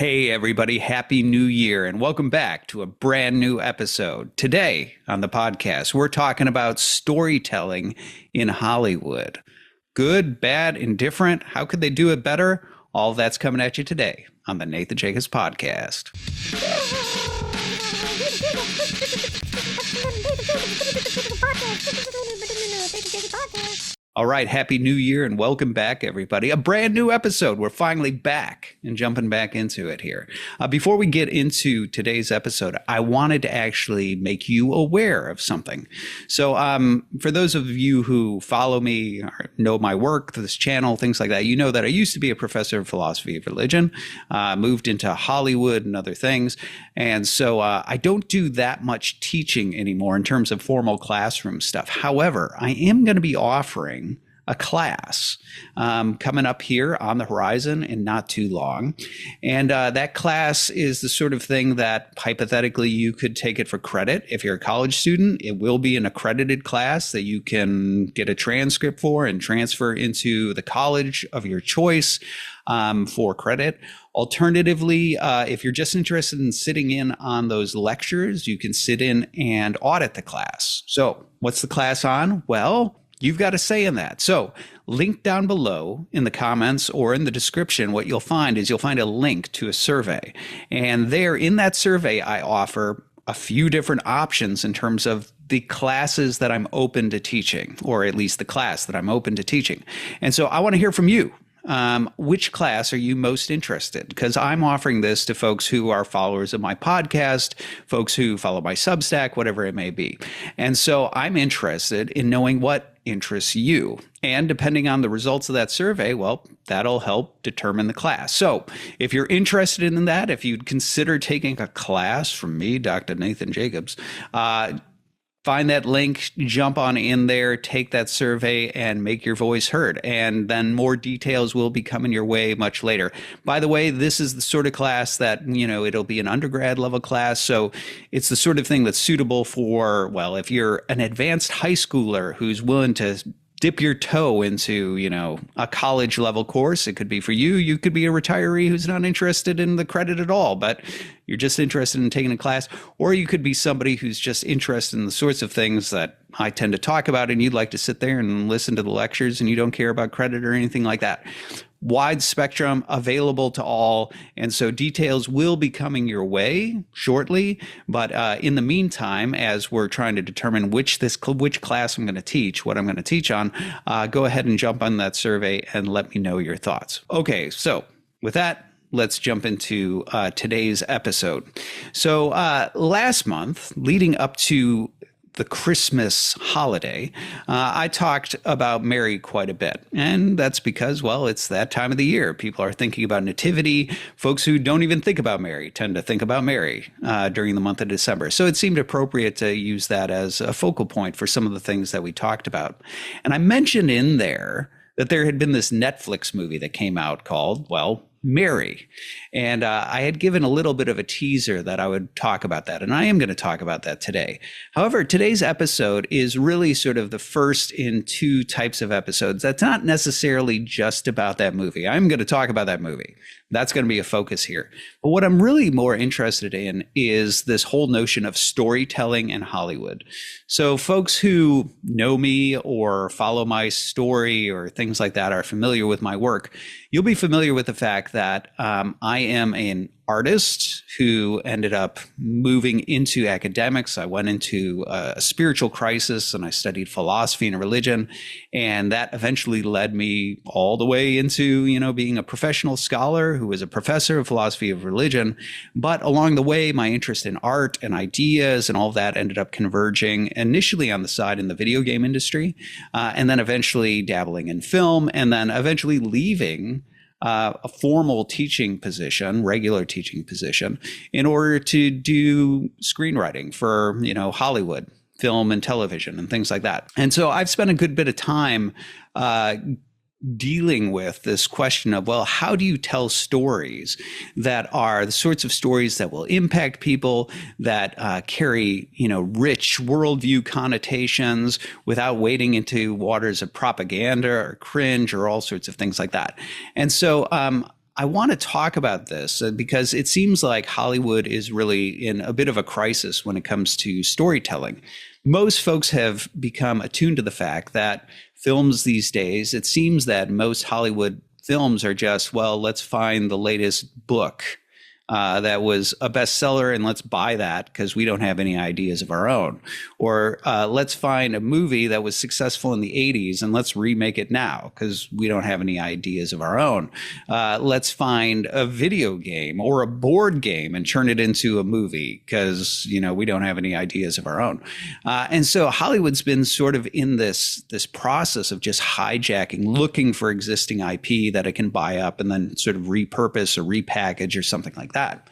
Hey, everybody, Happy New Year, and welcome back to a brand new episode. Today on the podcast, we're talking about storytelling in Hollywood. Good, bad, indifferent. How could they do it better? All of that's coming at you today on the Nathan Jacobs Podcast. All right, Happy New Year and welcome back, everybody. A brand new episode. We're finally back and jumping back into it here. Before we get into today's episode, I wanted to actually make you aware of something. So for those of you who follow me or know my work, this channel, things like that, you know that I used to be a professor of philosophy of religion, moved into Hollywood and other things. And so I don't do that much teaching anymore in terms of formal classroom stuff. However, I am going to be offering a class coming up here on the horizon in not too long. And that class is the sort of thing that hypothetically you could take it for credit. If you're a college student, it will be an accredited class that you can get a transcript for and transfer into the college of your choice for credit. Alternatively, if you're just interested in sitting in on those lectures, you can sit in and audit the class. So what's the class on? Well, you've got a say in that. So link down below in the comments or in the description, what you'll find is you'll find a link to a survey. And there in that survey, I offer a few different options in terms of the classes that I'm open to teaching, or at least the class that I'm open to teaching. And so I want to hear from you. Which class are you most interested? Because I'm offering this to folks who are followers of my podcast, folks who follow my Substack, whatever it may be. And so I'm interested in knowing what interests you. And depending on the results of that survey, well, that'll help determine the class. So if you're interested in that, if you'd consider taking a class from me, Dr. Nathan Jacobs, find that link, jump on in there, take that survey, and make your voice heard. And then more details will be coming your way much later. By the way, this is the sort of class that, it'll be an undergrad level class. So it's the sort of thing that's suitable for, well, if you're an advanced high schooler who's willing to dip your toe into, a college level course. It could be for you. You could be a retiree who's not interested in the credit at all, but you're just interested in taking a class. Or you could be somebody who's just interested in the sorts of things that I tend to talk about, and you'd like to sit there and listen to the lectures and you don't care about credit or anything like that. Wide spectrum, available to all. And so details will be coming your way shortly. But in the meantime, as we're trying to determine which class I'm going to teach, what I'm going to teach on, go ahead and jump on that survey and let me know your thoughts. Okay, so with that, let's jump into today's episode. So last month, leading up to the Christmas holiday, I talked about Mary quite a bit. And that's because, well, it's that time of the year. People are thinking about nativity. Folks who don't even think about Mary tend to think about Mary during the month of December. So it seemed appropriate to use that as a focal point for some of the things that we talked about. And I mentioned in there that there had been this Netflix movie that came out called, well, Mary. And I had given a little bit of a teaser that I would talk about that. And I am going to talk about that today. However, today's episode is really sort of the first in two types of episodes. That's not necessarily just about that movie. I'm going to talk about that movie. That's going to be a focus here. But what I'm really more interested in is this whole notion of storytelling in Hollywood. So folks who know me or follow my story or things like that are familiar with my work. You'll be familiar with the fact that I am an artist who ended up moving into academics. I went into a spiritual crisis and I studied philosophy and religion. And that eventually led me all the way into, being a professional scholar who was a professor of philosophy of religion. But along the way, my interest in art and ideas and all of that ended up converging initially on the side in the video game industry, and then eventually dabbling in film, and then eventually leaving a formal teaching position, regular teaching position, in order to do screenwriting for, Hollywood, film and television and things like that. And so I've spent a good bit of time dealing with this question of, well, how do you tell stories that are the sorts of stories that will impact people, that carry, rich worldview connotations without wading into waters of propaganda or cringe or all sorts of things like that. And so I want to talk about this because it seems like Hollywood is really in a bit of a crisis when it comes to storytelling. Most folks have become attuned to the fact that films these days, it seems that most Hollywood films are just, well, let's find the latest book that was a bestseller and let's buy that because we don't have any ideas of our own. Or let's find a movie that was successful in the 80s and let's remake it now because we don't have any ideas of our own. Let's find a video game or a board game and turn it into a movie because, we don't have any ideas of our own. And so Hollywood's been sort of in this process of just hijacking, looking for existing IP that it can buy up and then sort of repurpose or repackage or something like that.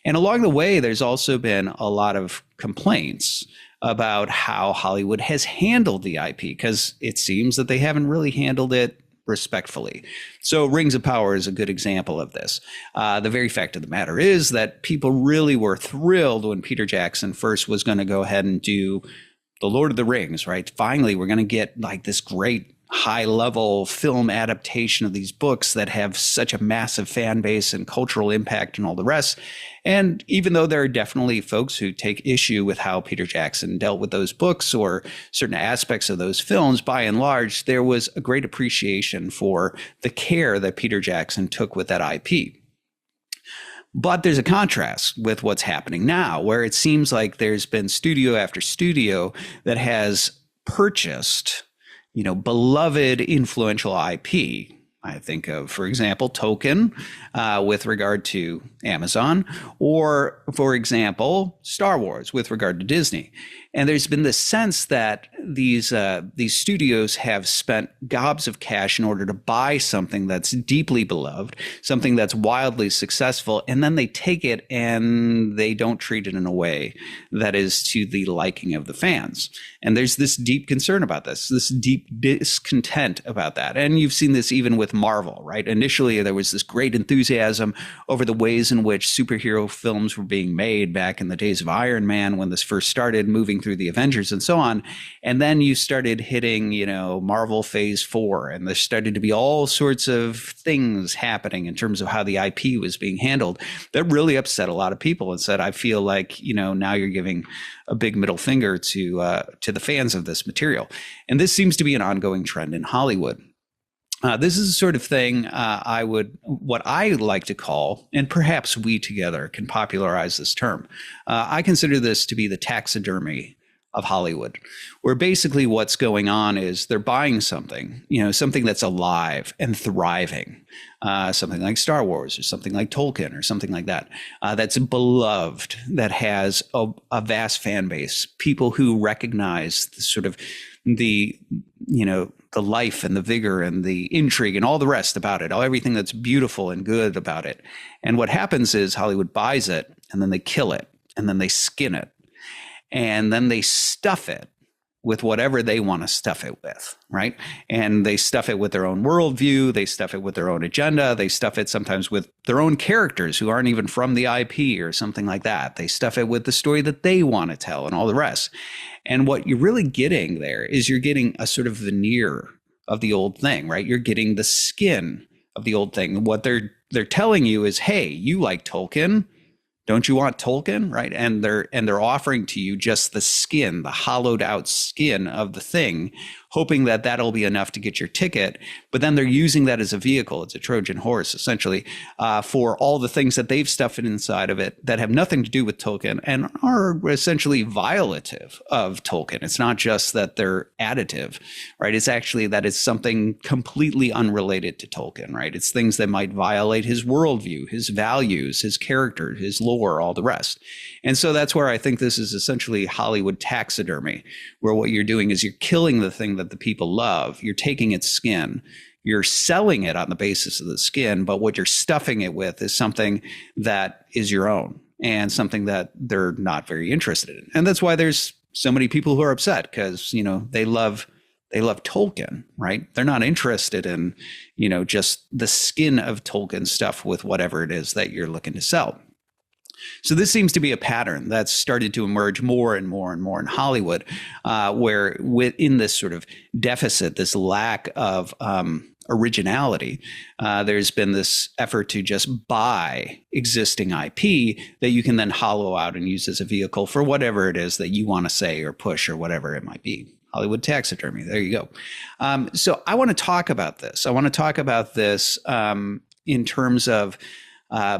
And along the way, there's also been a lot of complaints about how Hollywood has handled the IP because it seems that they haven't really handled it respectfully. So Rings of Power is a good example of this. The very fact of the matter is that people really were thrilled when Peter Jackson first was going to go ahead and do The Lord of the Rings, right? Finally, we're going to get like this great high level film adaptation of these books that have such a massive fan base and cultural impact and all the rest. And even though there are definitely folks who take issue with how Peter Jackson dealt with those books or certain aspects of those films, by and large, there was a great appreciation for the care that Peter Jackson took with that IP. But there's a contrast with what's happening now, where it seems like there's been studio after studio that has purchased beloved influential IP. I think of, for example, Tolkien with regard to Amazon, or, for example, Star Wars with regard to Disney. And there's been this sense that these studios have spent gobs of cash in order to buy something that's deeply beloved, something that's wildly successful, and then they take it and they don't treat it in a way that is to the liking of the fans. And there's this deep concern about this deep discontent about that. And you've seen this even with Marvel, right? Initially, there was this great enthusiasm over the ways in which superhero films were being made back in the days of Iron Man when this first started, moving through the Avengers and so on. And then you started hitting, Marvel Phase 4, and there started to be all sorts of things happening in terms of how the IP was being handled that really upset a lot of people and said, I feel like, now you're giving a big middle finger to the fans of this material. And this seems to be an ongoing trend in Hollywood. This is the sort of thing what I like to call, and perhaps we together can popularize this term. I consider this to be the taxidermy of Hollywood, where basically what's going on is they're buying something, something that's alive and thriving, something like Star Wars or something like Tolkien or something like that, that's beloved, that has a vast fan base, people who recognize the sort of the life and the vigor and the intrigue and all the rest about it, everything that's beautiful and good about it. And what happens is Hollywood buys it and then they kill it and then they skin it and then they stuff it with whatever they want to stuff it with, right? And they stuff it with their own worldview. They stuff it with their own agenda. They stuff it sometimes with their own characters who aren't even from the IP or something like that. They stuff it with the story that they want to tell and all the rest. And what you're really getting there is you're getting a sort of veneer of the old thing, right? You're getting the skin of the old thing. What they're telling you is, hey, you like Tolkien. Don't you want Tolkien, right? And they're offering to you just the skin, the hollowed out skin of the thing, hoping that that'll be enough to get your ticket. But then they're using that as a vehicle. It's a Trojan horse, essentially, for all the things that they've stuffed inside of it that have nothing to do with Tolkien and are essentially violative of Tolkien. It's not just that they're additive, right? It's actually that it's something completely unrelated to Tolkien, right? It's things that might violate his worldview, his values, his character, his lore, all the rest. And so that's where I think this is essentially Hollywood taxidermy, where what you're doing is you're killing the thing that the people love. You're taking its skin, you're selling it on the basis of the skin, but what you're stuffing it with is something that is your own and something that they're not very interested in. And that's why there's so many people who are upset because, they love Tolkien, right? They're not interested in, just the skin of Tolkien stuff with whatever it is that you're looking to sell. So this seems to be a pattern that's started to emerge more and more and more in Hollywood, where within this sort of deficit, this lack of originality. There's been this effort to just buy existing IP that you can then hollow out and use as a vehicle for whatever it is that you want to say or push or whatever it might be. Hollywood taxidermy. There you go. So I want to talk about this. I want to talk about this in terms of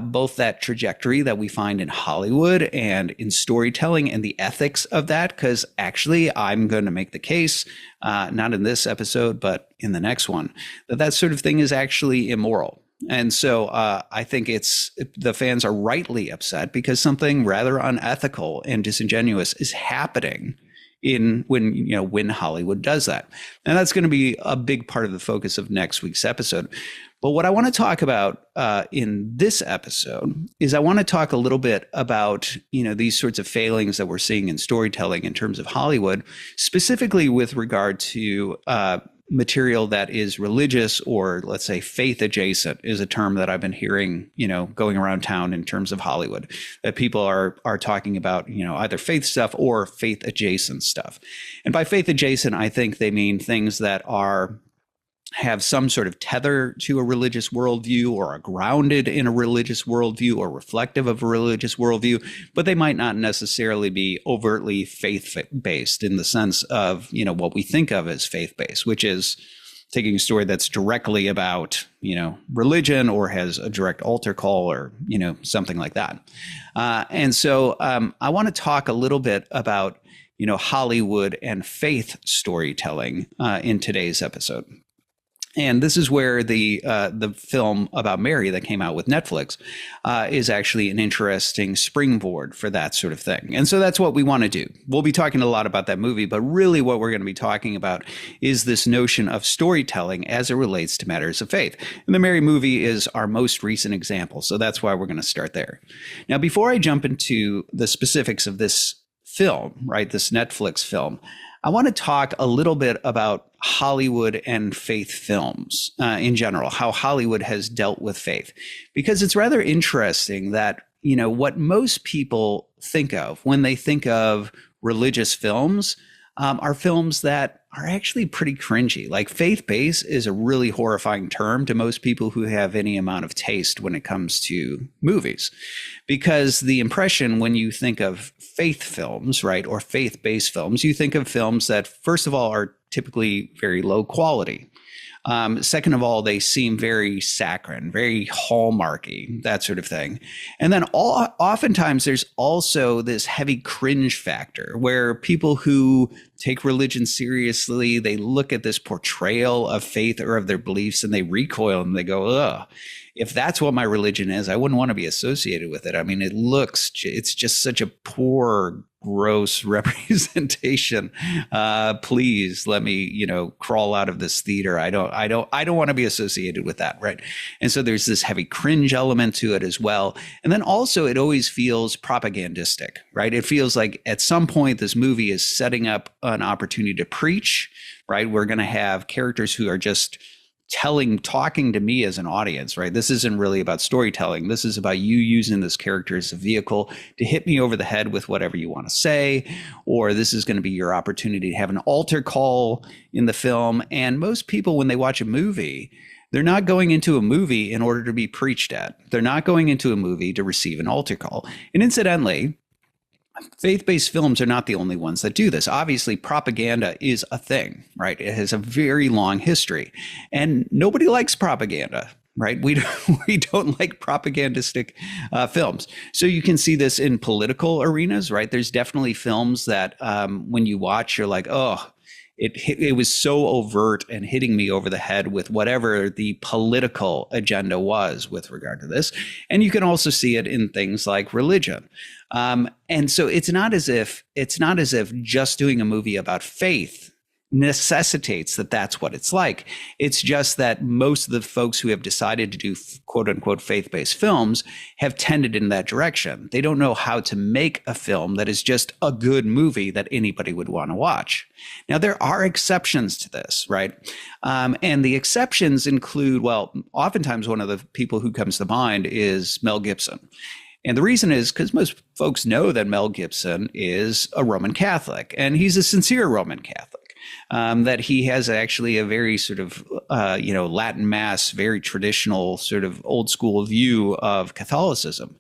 both that trajectory that we find in Hollywood and in storytelling and the ethics of that, because actually I'm going to make the case, not in this episode, but in the next one, that sort of thing is actually immoral. And so I think the fans are rightly upset because something rather unethical and disingenuous is happening when Hollywood does that. And that's going to be a big part of the focus of next week's episode. But what I want to talk about in this episode is I want to talk a little bit about, these sorts of failings that we're seeing in storytelling in terms of Hollywood, specifically with regard to material that is religious or, let's say, faith adjacent is a term that I've been hearing, going around town in terms of Hollywood, that people are talking about, either faith stuff or faith adjacent stuff. And by faith adjacent, I think they mean things that have some sort of tether to a religious worldview or are grounded in a religious worldview or reflective of a religious worldview, but they might not necessarily be overtly faith-based in the sense of, what we think of as faith-based, which is taking a story that's directly about, religion or has a direct altar call or, something like that. And so I want to talk a little bit about, Hollywood and faith storytelling in today's episode. And this is where the film about Mary that came out with Netflix is actually an interesting springboard for that sort of thing. And so that's what we want to do. We'll be talking a lot about that movie, but really what we're going to be talking about is this notion of storytelling as it relates to matters of faith. And the Mary movie is our most recent example. So that's why we're going to start there. Now, before I jump into the specifics of this film, right, this Netflix film, I want to talk a little bit about Hollywood and faith films in general, how Hollywood has dealt with faith, because it's rather interesting that, what most people think of when they think of religious films are films that are actually pretty cringy. Like faith-based is a really horrifying term to most people who have any amount of taste when it comes to movies, because the impression when you think of faith films, right, or faith-based films, you think of films that, first of all, are typically very low quality. Second of all, they seem very saccharine, very hallmarky, that sort of thing. And then oftentimes there's also this heavy cringe factor where people who take religion seriously, they look at this portrayal of faith or of their beliefs and they recoil and they go, ugh. If that's what my religion is, I wouldn't want to be associated with it. I mean, it's just such a poor, gross representation. Please let me, crawl out of this theater. I don't want to be associated with that. Right. And so there's this heavy cringe element to it as well. And then also it always feels propagandistic, right? It feels like at some point this movie is setting up an opportunity to preach, right? We're going to have characters who are just talking to me as an audience, right? This isn't really about storytelling. This is about you using this character as a vehicle to hit me over the head with whatever you want to say, or this is going to be your opportunity to have an altar call in the film. And most people, when they watch a movie, they're not going into a movie in order to be preached at. They're not going into a movie to receive an altar call. And incidentally, faith-based films are not the only ones that do this. Obviously, propaganda is a thing, right? It has a very long history, and nobody likes propaganda, right? We don't like propagandistic films. So you can see this in political arenas, right? There's definitely films that when you watch, you're like, oh, it was so overt and hitting me over the head with whatever the political agenda was with regard to this. And you can also see it in things like religion. And so it's not as if just doing a movie about faith necessitates that that's what it's like. It's just that most of the folks who have decided to do quote unquote faith-based films have tended in that direction. They don't know how to make a film that is just a good movie that anybody would want to watch. Now, there are exceptions to this, right? And the exceptions include, well, oftentimes one of the people who comes to mind is Mel Gibson. And the reason is because most folks know that Mel Gibson is a Roman Catholic, and he's a sincere Roman Catholic. that he has actually a very sort of, Latin Mass, very traditional sort of old school view of Catholicism.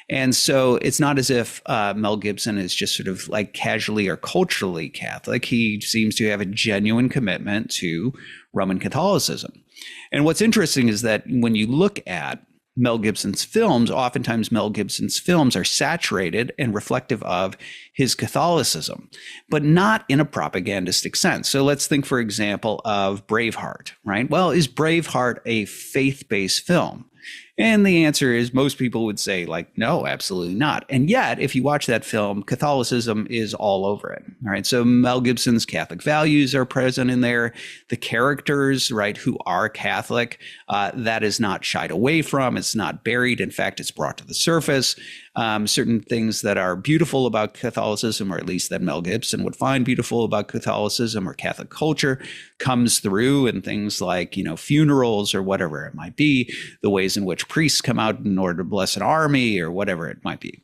And so it's not as if Mel Gibson is just sort of like casually or culturally Catholic. He seems to have a genuine commitment to Roman Catholicism. And what's interesting is that when you look at Mel Gibson's films, oftentimes Mel Gibson's films are saturated and reflective of his Catholicism, but not in a propagandistic sense. So let's think, for example, of Braveheart, right? Well, is Braveheart a faith-based film? And the answer is most people would say, like, no, absolutely not. And yet, if you watch that film, Catholicism is all over it. All right. So Mel Gibson's Catholic values are present in there. The characters, right, who are Catholic, that is not shied away from. It's not buried. In fact, it's brought to the surface. Certain things that are beautiful about Catholicism, or at least that Mel Gibson would find beautiful about Catholicism or Catholic culture, comes through in things like, funerals or whatever it might be, the ways in which priests come out in order to bless an army or whatever it might be.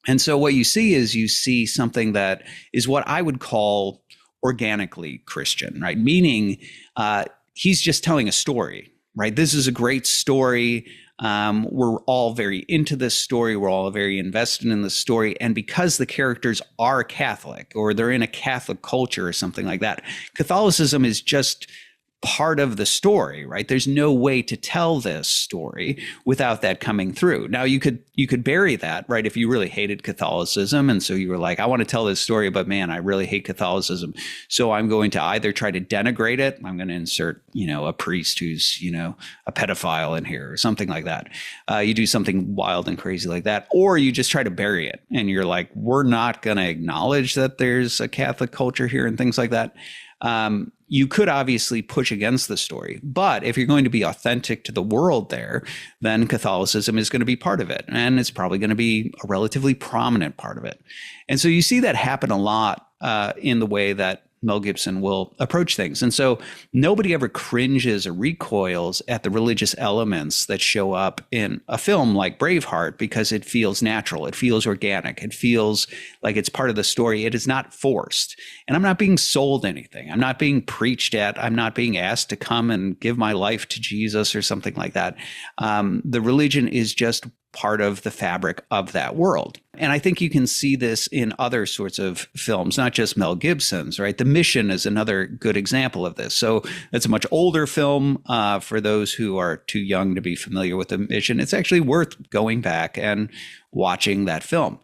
And so what you see something that is what I would call organically Christian, right? Meaning he's just telling a story, right? This is a great story. We're all very into this story. We're all very invested in this story. And because the characters are Catholic or they're in a Catholic culture or something like that, Catholicism is just part of the story, right? There's no way to tell this story without that coming through. Now you could bury that, right? If you really hated Catholicism and so you were like, I want to tell this story, but man, I really hate Catholicism. So I'm going to either try to denigrate it. I'm going to insert, a priest who's, a pedophile in here or something like that. You do something wild and crazy like that, or you just try to bury it. And you're like, we're not going to acknowledge that there's a Catholic culture here and things like that. You could obviously push against the story, but if you're going to be authentic to the world there, then Catholicism is going to be part of it. And it's probably going to be a relatively prominent part of it. And so you see that happen a lot in the way that Mel Gibson will approach things. And so nobody ever cringes or recoils at the religious elements that show up in a film like Braveheart because it feels natural. It feels organic. It feels like it's part of the story. It is not forced. And I'm not being sold anything. I'm not being preached at. I'm not being asked to come and give my life to Jesus or something like that. The religion is just part of the fabric of that world. And I think you can see this in other sorts of films, not just Mel Gibson's, right? The Mission is another good example of this. So it's a much older film for those who are too young to be familiar with The Mission. It's actually worth going back and watching that film.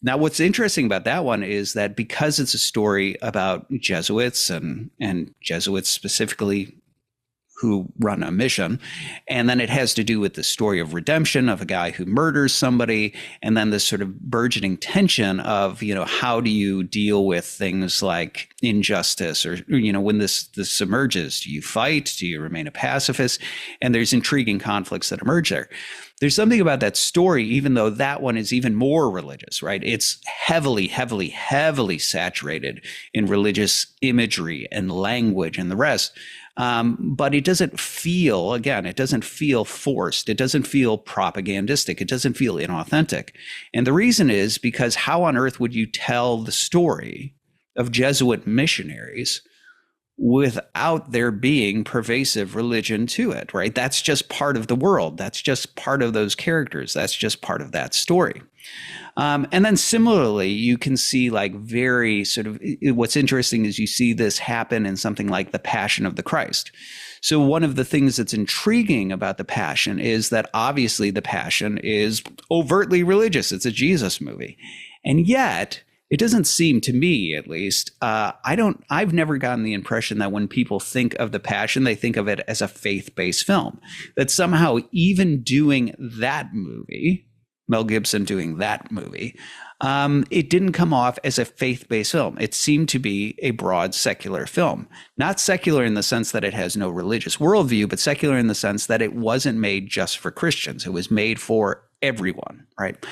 Now, what's interesting about that one is that because it's a story about Jesuits and Jesuits specifically who run a mission. And then it has to do with the story of redemption of a guy who murders somebody. And then this sort of burgeoning tension of, how do you deal with things like injustice or, when this emerges, do you fight? Do you remain a pacifist? And there's intriguing conflicts that emerge there. There's something about that story, even though that one is even more religious, right? It's heavily, heavily, heavily saturated in religious imagery and language and the rest. But it doesn't feel forced. It doesn't feel propagandistic. It doesn't feel inauthentic. And the reason is because how on earth would you tell the story of Jesuit missionaries without there being pervasive religion to it, right? That's just part of the world. That's just part of those characters. That's just part of that story. And then similarly, you can see like very sort of what's interesting is you see this happen in something like The Passion of the Christ. So one of the things that's intriguing about The Passion is that obviously The Passion is overtly religious. It's a Jesus movie. And yet it doesn't seem to me, at least, I've never gotten the impression that when people think of The Passion, they think of it as a faith-based film, that somehow even doing that movie, Mel Gibson doing that movie, it didn't come off as a faith-based film. It seemed to be a broad secular film. Not secular in the sense that it has no religious worldview, but secular in the sense that it wasn't made just for Christians. It was made for everyone, right?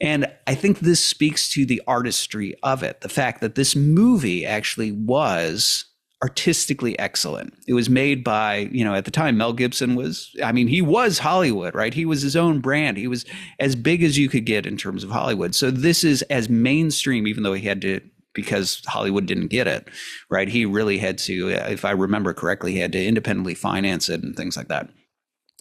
And I think this speaks to the artistry of it, the fact that this movie actually was artistically excellent. It was made by, at the time, Mel Gibson he was Hollywood, right? He was his own brand. He was as big as you could get in terms of Hollywood. So this is as mainstream, even though he had to because Hollywood didn't get it, right? He really had to, if I remember correctly, he had to independently finance it and things like that.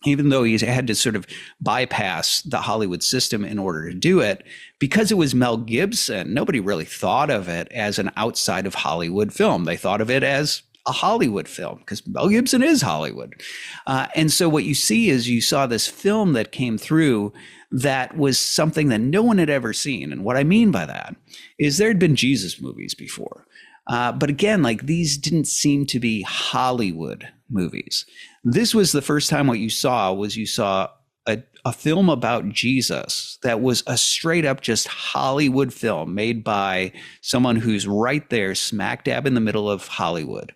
Even though he had to sort of bypass the Hollywood system in order to do it, because it was Mel Gibson, nobody really thought of it as an outside of Hollywood film. They thought of it as a Hollywood film because Mel Gibson is Hollywood. And so what you see is you saw this film that came through that was something that no one had ever seen. And what I mean by that is there had been Jesus movies before. But again, like these didn't seem to be Hollywood movies. This was the first time what you saw a film about Jesus that was a straight up just Hollywood film made by someone who's right there smack dab in the middle of Hollywood.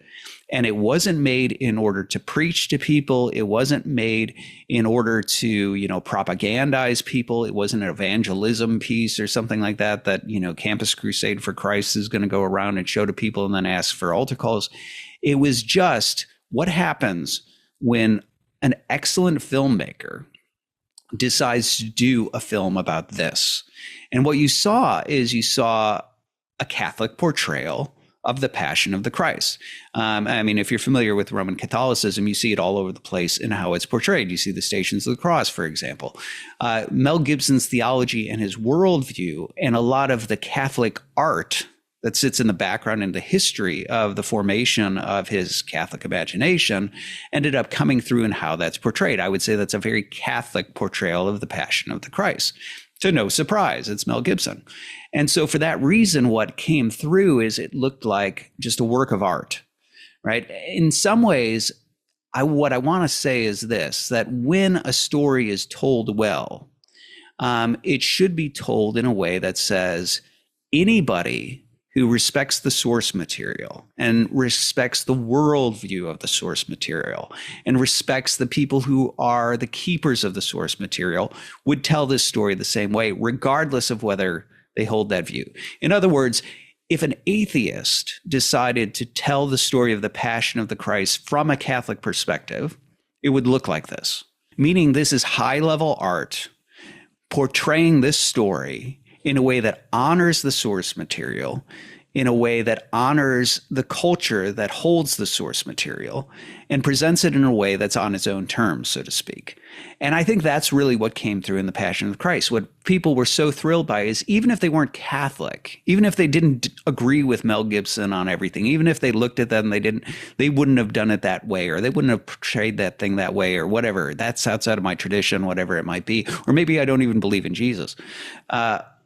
And it wasn't made in order to preach to people. It wasn't made in order to, propagandize people. It wasn't an evangelism piece or something like that, Campus Crusade for Christ is going to go around and show to people and then ask for altar calls. It was just what happens when an excellent filmmaker decides to do a film about this. And what you saw a Catholic portrayal of the Passion of the Christ. If you're familiar with Roman Catholicism, you see it all over the place in how it's portrayed. You see the Stations of the Cross, for example. Mel Gibson's theology and his worldview and a lot of the Catholic art that sits in the background and the history of the formation of his Catholic imagination ended up coming through in how that's portrayed. I would say that's a very Catholic portrayal of the Passion of the Christ. To no surprise, it's Mel Gibson. And so for that reason, what came through is it looked like just a work of art, right? In some ways, what I want to say is this, that when a story is told well, it should be told in a way that says anybody who respects the source material and respects the worldview of the source material and respects the people who are the keepers of the source material would tell this story the same way, regardless of whether they hold that view. In other words, if an atheist decided to tell the story of the Passion of the Christ from a Catholic perspective, it would look like this, meaning this is high-level art portraying this story in a way that honors the source material, in a way that honors the culture that holds the source material, and presents it in a way that's on its own terms, so to speak. And I think that's really what came through in the Passion of Christ. What people were so thrilled by is even if they weren't Catholic, even if they didn't agree with Mel Gibson on everything, even if they looked at that and they wouldn't have done it that way, or they wouldn't have portrayed that thing that way, or whatever. That's outside of my tradition, whatever it might be. Or maybe I don't even believe in Jesus.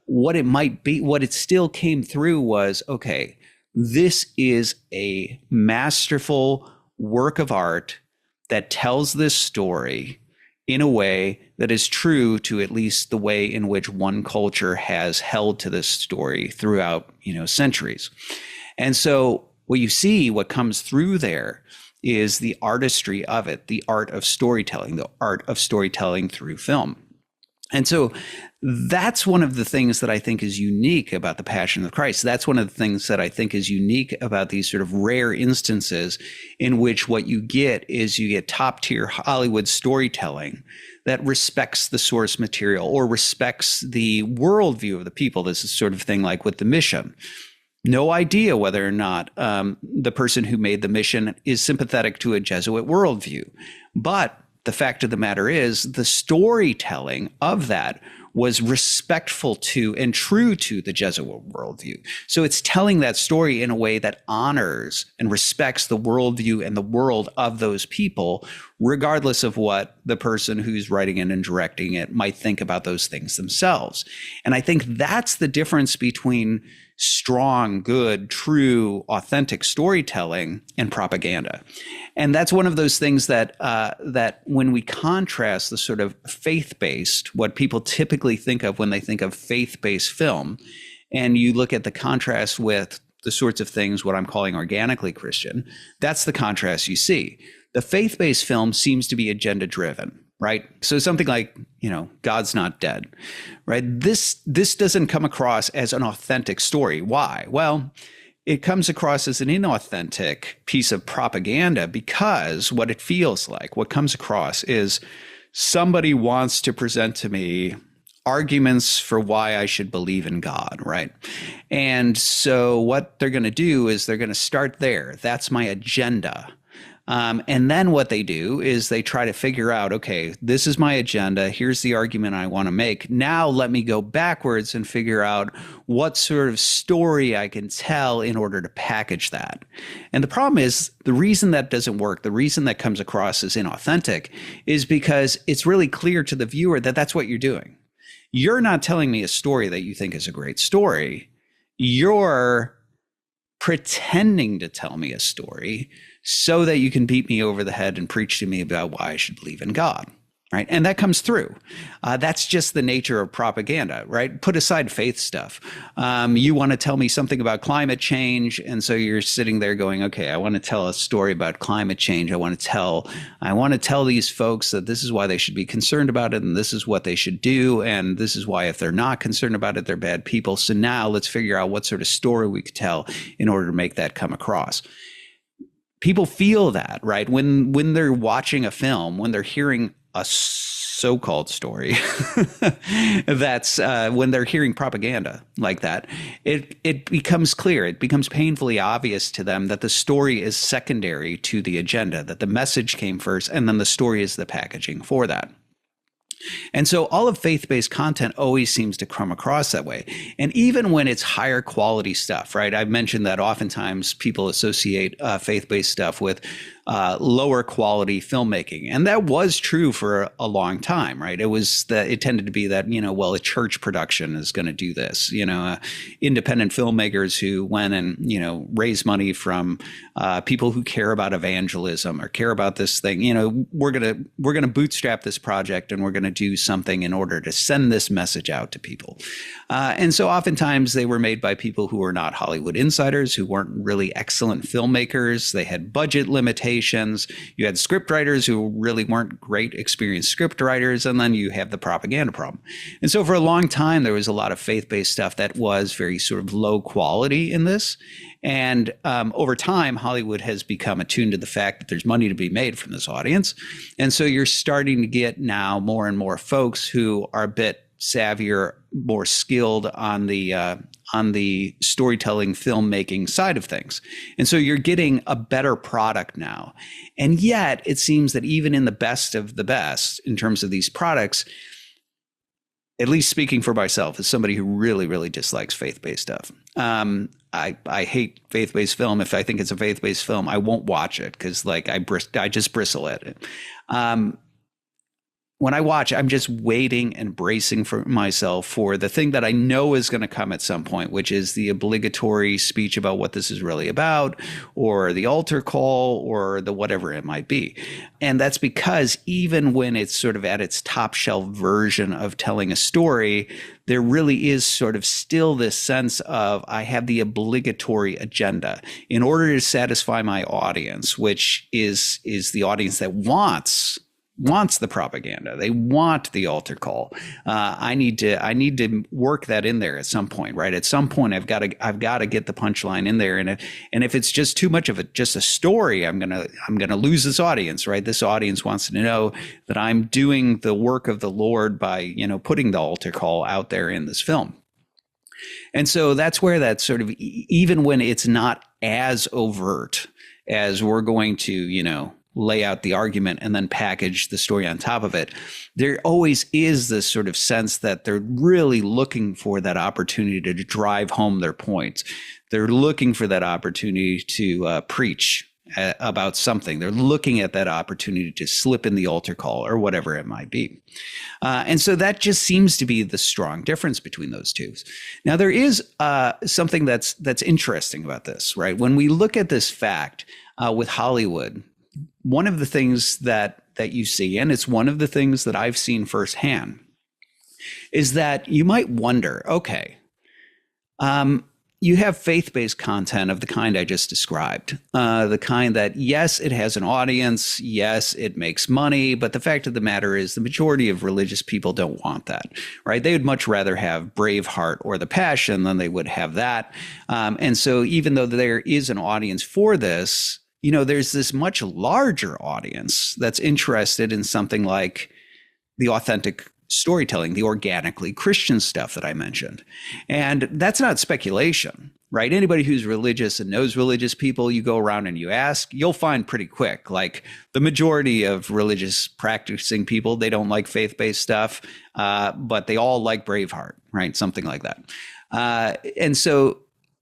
What it might be, what it still came through was, okay, this is a masterful work of art that tells this story in a way that is true to at least the way in which one culture has held to this story throughout, centuries. And so what comes through there is the artistry of it, the art of storytelling through film. And so that's one of the things that I think is unique about the Passion of Christ. That's one of the things that I think is unique about these sort of rare instances in which what you get is you get top tier Hollywood storytelling that respects the source material or respects the worldview of the people. This is sort of thing like with the Mission. No idea whether or not the person who made the Mission is sympathetic to a Jesuit worldview. But the fact of the matter is the storytelling of that was respectful to and true to the Jesuit worldview. So it's telling that story in a way that honors and respects the worldview and the world of those people, regardless of what the person who's writing it and directing it might think about those things themselves. And I think that's the difference between strong, good, true, authentic storytelling and propaganda. And that's one of those things that when we contrast the sort of faith-based, what people typically think of when they think of faith-based film, and you look at the contrast with the sorts of things, what I'm calling organically Christian, that's the contrast you see. The faith-based film seems to be agenda-driven. Right. So something like, God's not dead. Right. This doesn't come across as an authentic story. Why? Well, it comes across as an inauthentic piece of propaganda because what it feels like, what comes across is somebody wants to present to me arguments for why I should believe in God, right? And so what they're going to do is they're going to start there. That's my agenda. And then what they do is they try to figure out, okay, this is my agenda. Here's the argument I want to make. Now let me go backwards and figure out what sort of story I can tell in order to package that. And the problem is the reason that doesn't work, the reason that comes across as inauthentic is because it's really clear to the viewer that that's what you're doing. You're not telling me a story that you think is a great story. You're pretending to tell me a story so that you can beat me over the head and preach to me about why I should believe in God, right? And that comes through. That's just the nature of propaganda, right? Put aside faith stuff. You want to tell me something about climate change, and so you're sitting there going, okay, I want to tell a story about climate change. I want to tell these folks that this is why they should be concerned about it, and this is what they should do, and this is why if they're not concerned about it, they're bad people. So now let's figure out what sort of story we could tell in order to make that come across. People feel that, right? When they're watching a film, when they're hearing a so-called story, that's when they're hearing propaganda like that, it becomes clear, it becomes painfully obvious to them that the story is secondary to the agenda, that the message came first, and then the story is the packaging for that. And so all of faith-based content always seems to come across that way. And even when it's higher quality stuff, right? I've mentioned that oftentimes people associate faith-based stuff with lower quality filmmaking. And that was true for a long time, right? It tended to be that, well, a church production is going to do this, independent filmmakers who went and, raise money from people who care about evangelism or care about this thing. We're going to bootstrap this project and we're going to do something in order to send this message out to people. And so oftentimes they were made by people who were not Hollywood insiders, who weren't really excellent filmmakers. They had budget limitations. You had script writers who really weren't great experienced script writers. And then you have the propaganda problem. And so for a long time, there was a lot of faith-based stuff that was very sort of low quality in this. And over time, Hollywood has become attuned to the fact that there's money to be made from this audience. And so you're starting to get now more and more folks who are a bit savvier, more skilled on the storytelling, filmmaking side of things. And so you're getting a better product now. And yet it seems that even in the best of the best, in terms of these products, at least speaking for myself as somebody who really, really dislikes faith-based stuff, I hate faith-based film. If I think it's a faith-based film, I won't watch it because I just bristle at it. When I watch, I'm just waiting and bracing for myself for the thing that I know is going to come at some point, which is the obligatory speech about what this is really about, or the altar call, or the whatever it might be. And that's because even when it's sort of at its top shelf version of telling a story, there really is sort of still this sense of I have the obligatory agenda in order to satisfy my audience, which is the audience that wants the propaganda. They want the altar call. I need to work that in there at some point, right? At some point, I've got to get the punchline in there. And if it's just too much of just a story, I'm gonna lose this audience, right? This audience wants to know that I'm doing the work of the Lord by putting the altar call out there in this film. And so that's where that sort of, even when it's not as overt as we're going to lay out the argument and then package the story on top of it, there always is this sort of sense that they're really looking for that opportunity to drive home their point. They're looking for that opportunity to preach about something. They're looking at that opportunity to slip in the altar call or whatever it might be. And so that just seems to be the strong difference between those two. Now, there is something that's interesting about this, right? When we look at this fact with Hollywood, one of the things that you see, and it's one of the things that I've seen firsthand, is that you might wonder, okay, you have faith-based content of the kind I just described, the kind that, yes, it has an audience, yes, it makes money, but the fact of the matter is the majority of religious people don't want that, right? They would much rather have Braveheart or The Passion than they would have that. And so even though there is an audience for this, there's this much larger audience that's interested in something like the authentic storytelling, the organically Christian stuff that I mentioned. And that's not speculation, right? Anybody who's religious and knows religious people, you go around and you ask, you'll find pretty quick, like the majority of religious practicing people, they don't like faith-based stuff, but they all like Braveheart, right? Something like that. And so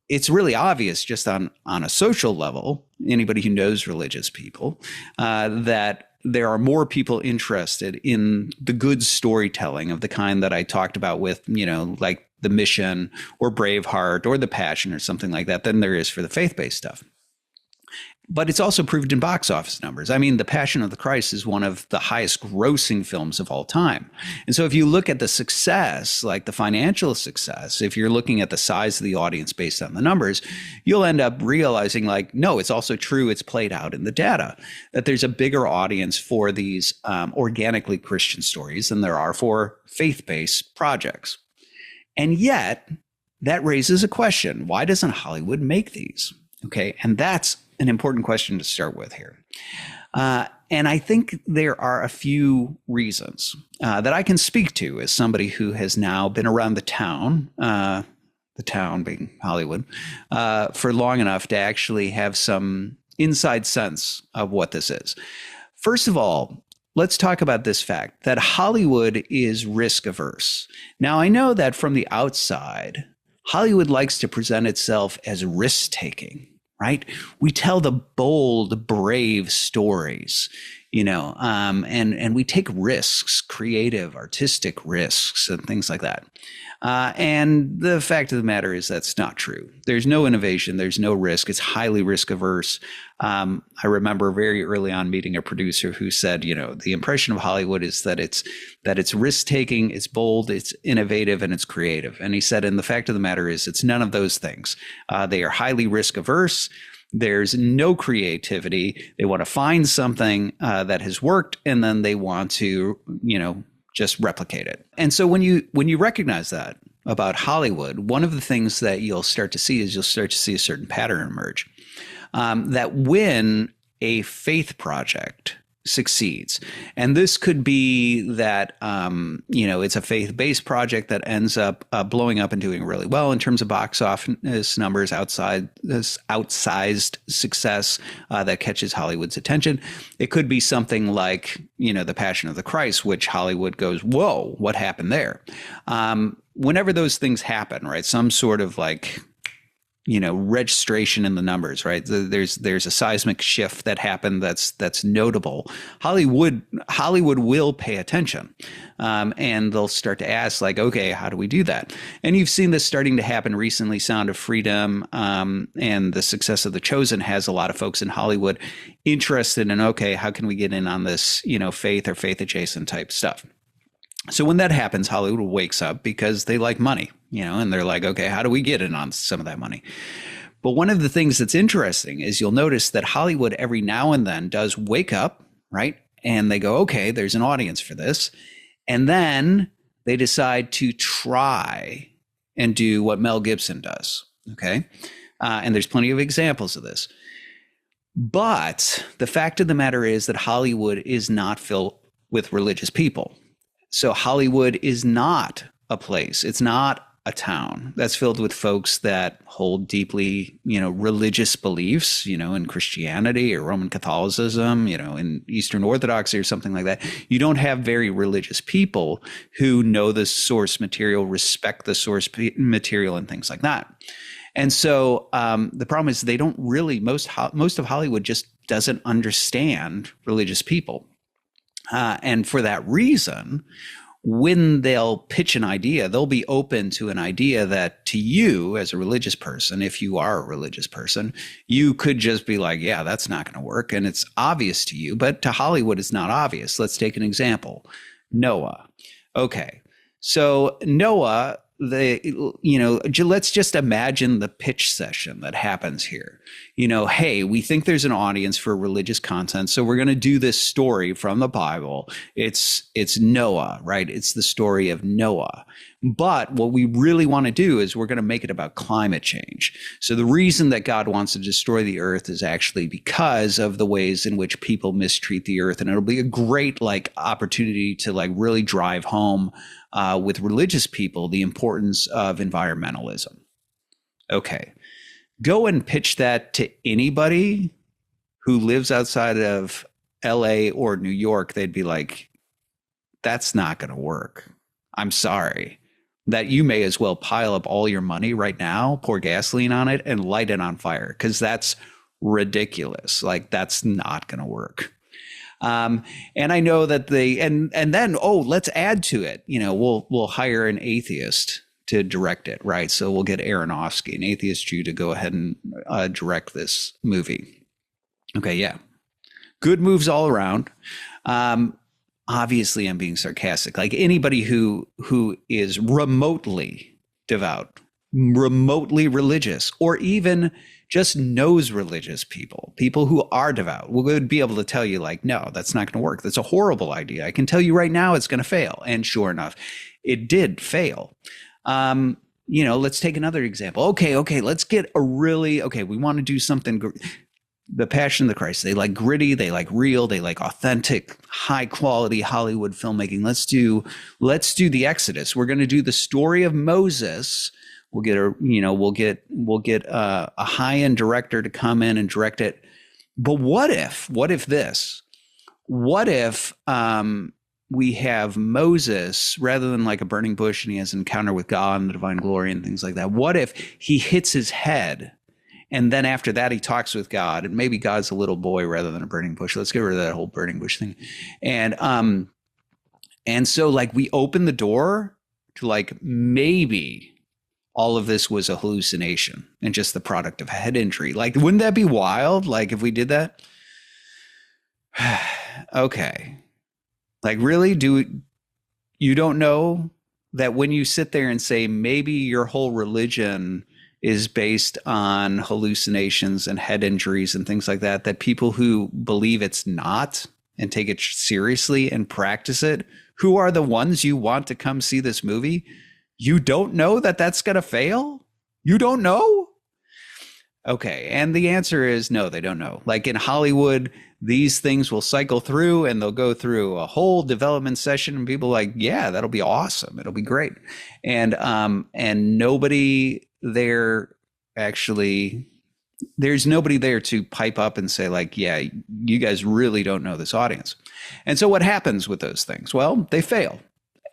it's really obvious just on a social level, anybody who knows religious people, that there are more people interested in the good storytelling of the kind that I talked about with, like The Mission or Braveheart or The Passion or something like that than there is for the faith-based stuff. But it's also proved in box office numbers. I mean, The Passion of the Christ is one of the highest grossing films of all time. And so if you look at the success, like the financial success, if you're looking at the size of the audience based on the numbers, you'll end up realizing like, no, it's also true. It's played out in the data that there's a bigger audience for these organically Christian stories than there are for faith-based projects. And yet that raises a question. Why doesn't Hollywood make these? Okay. And that's an important question to start with here. And I think there are a few reasons that I can speak to as somebody who has now been around the town being Hollywood, for long enough to actually have some inside sense of what this is. First of all, let's talk about this fact that Hollywood is risk averse. Now, I know that from the outside, Hollywood likes to present itself as risk taking. Right? We tell the bold, brave stories, and we take risks, creative, artistic risks and things like that. And the fact of the matter is that's not true. There's no innovation. There's no risk. It's highly risk averse. I remember very early on meeting a producer who said, the impression of Hollywood is that it's risk taking, it's bold, it's innovative, and it's creative. And he said, and the fact of the matter is it's none of those things. They are highly risk averse. There's no creativity. They want to find something that has worked, and then they want to, just replicate it. And so when you recognize that about Hollywood, one of the things that you'll start to see is you'll start to see a certain pattern emerge. That when a faith project succeeds, and this could be that it's a faith-based project that ends up blowing up and doing really well in terms of box office numbers, outsized success that catches Hollywood's attention. It could be something like The Passion of the Christ, which Hollywood goes, whoa, what happened there? Whenever those things happen, right, some sort of like registration in the numbers, right? There's a seismic shift that happened that's notable. Hollywood will pay attention, and they'll start to ask like, okay, how do we do that? And you've seen this starting to happen recently. Sound of Freedom and the success of The Chosen has a lot of folks in Hollywood interested in, okay, how can we get in on this, faith or faith adjacent type stuff? So when that happens, Hollywood wakes up because they like money, and they're like, okay, how do we get in on some of that money? But one of the things that's interesting is you'll notice that Hollywood every now and then does wake up, right? And they go, okay, there's an audience for this. And then they decide to try and do what Mel Gibson does, okay? And there's plenty of examples of this. But the fact of the matter is that Hollywood is not filled with religious people. So Hollywood is not a place. It's not a town that's filled with folks that hold deeply, religious beliefs, in Christianity or Roman Catholicism, in Eastern Orthodoxy or something like that. You don't have very religious people who know the source material, respect the source material and things like that. And so the problem is they don't really, most of Hollywood just doesn't understand religious people. And for that reason, when they'll pitch an idea, they'll be open to an idea that to you as a religious person, if you are a religious person, you could just be like, yeah, that's not going to work. And it's obvious to you, but to Hollywood, it's not obvious. Let's take an example. Noah. Okay. So Noah, let's just imagine the pitch session that happens here. hey, we think there's an audience for religious content, so we're going to do this story from the Bible. It's Noah, right? It's the story of Noah. But what we really want to do is we're going to make it about climate change. So the reason that God wants to destroy the earth is actually because of the ways in which people mistreat the earth. And it'll be a great opportunity to really drive home with religious people the importance of environmentalism. Okay. Go and pitch that to anybody who lives outside of LA or New York. They'd be like, that's not going to work. I'm sorry. That you may as well pile up all your money right now, pour gasoline on it, and light it on fire, because that's ridiculous. That's not going to work. And I know that and then let's add to it. We'll hire an atheist to direct it, right? So we'll get Aronofsky, an atheist Jew, to go ahead and direct this movie. Okay, yeah, good moves all around. Obviously, I'm being sarcastic. Anybody who is remotely devout, remotely religious, or even just knows religious people who are devout, would be able to tell you no, that's not going to work. That's a horrible idea. I can tell you right now it's going to fail. And sure enough, it did fail. Let's take another example. Okay, let's get we want to do something. The Passion of the Christ. They like gritty, they like real, they like authentic, high quality Hollywood filmmaking. Let's do the Exodus. We're going to do the story of Moses. We'll get a high-end director to come in and direct it. But what if we have Moses, rather than a burning bush and he has an encounter with God and the divine glory and things like that? What if he hits his head? And then after that, he talks with God, and maybe God's a little boy rather than a burning bush. Let's get rid of that whole burning bush thing. And so we open the door to maybe all of this was a hallucination and just the product of head injury. Wouldn't that be wild? If we did that? Okay. Really? You don't know that when you sit there and say maybe your whole religion is based on hallucinations and head injuries and things like that, that people who believe it's not and take it seriously and practice it, who are the ones you want to come see this movie, you don't know that that's going to fail? You don't know? Okay. And the answer is no, they don't know. In Hollywood, these things will cycle through and they'll go through a whole development session, and people yeah, that'll be awesome. It'll be great. And nobody there there's nobody there to pipe up and say yeah, you guys really don't know this audience. And so what happens with those things? Well, they fail.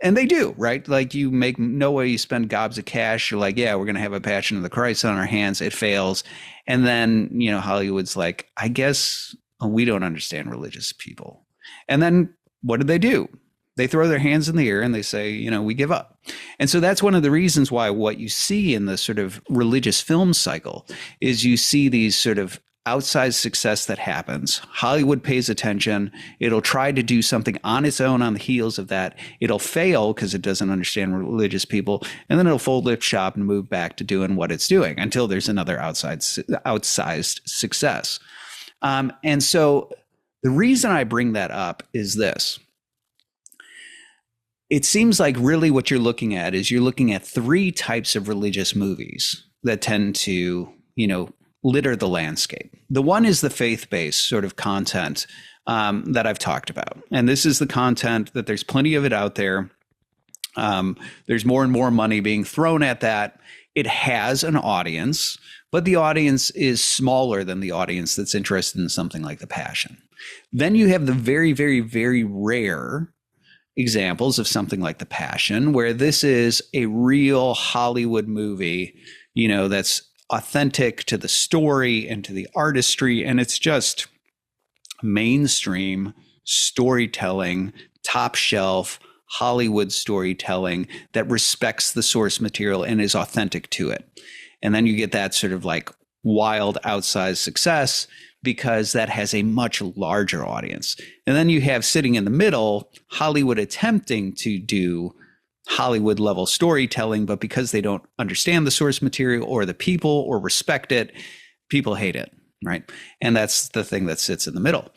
And they do, right? You make Noah, you spend gobs of cash. You're yeah, we're going to have a Passion of the Christ on our hands. It fails. And then, Hollywood's I guess we don't understand religious people. And then what do? They throw their hands in the air and they say, we give up. And so that's one of the reasons why what you see in the sort of religious film cycle is you see these sort of outsized success that happens. Hollywood pays attention. It'll try to do something on its own on the heels of that. It'll fail because it doesn't understand religious people. And then it'll fold its shop and move back to doing what it's doing until there's another outsized success. And so the reason I bring that up is this. It seems like really what you're looking at is you're looking at three types of religious movies that tend to, litter the landscape. The one is the faith-based sort of content that I've talked about. And this is the content that there's plenty of it out there. There's more and more money being thrown at that. It has an audience, but the audience is smaller than the audience that's interested in something like The Passion. Then you have the very, very, very rare examples of something like The Passion, where this is a real Hollywood movie, that's authentic to the story and to the artistry. And it's just mainstream storytelling, top shelf Hollywood storytelling that respects the source material and is authentic to it. And then you get that sort of wild outsized success because that has a much larger audience. And then you have sitting in the middle, Hollywood attempting to do Hollywood level storytelling, but because they don't understand the source material or the people or respect it, people hate it. right? And that's the thing that sits in the middle.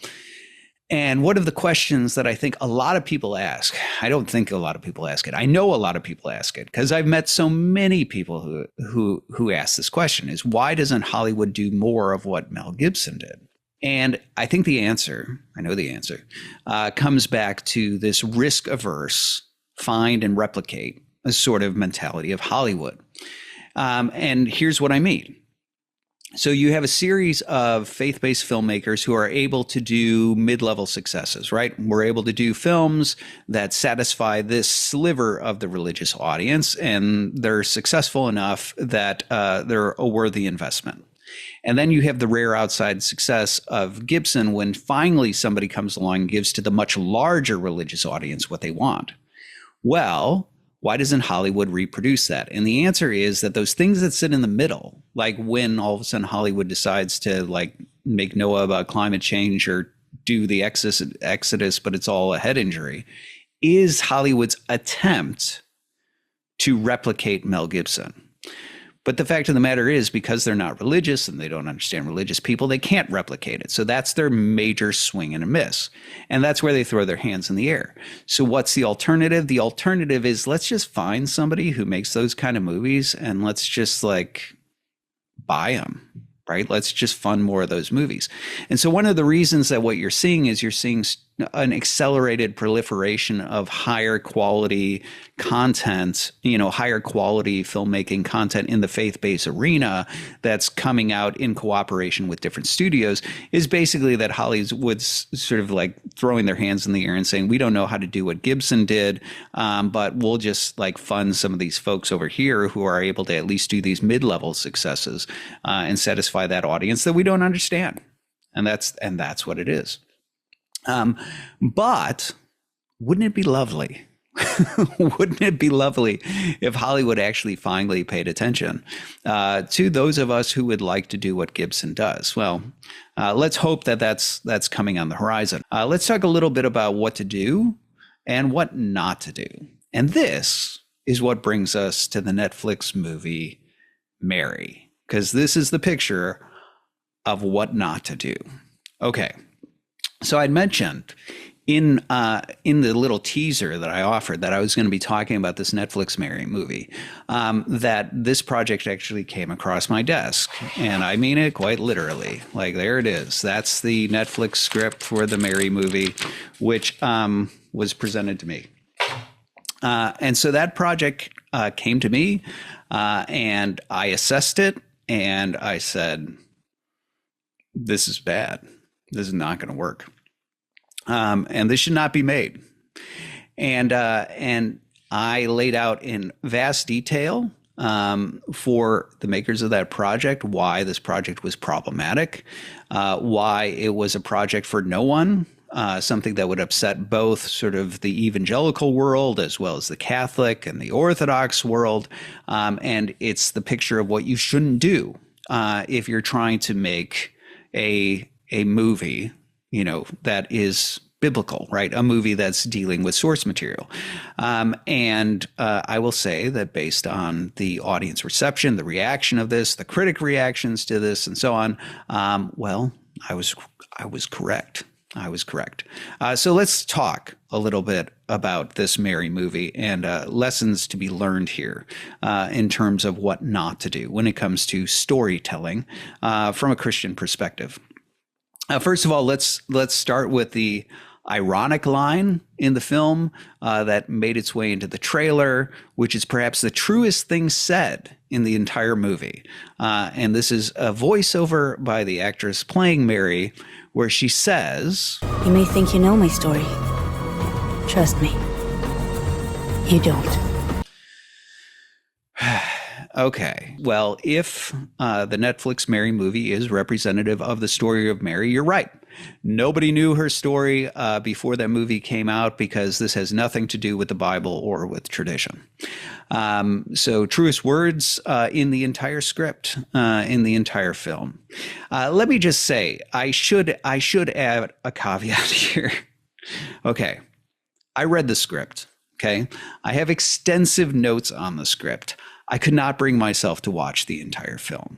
And one of the questions that I think a lot of people ask, I don't think a lot of people ask it. I know a lot of people ask it because I've met so many people who ask this question is, why doesn't Hollywood do more of what Mel Gibson did? And I think the answer, I know the answer, comes back to this risk averse, find and replicate a sort of mentality of Hollywood. And here's what I mean. So you have a series of faith-based filmmakers who are able to do mid-level successes, right? We're able to do films that satisfy this sliver of the religious audience, and they're successful enough that they're a worthy investment. And then you have the rare outside success of Gibson when finally somebody comes along and gives to the much larger religious audience what they want. Well, why doesn't Hollywood reproduce that? And the answer is that those things that sit in the middle, like when all of a sudden Hollywood decides to like make Noah about climate change or do the Exodus, but it's all a head injury, is Hollywood's attempt to replicate Mel Gibson. But the fact of the matter is, because they're not religious and they don't understand religious people, they can't replicate it. So that's their major swing and a miss. And that's where they throw their hands in the air. So what's the alternative? The alternative is, let's just find somebody who makes those kind of movies and let's just like buy them, right? Let's just fund more of those movies. And so one of the reasons that what you're seeing is you're seeing an accelerated proliferation of higher quality content, higher quality filmmaking content in the faith-based arena that's coming out in cooperation with different studios, is basically that Hollywood's sort of like throwing their hands in the air and saying, we don't know how to do what Gibson did, but we'll just like fund some of these folks over here who are able to at least do these mid-level successes and satisfy that audience that we don't understand. And that's what it is. But wouldn't it be lovely? Wouldn't it be lovely if Hollywood actually finally paid attention to those of us who would like to do what Gibson does? Well, let's hope that that's coming on the horizon. Let's talk a little bit about what to do and what not to do. And this is what brings us to the Netflix movie Mary, because this is the picture of what not to do. Okay. So I'd mentioned in the little teaser that I offered that I was going to be talking about this Netflix Mary movie, that this project actually came across my desk. And I mean it quite literally. Like, there it is. That's the Netflix script for the Mary movie, which was presented to me. And so that project came to me and I assessed it and I said, this is bad. This is not going to work. And this should not be made. And I laid out in vast detail for the makers of that project why this project was problematic, why it was a project for no one, something that would upset both sort of the evangelical world as well as the Catholic and the Orthodox world. And it's the picture of what you shouldn't do if you're trying to make a movie, that is biblical, right? A movie that's dealing with source material. And I will say that based on the audience reception, the reaction of this, the critic reactions to this, and so on, well, I was correct. I was correct. So let's talk a little bit about this Mary movie and lessons to be learned here in terms of what not to do when it comes to storytelling from a Christian perspective. First of all, let's start with the ironic line in the film that made its way into the trailer, which is perhaps the truest thing said in the entire movie. And this is a voiceover by the actress playing Mary, where she says, "You may think you know my story. Trust me, you don't." Okay, well, if the Netflix Mary movie is representative of the story of Mary, you're right. Nobody knew her story before that movie came out because this has nothing to do with the Bible or with tradition. So truest words in the entire script, in the entire film. Let me just say, I should add a caveat here. Okay, I read the script. Okay, I have extensive notes on the script. I could not bring myself to watch the entire film.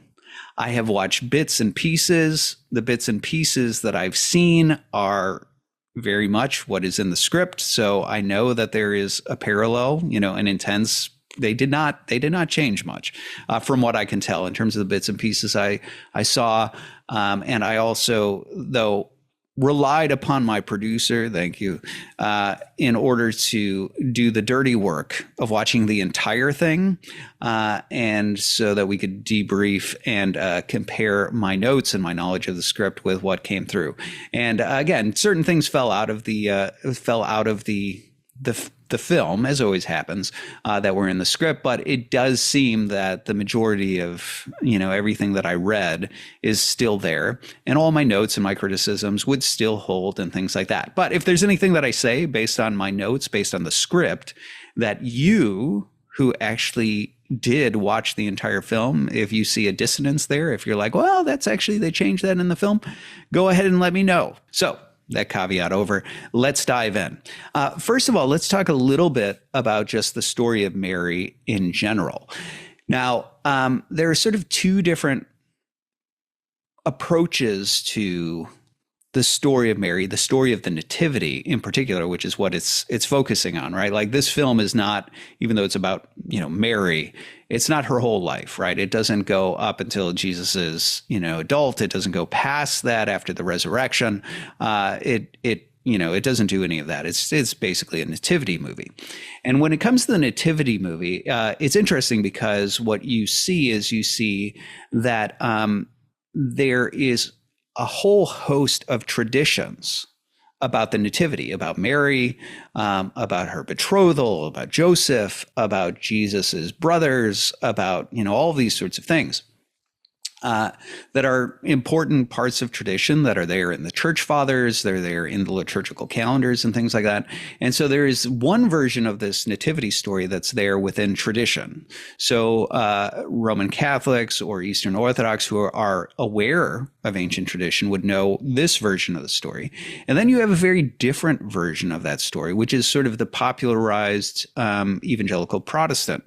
I have watched bits and pieces. The bits and pieces that I've seen are very much what is in the script. So I know that there is a parallel, an intense. They did not change much from what I can tell in terms of the bits and pieces I saw. And I also, though, relied upon my producer, thank you, in order to do the dirty work of watching the entire thing, and so that we could debrief and compare my notes and my knowledge of the script with what came through. And again, certain things fell out of the film, as always happens, that were in the script, but it does seem that the majority of, everything that I read is still there, and all my notes and my criticisms would still hold and things like that. But if there's anything that I say based on my notes, based on the script, that you who actually did watch the entire film, if you see a dissonance there, if you're like, well, that's actually, they changed that in the film, go ahead and let me know. So that caveat over, let's dive in. First of all, let's talk a little bit about just the story of Mary in general. Now, there are sort of two different approaches to the story of Mary, the story of the Nativity in particular, which is what it's focusing on, right? Like, this film is not, even though it's about, Mary, it's not her whole life, right? It doesn't go up until Jesus is, adult. It doesn't go past that after the resurrection. It doesn't do any of that. It's basically a nativity movie. And when it comes to the nativity movie, it's interesting because what you see that there is a whole host of traditions about the nativity, about Mary, about her betrothal, about Joseph, about Jesus's brothers, about, all these sorts of things. That are important parts of tradition that are there in the church fathers, they're there in the liturgical calendars and things like that. And so there is one version of this nativity story that's there within tradition. So Roman Catholics or Eastern Orthodox who are aware of ancient tradition would know this version of the story. And then you have a very different version of that story, which is sort of the popularized evangelical Protestant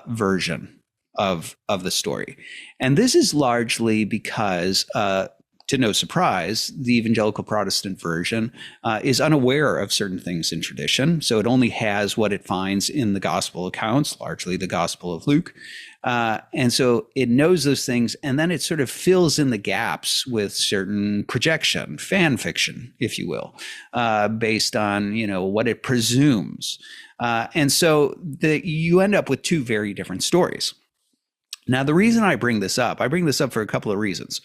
version of the story. And this is largely because, to no surprise, the evangelical Protestant version is unaware of certain things in tradition. So it only has what it finds in the gospel accounts, largely the Gospel of Luke. And so it knows those things, and then it sort of fills in the gaps with certain projection, fan fiction, if you will, based on, what it presumes. And so you end up with two very different stories. Now, the reason I bring this up for a couple of reasons.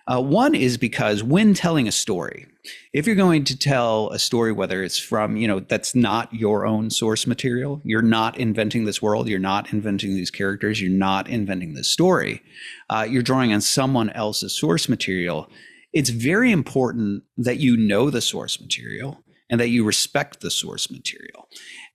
One is because when telling a story, if you're going to tell a story, whether it's from, that's not your own source material, you're not inventing this world, you're not inventing these characters, you're not inventing this story, you're drawing on someone else's source material, it's very important that you know the source material and that you respect the source material.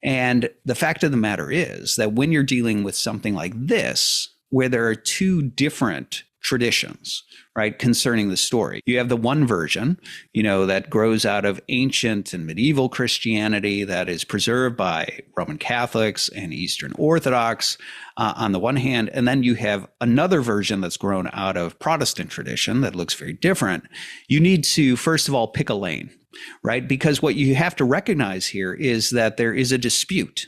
And the fact of the matter is that when you're dealing with something like this, where there are two different traditions, right, concerning the story. You have the one version, that grows out of ancient and medieval Christianity that is preserved by Roman Catholics and Eastern Orthodox on the one hand, and then you have another version that's grown out of Protestant tradition that looks very different. You need to, first of all, pick a lane, right? Because what you have to recognize here is that there is a dispute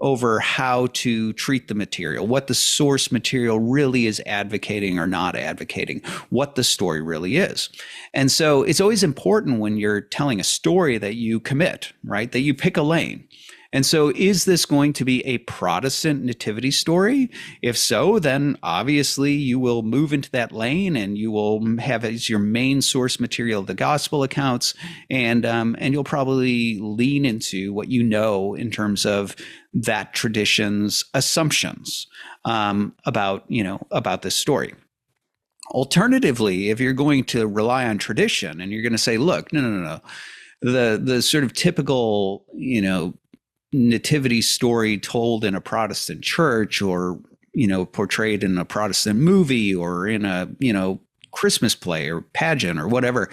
over how to treat the material, what the source material really is advocating or not advocating, what the story really is. And so it's always important when you're telling a story that you commit, right? That you pick a lane. And so is this going to be a Protestant nativity story? If so, then obviously you will move into that lane and you will have as your main source material the gospel accounts, and you'll probably lean into what you know in terms of that tradition's assumptions about this story. Alternatively, if you're going to rely on tradition and you're going to say, look, no, the sort of typical, nativity story told in a Protestant church or, portrayed in a Protestant movie or in a, Christmas play or pageant or whatever,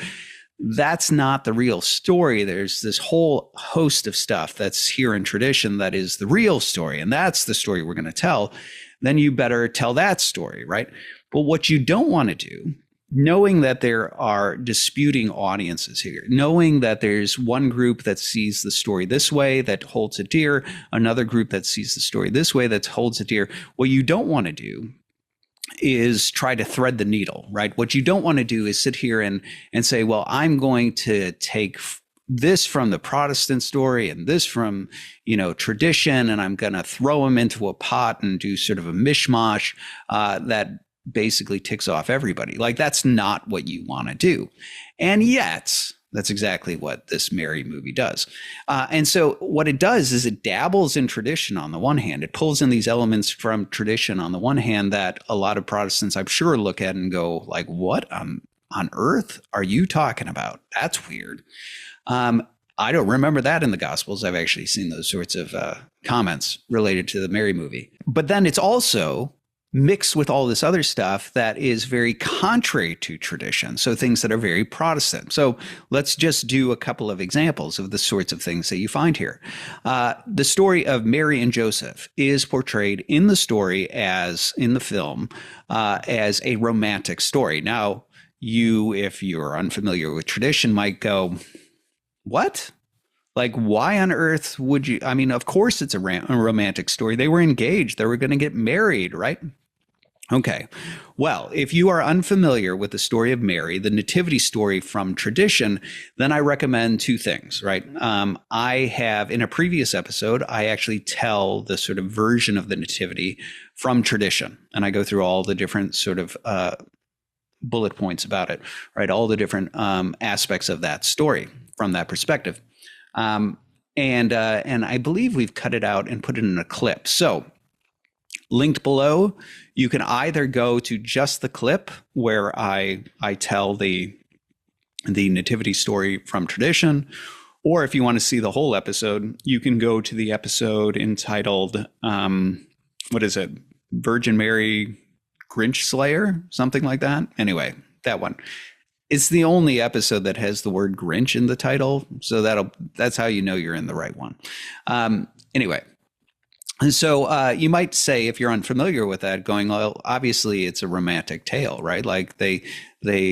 that's not the real story. There's this whole host of stuff that's here in tradition that is the real story, and that's the story we're going to tell. Then you better tell that story, right? But what you don't want to do, knowing that there are disputing audiences here, knowing that there's one group that sees the story this way that holds it dear, another group that sees the story this way that holds it dear, what you don't want to do is try to thread the needle, right? What you don't want to do is sit here and say, well, I'm going to take this from the Protestant story and this from, tradition, and I'm going to throw them into a pot and do sort of a mishmash that basically ticks off everybody. Like, that's not what you want to do. And yet, that's exactly what this Mary movie does. And so what it does is it dabbles in tradition on the one hand. It pulls in these elements from tradition on the one hand that a lot of Protestants, I'm sure, look at and go like, what on earth are you talking about? That's weird. I don't remember that in the Gospels. I've actually seen those sorts of comments related to the Mary movie. But then it's also mixed with all this other stuff that is very contrary to tradition. So things that are very Protestant. So let's just do a couple of examples of the sorts of things that you find here. The story of Mary and Joseph is portrayed in the story in the film, as a romantic story. Now, if you're unfamiliar with tradition, might go, what? Like, why on earth would you? I mean, of course it's a romantic story. They were engaged. They were going to get married, right? Okay. Well, if you are unfamiliar with the story of Mary, the nativity story from tradition, then I recommend two things, right? I have, in a previous episode, I actually tell the sort of version of the nativity from tradition. And I go through all the different sort of bullet points about it, right? All the different aspects of that story from that perspective. And I believe we've cut it out and put it in a clip. So linked below, you can either go to just the clip where I tell the nativity story from tradition, or if you want to see the whole episode, you can go to the episode entitled, what is it? Virgin Mary Grinch Slayer, something like that. Anyway, that one. It's the only episode that has the word Grinch in the title. So that's how you know you're in the right one. Anyway. So you might say, if you're unfamiliar with that, going, well, obviously it's a romantic tale, right? Like they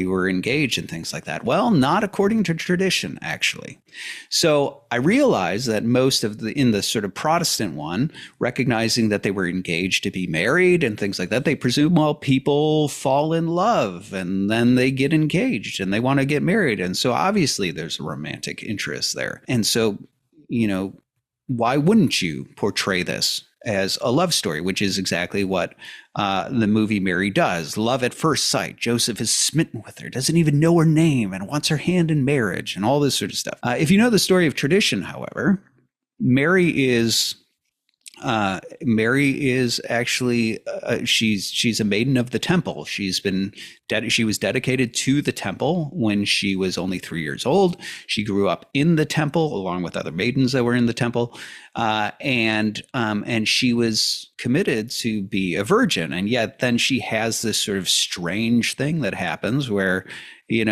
were engaged and things like that. Well, not according to tradition, actually. So I realized that most of in the sort of Protestant one, recognizing that they were engaged to be married and things like that, they presume, well, people fall in love and then they get engaged and they want to get married. And so obviously there's a romantic interest there. And so, why wouldn't you portray this as a love story, which is exactly what the movie Mary does. Love at first sight. Joseph is smitten with her, doesn't even know her name, and wants her hand in marriage and all this sort of stuff. If you know the story of tradition, however, Mary is actually she's a maiden of the temple. She was dedicated to the temple when she was only 3 years old. She grew up in the temple along with other maidens that were in the temple, and she was committed to be a virgin. And yet then she has this sort of strange thing that happens where the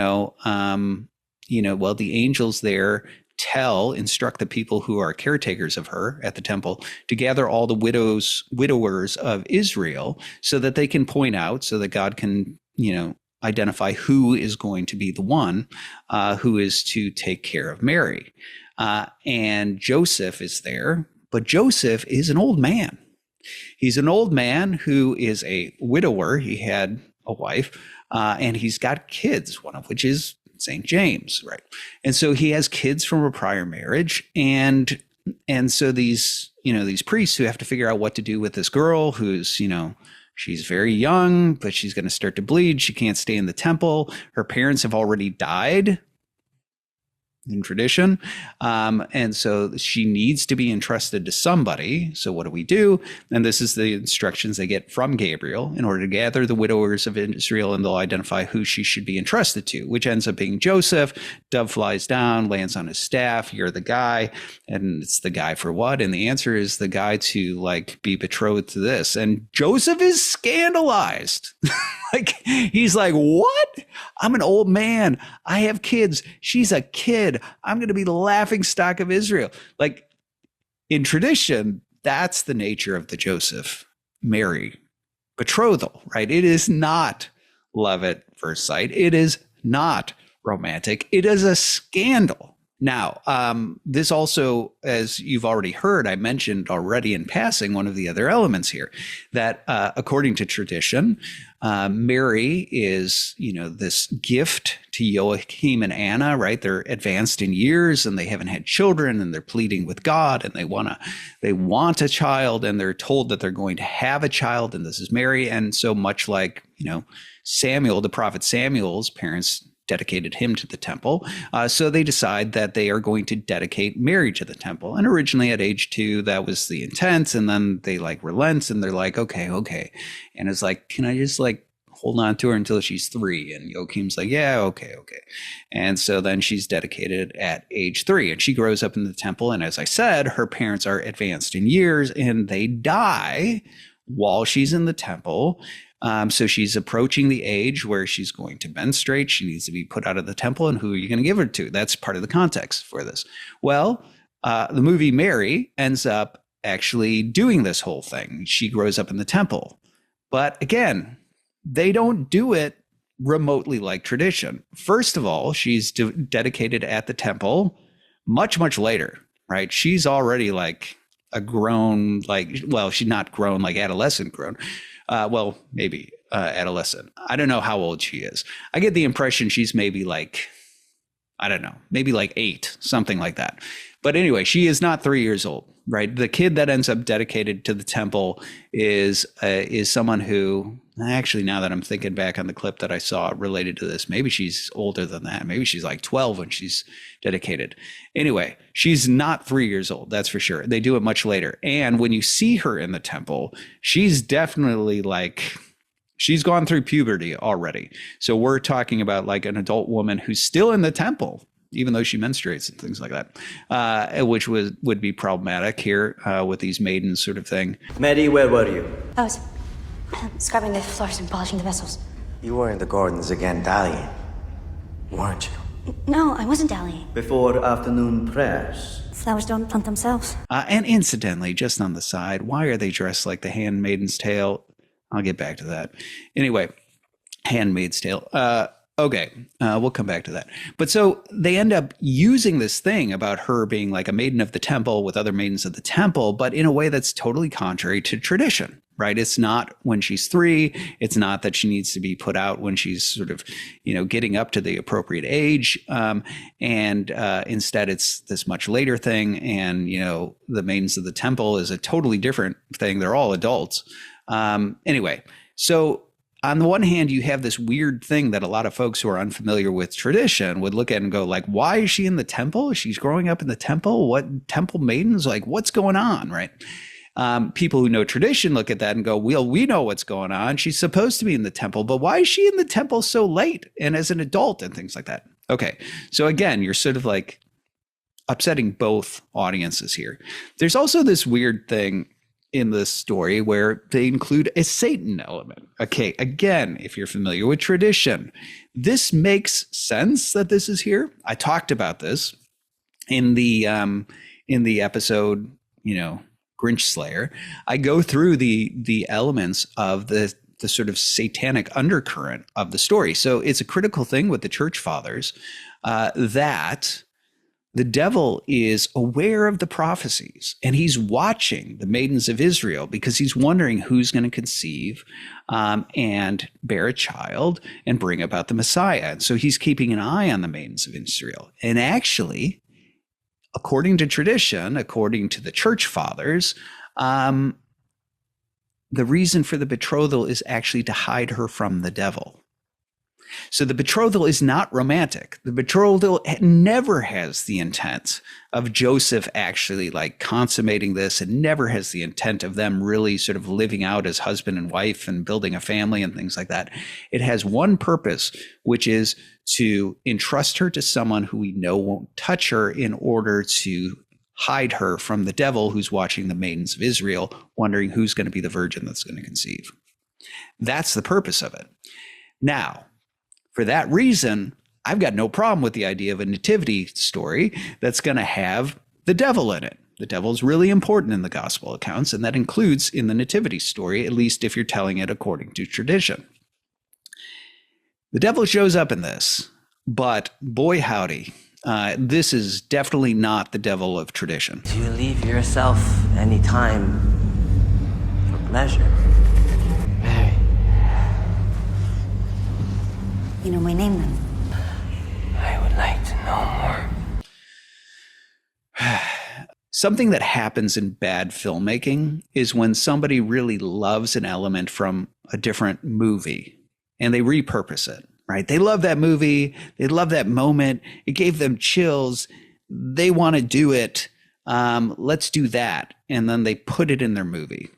angels there instruct the people who are caretakers of her at the temple to gather all the widowers of Israel so that they can point out, so that God can, identify who is going to be the one who is to take care of Mary. And Joseph is there, but Joseph is an old man. He's an old man who is a widower. He had a wife, and he's got kids, one of which is St. James, right? And so he has kids from a prior marriage, and so these priests who have to figure out what to do with this girl who's, she's very young, but she's going to start to bleed. She can't stay in the temple. Her parents have already died in tradition. And so she needs to be entrusted to somebody. So what do we do? And this is the instructions they get from Gabriel in order to gather the widowers of Israel, and they'll identify who she should be entrusted to, which ends up being Joseph. Dove flies down, lands on his staff. You're the guy. And it's the guy for what? And the answer is the guy to be betrothed to this. And Joseph is scandalized. He's like, what? I'm an old man. I have kids. She's a kid. I'm going to be the laughing stock of Israel. In tradition, that's the nature of the Joseph Mary betrothal, right? It is not love at first sight. It is not romantic. It is a scandal. Now, this also, as you've already heard, I mentioned already in passing, one of the other elements here, that according to tradition, Mary is, this gift to Joachim and Anna, right? They're advanced in years and they haven't had children and they're pleading with God and they want a child and they're told that they're going to have a child, and this is Mary. And so much like, Samuel, the prophet Samuel's parents dedicated him to the temple. So they decide that they are going to dedicate Mary to the temple. And originally at age 2, that was the intent. And then they relent and they're like, okay. And it's like, can I just hold on to her until she's 3? And Joachim's like, yeah, okay. And so then she's dedicated at age 3 and she grows up in the temple. And as I said, her parents are advanced in years and they die while she's in the temple. So she's approaching the age where she's going to menstruate. She needs to be put out of the temple. And who are you going to give her to? That's part of the context for this. Well, the movie Mary ends up actually doing this whole thing. She grows up in the temple. But again, they don't do it remotely like tradition. First of all, she's dedicated at the temple much, much later, right? She's already a grown, she's not grown, adolescent grown. Maybe adolescent. I don't know how old she is. I get the impression she's maybe maybe 8, something like that. But anyway, she is not 3 years old, right? The kid that ends up dedicated to the temple is someone who, actually, now that I'm thinking back on the clip that I saw related to this, maybe she's older than that. Maybe she's 12 when she's dedicated. Anyway, she's not 3 years old. That's for sure. They do it much later. And when you see her in the temple, she's definitely she's gone through puberty already. So we're talking about an adult woman who's still in the temple, even though she menstruates and things like that, which would be problematic here with these maidens sort of thing. Maddie, where were you? I was scrubbing the floors and polishing the vessels. You were in the gardens again dallying, weren't you? No, I wasn't dallying. Before afternoon prayers. Flowers don't plant themselves. And incidentally, just on the side, why are they dressed like the Handmaid's Tale? I'll get back to that. Anyway, Handmaid's Tale. Okay, we'll come back to that. But so they end up using this thing about her being a maiden of the temple with other maidens of the temple, but in a way that's totally contrary to tradition, right? It's not when she's 3. It's not that she needs to be put out when she's sort of, getting up to the appropriate age. Instead, it's this much later thing. And, the maidens of the temple is a totally different thing. They're all adults. Anyway, so on the one hand, you have this weird thing that a lot of folks who are unfamiliar with tradition would look at and go why is she in the temple? She's growing up in the temple. What temple maidens? What's going on? Right. People who know tradition look at that and go, well, we know what's going on. She's supposed to be in the temple, but why is she in the temple so late and as an adult and things like that? Okay. So again, you're sort of upsetting both audiences here. There's also this weird thing in this story where they include a Satan element. Okay, again, if you're familiar with tradition, this makes sense that this is here. I talked about this in the episode, Grinch Slayer. I go through the elements of the sort of satanic undercurrent of the story. So it's a critical thing with the church fathers that the devil is aware of the prophecies and he's watching the maidens of Israel because he's wondering who's going to conceive and bear a child and bring about the Messiah. And so he's keeping an eye on the maidens of Israel. And actually, according to tradition, according to the church fathers, the reason for the betrothal is actually to hide her from the devil. So the betrothal is not romantic. The betrothal never has the intent of Joseph actually consummating this, and never has the intent of them really sort of living out as husband and wife and building a family and things like that. It has one purpose, which is to entrust her to someone who we know won't touch her in order to hide her from the devil who's watching the maidens of Israel, wondering who's going to be the virgin that's going to conceive. That's the purpose of it. Now, for that reason, I've got no problem with the idea of a nativity story that's going to have the devil in it. The devil is really important in the gospel accounts, and that includes in the nativity story, at least if you're telling it according to tradition. The devil shows up in this, but boy howdy, this is definitely not the devil of tradition. Do you leave yourself any time for pleasure? Mary. You know my name then? I would like to know more. Something that happens in bad filmmaking is when somebody really loves an element from a different movie and they repurpose it, right? They love that movie. They love that moment. It gave them chills. They want to do it. Let's do that. And then they put it in their movie.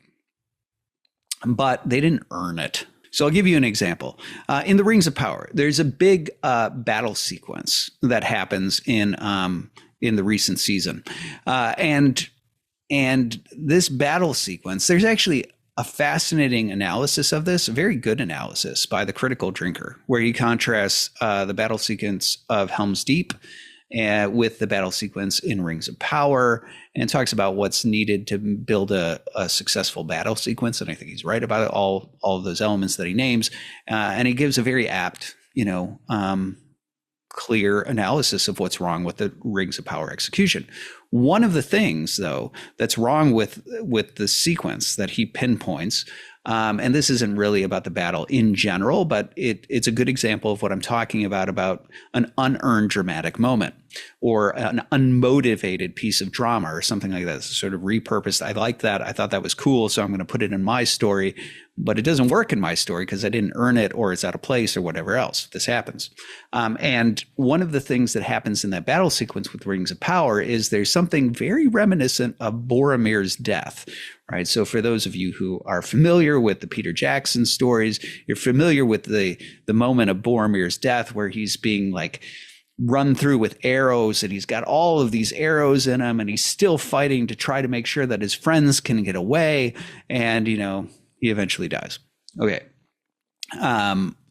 But they didn't earn it. So I'll give you an example. In the Rings of Power, there's a big battle sequence that happens in the recent season. And this battle sequence, there's actually a fascinating analysis of this, a very good analysis by the Critical Drinker, where he contrasts the battle sequence of Helm's Deep with the battle sequence in Rings of Power, and talks about what's needed to build a successful battle sequence. And I think he's right about it, all of those elements that he names. And he gives a very apt, clear analysis of what's wrong with the Rings of Power execution. One of the things, though, that's wrong with the sequence that he pinpoints, and this isn't really about the battle in general, but it's a good example of what I'm talking about an unearned dramatic moment or an unmotivated piece of drama or something like that. It's sort of repurposed. I like that. I thought that was cool, so I'm going to put it in my story, but it doesn't work in my story because I didn't earn it, or it's out of place, or whatever else. This happens. And one of the things that happens in that battle sequence with Rings of Power is there's something very reminiscent of Boromir's death, right? So for those of you who are familiar with the Peter Jackson stories, you're familiar with the moment of Boromir's death where he's being like run through with arrows, and he's got all of these arrows in him, and he's still fighting to try to make sure that his friends can get away. And, he eventually dies. Okay.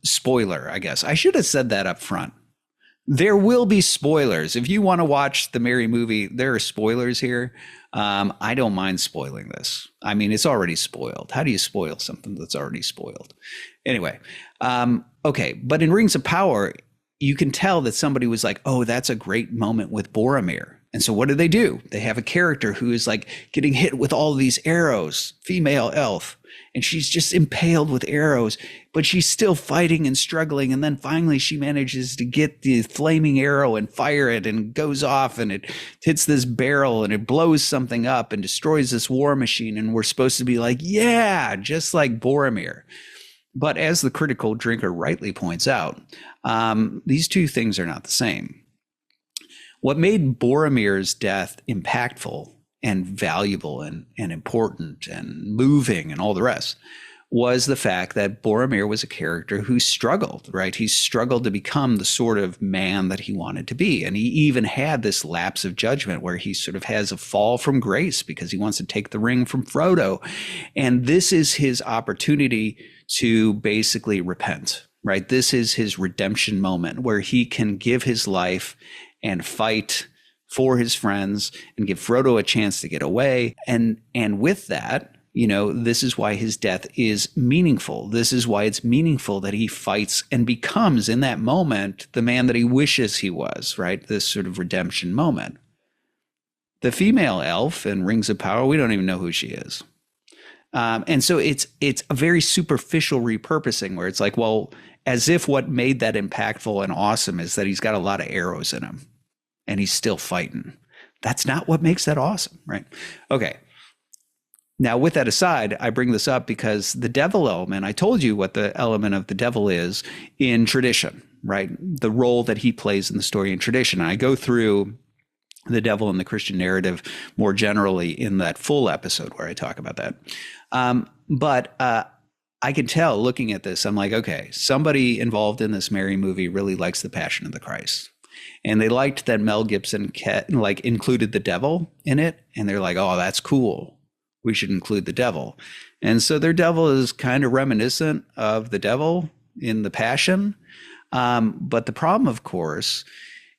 Spoiler, I guess. I should have said that up front. There will be spoilers. If you want to watch the Mary movie, there are spoilers here. I don't mind spoiling this. I mean, it's already spoiled. How do you spoil something that's already spoiled? Anyway, okay. But in Rings of Power, you can tell that somebody was like, oh, that's a great moment with Boromir. And so what do? They have a character who is like getting hit with all of these arrows, female elf, and she's just impaled with arrows, but she's still fighting and struggling. And then finally she manages to get the flaming arrow and fire it, and goes off, and it hits this barrel, and it blows something up and destroys this war machine. And we're supposed to be like, yeah, just like Boromir. But as the Critical Drinker rightly points out, these two things are not the same. What made Boromir's death impactful and valuable and important and moving and all the rest was the fact that Boromir was a character who struggled, right? He struggled to become the sort of man that he wanted to be. And he even had this lapse of judgment where he sort of has a fall from grace because he wants to take the ring from Frodo. And this is his opportunity to basically repent, right? This is his redemption moment where he can give his life and fight for his friends and give Frodo a chance to get away. And with that, this is why his death is meaningful. This is why it's meaningful that he fights and becomes in that moment the man that he wishes he was, right? This sort of redemption moment. The female elf in Rings of Power, we don't even know who she is. And so it's a very superficial repurposing where it's like, well, as if what made that impactful and awesome is that he's got a lot of arrows in him and he's still fighting. That's not what makes that awesome, right? Okay. Now, with that aside, I bring this up because the devil element, I told you what the element of the devil is in tradition, right? The role that he plays in the story in tradition. I go through the devil in the Christian narrative more generally in that full episode where I talk about that. But I can tell looking at this, I'm like, okay, somebody involved in this Mary movie really likes the Passion of the Christ. And they liked that Mel Gibson included the devil in it. And they're like, oh, that's cool. We should include the devil. And so their devil is kind of reminiscent of the devil in the Passion. But the problem, of course,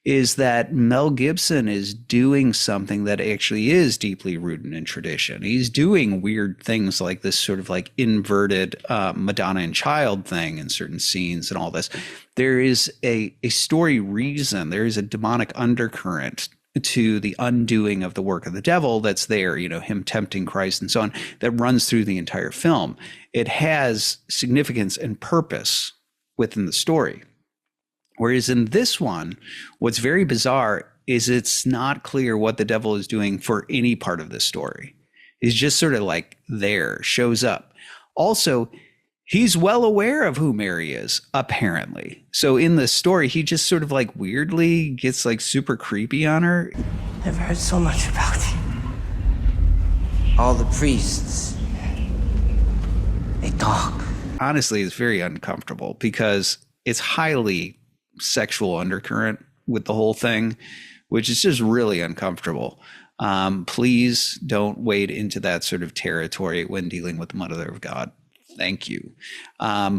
is that Mel Gibson is doing something that actually is deeply rooted in tradition. He's doing weird things like this sort of like inverted Madonna and Child thing in certain scenes and all this. There is a story reason. There is a demonic undercurrent to the undoing of the work of the devil that's there, you know, him tempting Christ and so on, that runs through the entire film. It has significance and purpose within the story. Whereas in this one, what's very bizarre is it's not clear what the devil is doing for any part of this story. He's just sort of like there, shows up. Also, he's well aware of who Mary is, apparently. So in the story, he just sort of like weirdly gets like super creepy on her. I've heard so much about you. All the priests, they talk. Honestly, it's very uncomfortable because it's highly sexual undercurrent with the whole thing, which is just really uncomfortable. Please don't wade into that sort of territory when dealing with the Mother of God. Thank you.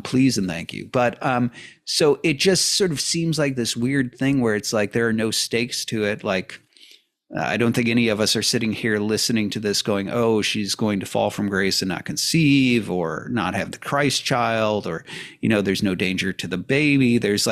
Please and thank you. But so it just sort of seems like this weird thing where it's like there are no stakes to it. Like, I don't think any of us are sitting here listening to this going, oh, she's going to fall from grace and not conceive or not have the Christ child, or, you know, there's no danger to the baby. There's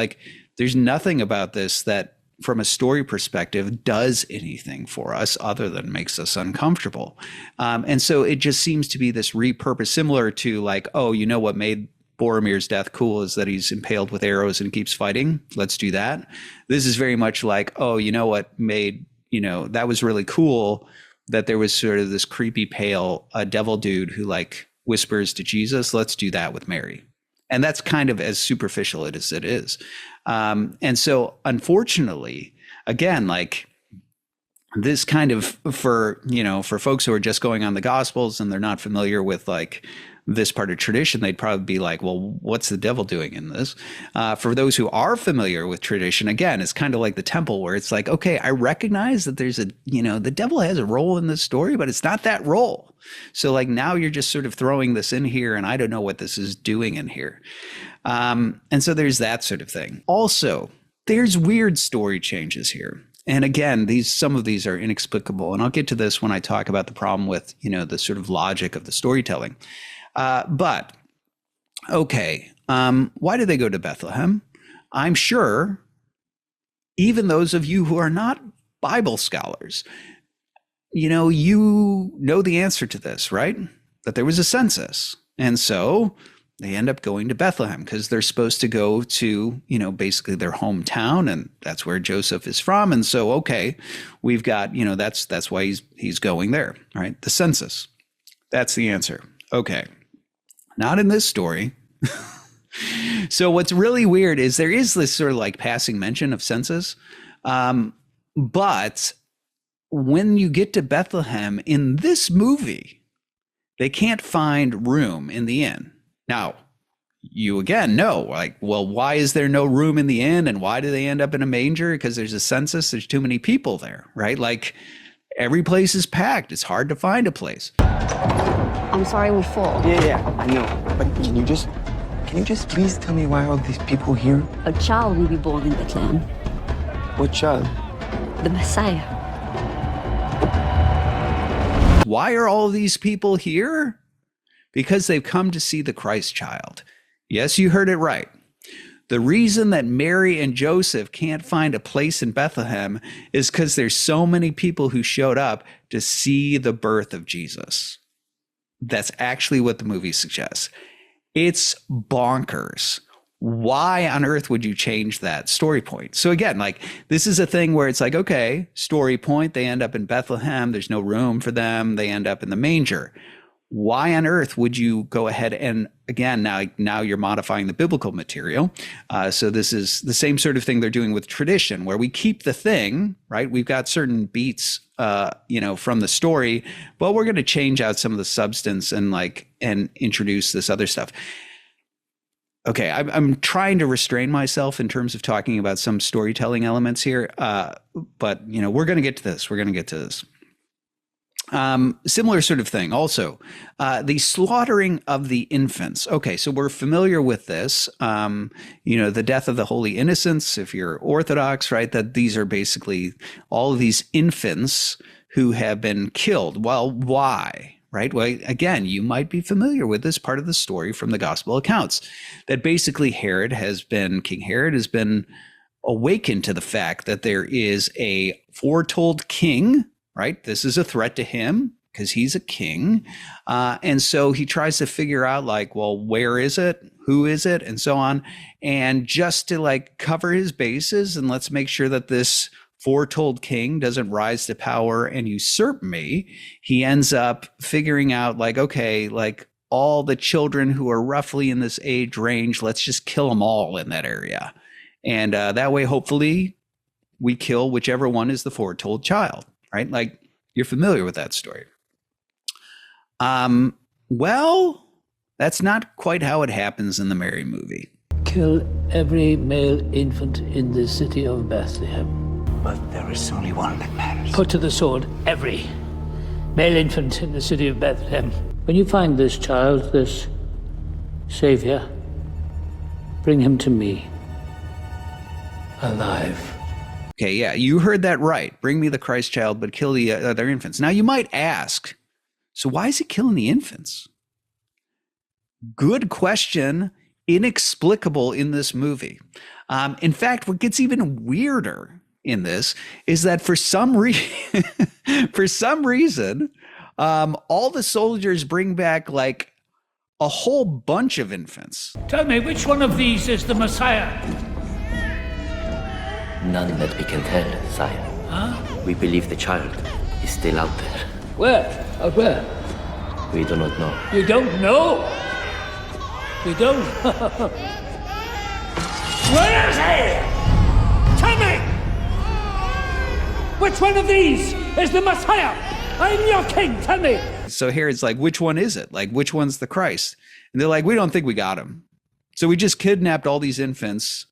nothing about this that from a story perspective does anything for us other than makes us uncomfortable. And so it just seems to be this repurpose, similar to like, oh, you know what made Boromir's death cool is that he's impaled with arrows and keeps fighting. Let's do that. This is very much like, oh, you know what made, you know, that was really cool that there was sort of this creepy pale devil dude who like whispers to Jesus. Let's do that with Mary. And that's kind of as superficial as it is. And so unfortunately, again, like this kind of for folks who are just going on the Gospels and they're not familiar with like this part of tradition, they'd probably be like, well, what's the devil doing in this? For those who are familiar with tradition, again, it's kind of like the temple where it's like, okay, I recognize that there's the devil has a role in this story, but it's not that role. So like now you're just sort of throwing this in here and I don't know what this is doing in here. And so there's that sort of thing. Also, there's weird story changes here. And again, some of these are inexplicable. And I'll get to this when I talk about the problem with, the sort of logic of the storytelling. But okay, why do they go to Bethlehem? I'm sure even those of you who are not Bible scholars, you know the answer to this, right? That there was a census. And so they end up going to Bethlehem because they're supposed to go to, basically their hometown, and that's where Joseph is from. And so, okay, we've got, that's why he's going there, right? The census. That's the answer. Okay. Not in this story. So what's really weird is there is this sort of like passing mention of census. But when you get to Bethlehem in this movie, they can't find room in the inn. Now, you again know, like, well, why is there no room in the inn? And why do they end up in a manger? Because there's a census. There's too many people there, right? Like every place is packed. It's hard to find a place. I'm sorry we fall. Yeah, I know. But can you just please tell me why are all these people here? A child will be born in Bethlehem. What child? The Messiah. Why are all these people here? Because they've come to see the Christ child. Yes, you heard it right. The reason that Mary and Joseph can't find a place in Bethlehem is because there's so many people who showed up to see the birth of Jesus. That's actually what the movie suggests. It's bonkers. Why on earth would you change that story point? So again, like this is a thing where it's like, okay, story point, they end up in Bethlehem. There's no room for them. They end up in the manger. Why on earth would you go ahead and again, now you're modifying the biblical material. So this is the same sort of thing they're doing with tradition where we keep the thing, right? We've got certain beats, from the story, but we're going to change out some of the substance and introduce this other stuff. Okay, I'm trying to restrain myself in terms of talking about some storytelling elements here, but we're going to get to this. We're going to get to this. Similar sort of thing. Also, the slaughtering of the infants. Okay, so we're familiar with this. The death of the holy innocents, if you're Orthodox, right? That these are basically all of these infants who have been killed. Well, why? Right? Well, again, you might be familiar with this part of the story from the gospel accounts that basically King Herod has been awakened to the fact that there is a foretold king, right? This is a threat to him because he's a king. And so he tries to figure out like, well, where is it? Who is it? And so on. And just to like cover his bases and let's make sure that this foretold king doesn't rise to power and usurp me, he ends up figuring out like, okay, like all the children who are roughly in this age range, let's just kill them all in that area. And that way, hopefully, we kill whichever one is the foretold child, right? Like, you're familiar with that story. Well, that's not quite how it happens in the Mary movie. Kill every male infant in the city of Bethlehem. But there is only one that matters. Put to the sword every male infant in the city of Bethlehem. When you find this child, this savior, bring him to me. Alive. Okay, yeah, you heard that right. Bring me the Christ child, but kill the other infants. Now, you might ask, so why is he killing the infants? Good question. Inexplicable in this movie. In fact, what gets even weirder in this is that for some reason, all the soldiers bring back like a whole bunch of infants. Tell me, which one of these is the Messiah? None that we can tell, sire. Huh? We believe the child is still out there. Where? Out where? We do not know. You don't know? You don't? Where is he? Tell me! Which one of these is the Messiah? I'm your king, tell me! So Herod's like, which one is it? Like, which one's the Christ? And they're like, we don't think we got him. So we just kidnapped all these infants,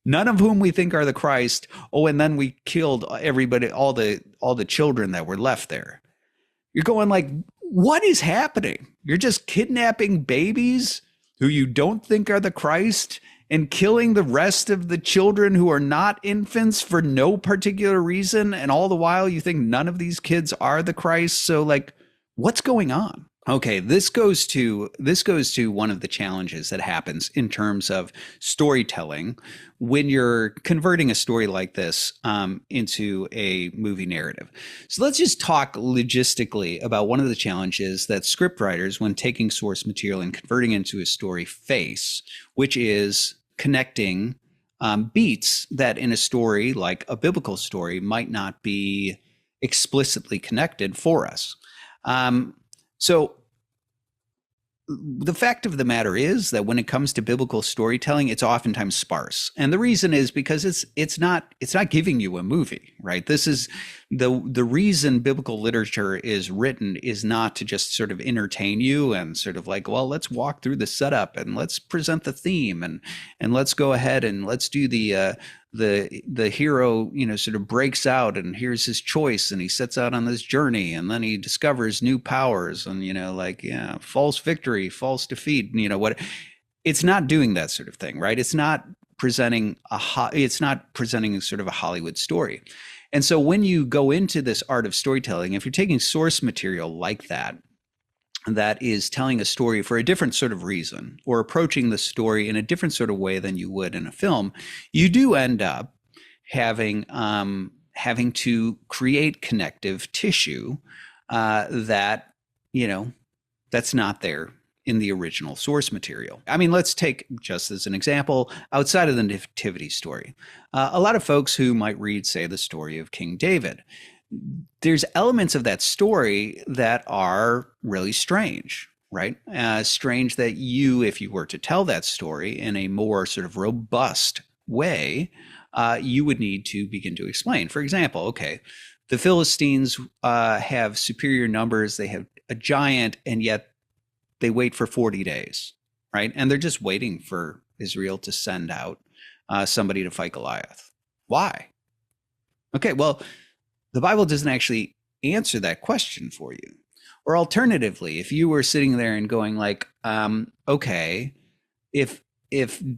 none of whom we think are the Christ. Oh, and then we killed everybody, all the children that were left there. You're going like, what is happening? You're just kidnapping babies who you don't think are the Christ and killing the rest of the children who are not infants for no particular reason. And all the while you think none of these kids are the Christ. So like, what's going on? Okay, this goes to one of the challenges that happens in terms of storytelling when you're converting a story like this into a movie narrative. So let's just talk logistically about one of the challenges that scriptwriters, when taking source material and converting into a story, face, which is connecting beats that in a story like a biblical story might not be explicitly connected for us. So the fact of the matter is that when it comes to biblical storytelling, it's oftentimes sparse. And the reason is because it's not giving you a movie, right? This is the reason biblical literature is written is not to just sort of entertain you and sort of like, well, let's walk through the setup and let's present the theme and let's go ahead and let's do the hero, sort of breaks out and here's his choice and he sets out on this journey and then he discovers new powers and, false victory, false defeat, what it's not doing that sort of thing, right? It's not presenting sort of a Hollywood story. And so when you go into this art of storytelling, if you're taking source material like that is telling a story for a different sort of reason or approaching the story in a different sort of way than you would in a film, you do end up having to create connective tissue that's not there in the original source material. I mean, let's take just as an example, outside of the nativity story, a lot of folks who might read, say, the story of King David, there's elements of that story that are really strange, right? Strange that if you were to tell that story in a more sort of robust way, you would need to begin to explain. For example, okay, the Philistines have superior numbers, they have a giant, and yet they wait for 40 days, right? And they're just waiting for Israel to send out somebody to fight Goliath. Why? Okay, well, the Bible doesn't actually answer that question for you. Or alternatively, if you were sitting there and going like, okay, if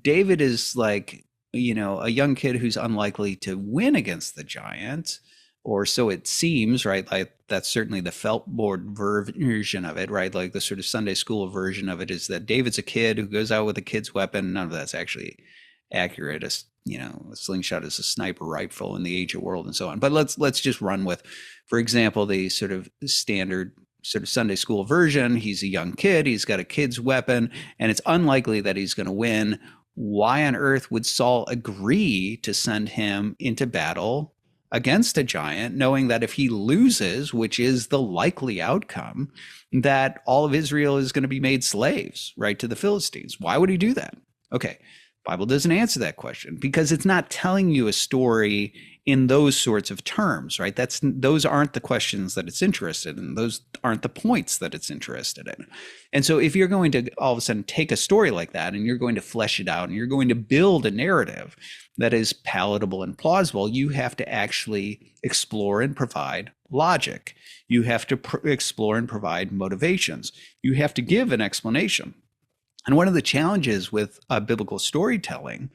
David is like, you know, a young kid who's unlikely to win against the giant, or so it seems, right? Like that's certainly the felt board version of it, right? Like the sort of Sunday school version of it is that David's a kid who goes out with a kid's weapon. None of that's actually accurate. As you know, a slingshot is a sniper rifle in the ancient world and so on. But let's just run with, for example, the sort of standard sort of Sunday school version. He's a young kid. He's got a kid's weapon, and it's unlikely that he's going to win. Why on earth would Saul agree to send him into battle against a giant, knowing that if he loses, which is the likely outcome, that all of Israel is going to be made slaves, right, to the Philistines? Why would he do that? Okay, Bible doesn't answer that question because it's not telling you a story in those sorts of terms, right? Those aren't the questions that it's interested in. Those aren't the points that it's interested in. And so if you're going to all of a sudden take a story like that and you're going to flesh it out and you're going to build a narrative that is palatable and plausible, you have to actually explore and provide logic. You have to explore and provide motivations. You have to give an explanation. And one of the challenges with biblical storytelling,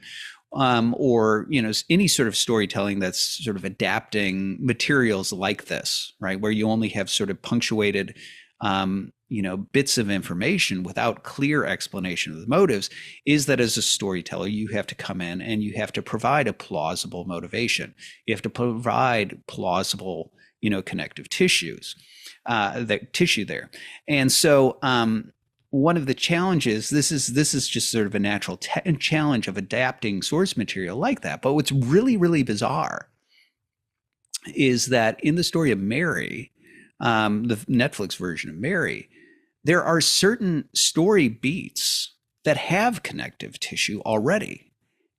or you know, any sort of storytelling that's sort of adapting materials like this, right, where you only have sort of punctuated, you know, bits of information without clear explanation of the motives, is that as a storyteller, you have to come in and you have to provide a plausible motivation. You have to provide plausible, you know, connective tissues, the tissue there, and so. One of the challenges, this is just sort of a natural challenge of adapting source material like that. But what's really, really bizarre is that in the story of Mary, the Netflix version of Mary, there are certain story beats that have connective tissue already,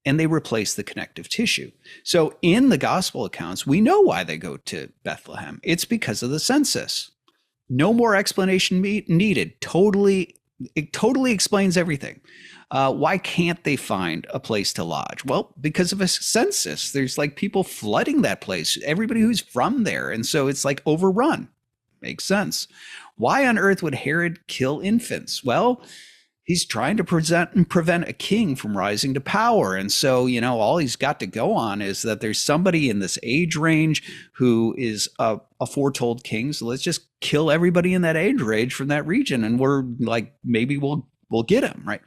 and they replace the connective tissue. So in the gospel accounts, we know why they go to Bethlehem. It's because of the census. No more explanation needed. It totally explains everything. Why can't they find a place to lodge? Well, because of a census. There's like people flooding that place, everybody who's from there. And so it's like overrun. Makes sense. Why on earth would Herod kill infants? Well, he's trying to prevent a king from rising to power. And so, you know, all he's got to go on is that there's somebody in this age range who is a foretold king. So let's just kill everybody in that age range from that region. And we're like, maybe we'll get him, right?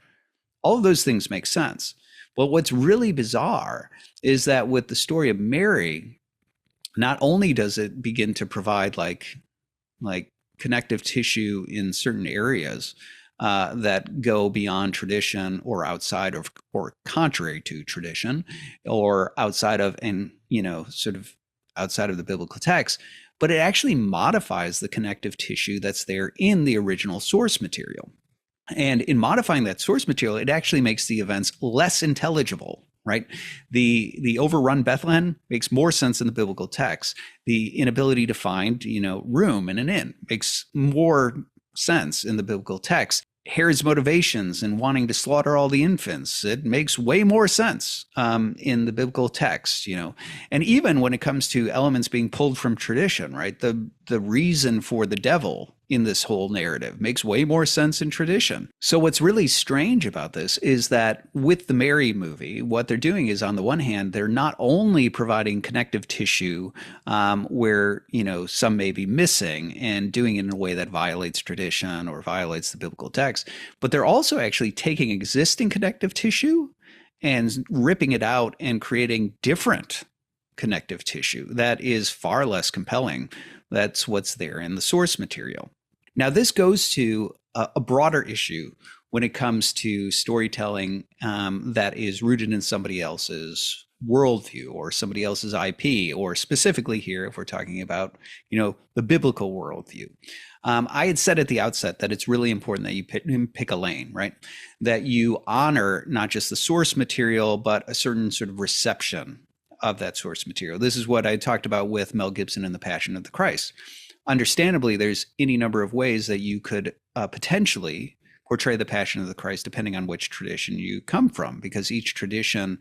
All of those things make sense. But what's really bizarre is that with the story of Mary, not only does it begin to provide like connective tissue in certain areas, that go beyond tradition or outside of or contrary to tradition or outside of, and, you know, sort of outside of the biblical text, but it actually modifies the connective tissue that's there in the original source material. And in modifying that source material, it actually makes the events less intelligible, right? The overrun Bethlehem makes more sense in the biblical text. The inability to find, you know, room in an inn makes more sense in the biblical text. Herod's motivations in wanting to slaughter all the infants, it makes way more sense in the biblical text, you know. And even when it comes to elements being pulled from tradition, right? The reason for the devil in this whole narrative makes way more sense in tradition. So what's really strange about this is that with the Mary movie, what they're doing is, on the one hand, they're not only providing connective tissue where, you know, some may be missing and doing it in a way that violates tradition or violates the biblical text, but they're also actually taking existing connective tissue and ripping it out and creating different connective tissue that is far less compelling. That's what's there in the source material. Now, this goes to a broader issue when it comes to storytelling that is rooted in somebody else's worldview or somebody else's IP, or specifically here, if we're talking about, you know, the biblical worldview. I had said at the outset that it's really important that you pick a lane, right? That you honor not just the source material, but a certain sort of reception of that source material. This is what I talked about with Mel Gibson and The Passion of the Christ. Understandably, there's any number of ways that you could potentially portray the Passion of the Christ depending on which tradition you come from, because each tradition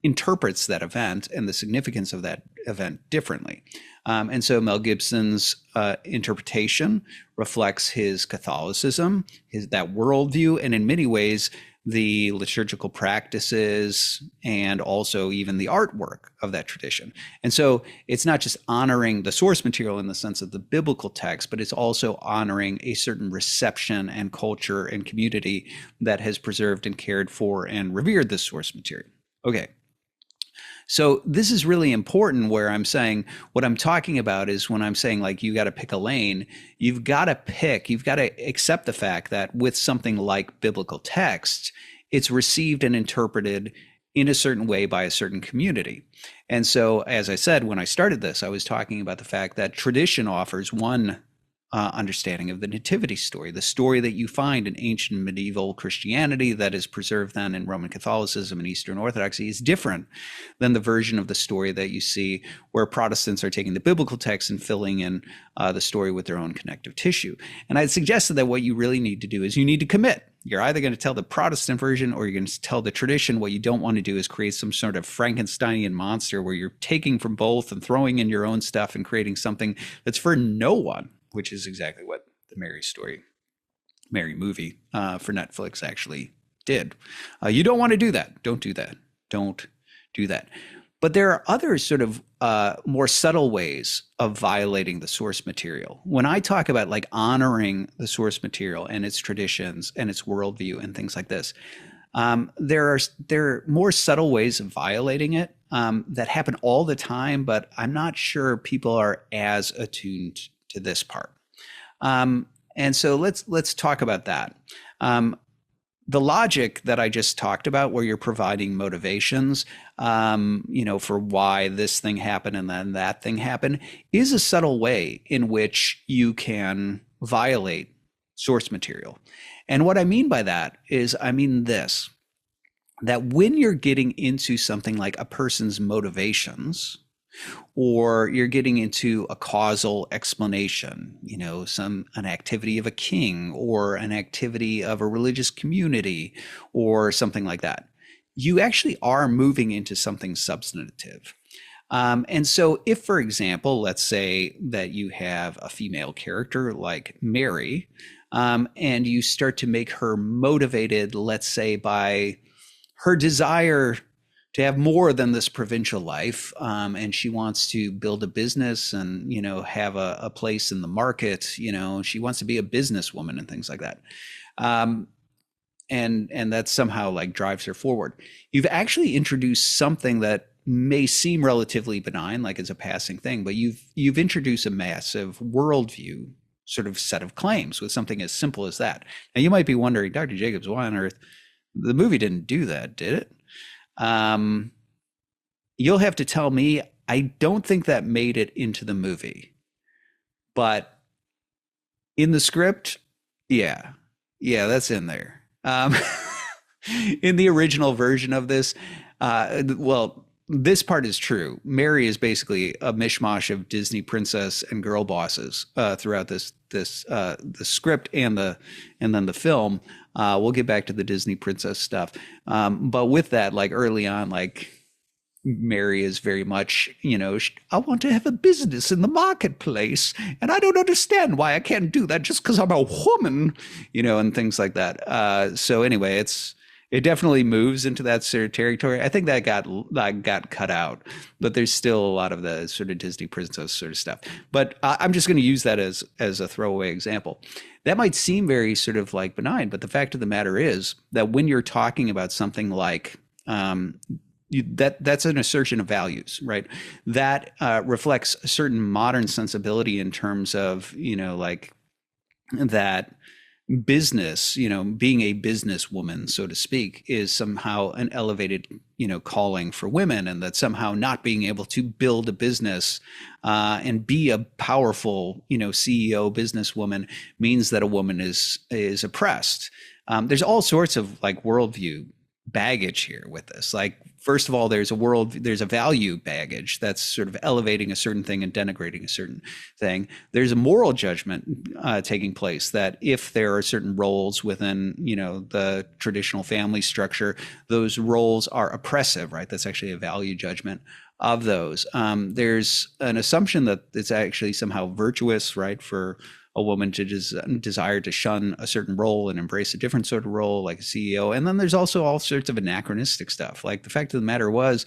interprets that event and the significance of that event differently. And so Mel Gibson's interpretation reflects his Catholicism, that worldview, and in many ways, the liturgical practices and also even the artwork of that tradition. And so it's not just honoring the source material in the sense of the biblical text, but it's also honoring a certain reception and culture and community that has preserved and cared for and revered this source material. Okay. So this is really important, where I'm saying what I'm talking about is when I'm saying like you got to pick a lane, you've got to accept the fact that with something like biblical text, it's received and interpreted in a certain way by a certain community. And so, as I said, when I started this, I was talking about the fact that tradition offers one understanding of the nativity story, the story that you find in ancient medieval Christianity that is preserved then in Roman Catholicism and Eastern Orthodoxy is different than the version of the story that you see where Protestants are taking the biblical text and filling in the story with their own connective tissue. And I'd suggested that what you really need to do is you need to commit. You're either going to tell the Protestant version or you're going to tell the tradition. What you don't want to do is create some sort of Frankensteinian monster where you're taking from both and throwing in your own stuff and creating something that's for no one, which is exactly what the Mary movie for Netflix actually did. You don't want to do that. Don't do that. Don't do that. But there are other sort of more subtle ways of violating the source material. When I talk about like honoring the source material and its traditions and its worldview and things like this, there are more subtle ways of violating it that happen all the time, but I'm not sure people are as attuned to this part. And so let's talk about that. The logic that I just talked about, where you're providing motivations, for why this thing happened and then that thing happened, is a subtle way in which you can violate source material. And what I mean by that is, I mean this, that when you're getting into something like a person's motivations, or you're getting into a causal explanation, an activity of a king or an activity of a religious community or something like that, you actually are moving into something substantive. And so if, for example, let's say that you have a female character like Mary, and you start to make her motivated, let's say, by her desire to have more than this provincial life, and she wants to build a business and have a place in the market. She wants to be a businesswoman and things like that, and that somehow like drives her forward. You've actually introduced something that may seem relatively benign, like it's a passing thing, but you've introduced a massive worldview sort of set of claims with something as simple as that. And you might be wondering, Dr. Jacobs, why on earth the movie didn't do that, did it? You'll have to tell me. I don't think that made it into the movie, but in the script, yeah, that's in there. In the original version of this, this part is true. Mary is basically a mishmash of Disney princess and girl bosses throughout the script and then the film. We'll get back to the Disney princess stuff, but with that, like early on, like Mary is very much, I want to have a business in the marketplace, and I don't understand why I can't do that just because I'm a woman, and things like that. So anyway, it definitely moves into that sort of territory. I think that got cut out, but there's still a lot of the sort of Disney princess sort of stuff. But I'm just going to use that as a throwaway example. That might seem very sort of like benign, but the fact of the matter is that when you're talking about something like that's an assertion of values, right? That reflects a certain modern sensibility in terms of, like that business, being a businesswoman, so to speak, is somehow an elevated, calling for women, and that somehow not being able to build a business and be a powerful, CEO businesswoman means that a woman is oppressed. There's all sorts of like worldview baggage here with this. Like, first of all, there's a value baggage that's sort of elevating a certain thing and denigrating a certain thing. There's a moral judgment taking place that if there are certain roles within, the traditional family structure, those roles are oppressive, right? That's actually a value judgment of those. There's an assumption that it's actually somehow virtuous, right, for a woman to desire to shun a certain role and embrace a different sort of role, like a CEO. And then there's also all sorts of anachronistic stuff. Like, the fact of the matter was,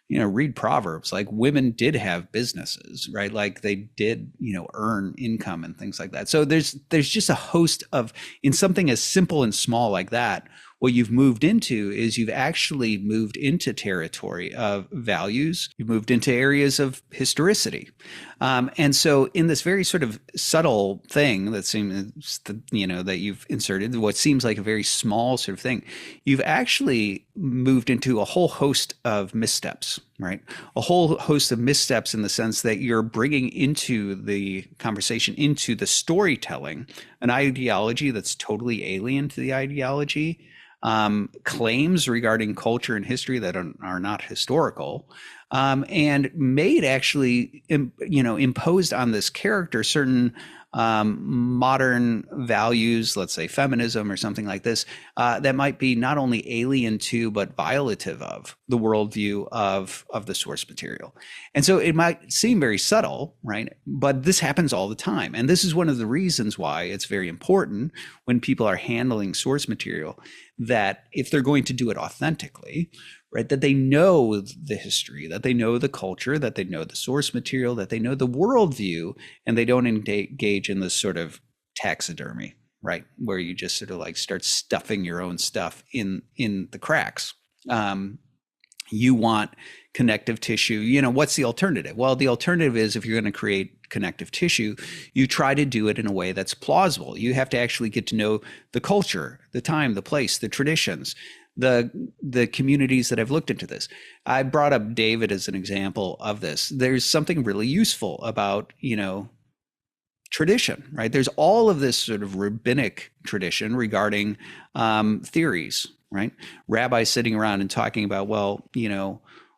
read Proverbs, like, women did have businesses, right? Like, they did, earn income and things like that. So there's just a host of, in something as simple and small like that, what you've moved into is you've actually moved into territory of values. You've moved into areas of historicity. And so in this very sort of subtle thing that seems, that you've inserted, what seems like a very small sort of thing, you've actually moved into a whole host of missteps, right? A whole host of missteps in the sense that you're bringing into the conversation, into the storytelling, an ideology that's totally alien to the ideology, claims regarding culture and history that are not historical, and made actually, imposed on this character certain modern values, let's say feminism or something like this, that might be not only alien to, but violative of the worldview of the source material. And so it might seem very subtle, right? But this happens all the time. And this is one of the reasons why it's very important when people are handling source material, that if they're going to do it authentically, right, that they know the history, that they know the culture, that they know the source material, that they know the worldview, and they don't engage in this sort of taxidermy, right, where you just sort of like start stuffing your own stuff in the cracks. You want connective tissue. What's the alternative? Well, the alternative is, if you're going to create connective tissue, you try to do it in a way that's plausible. You have to actually get to know the culture, the time, the place, the traditions, the communities that have looked into this. I brought up David as an example of this. There's something really useful about, tradition, right? There's all of this sort of rabbinic tradition regarding theories, right? Rabbis sitting around and talking about, well,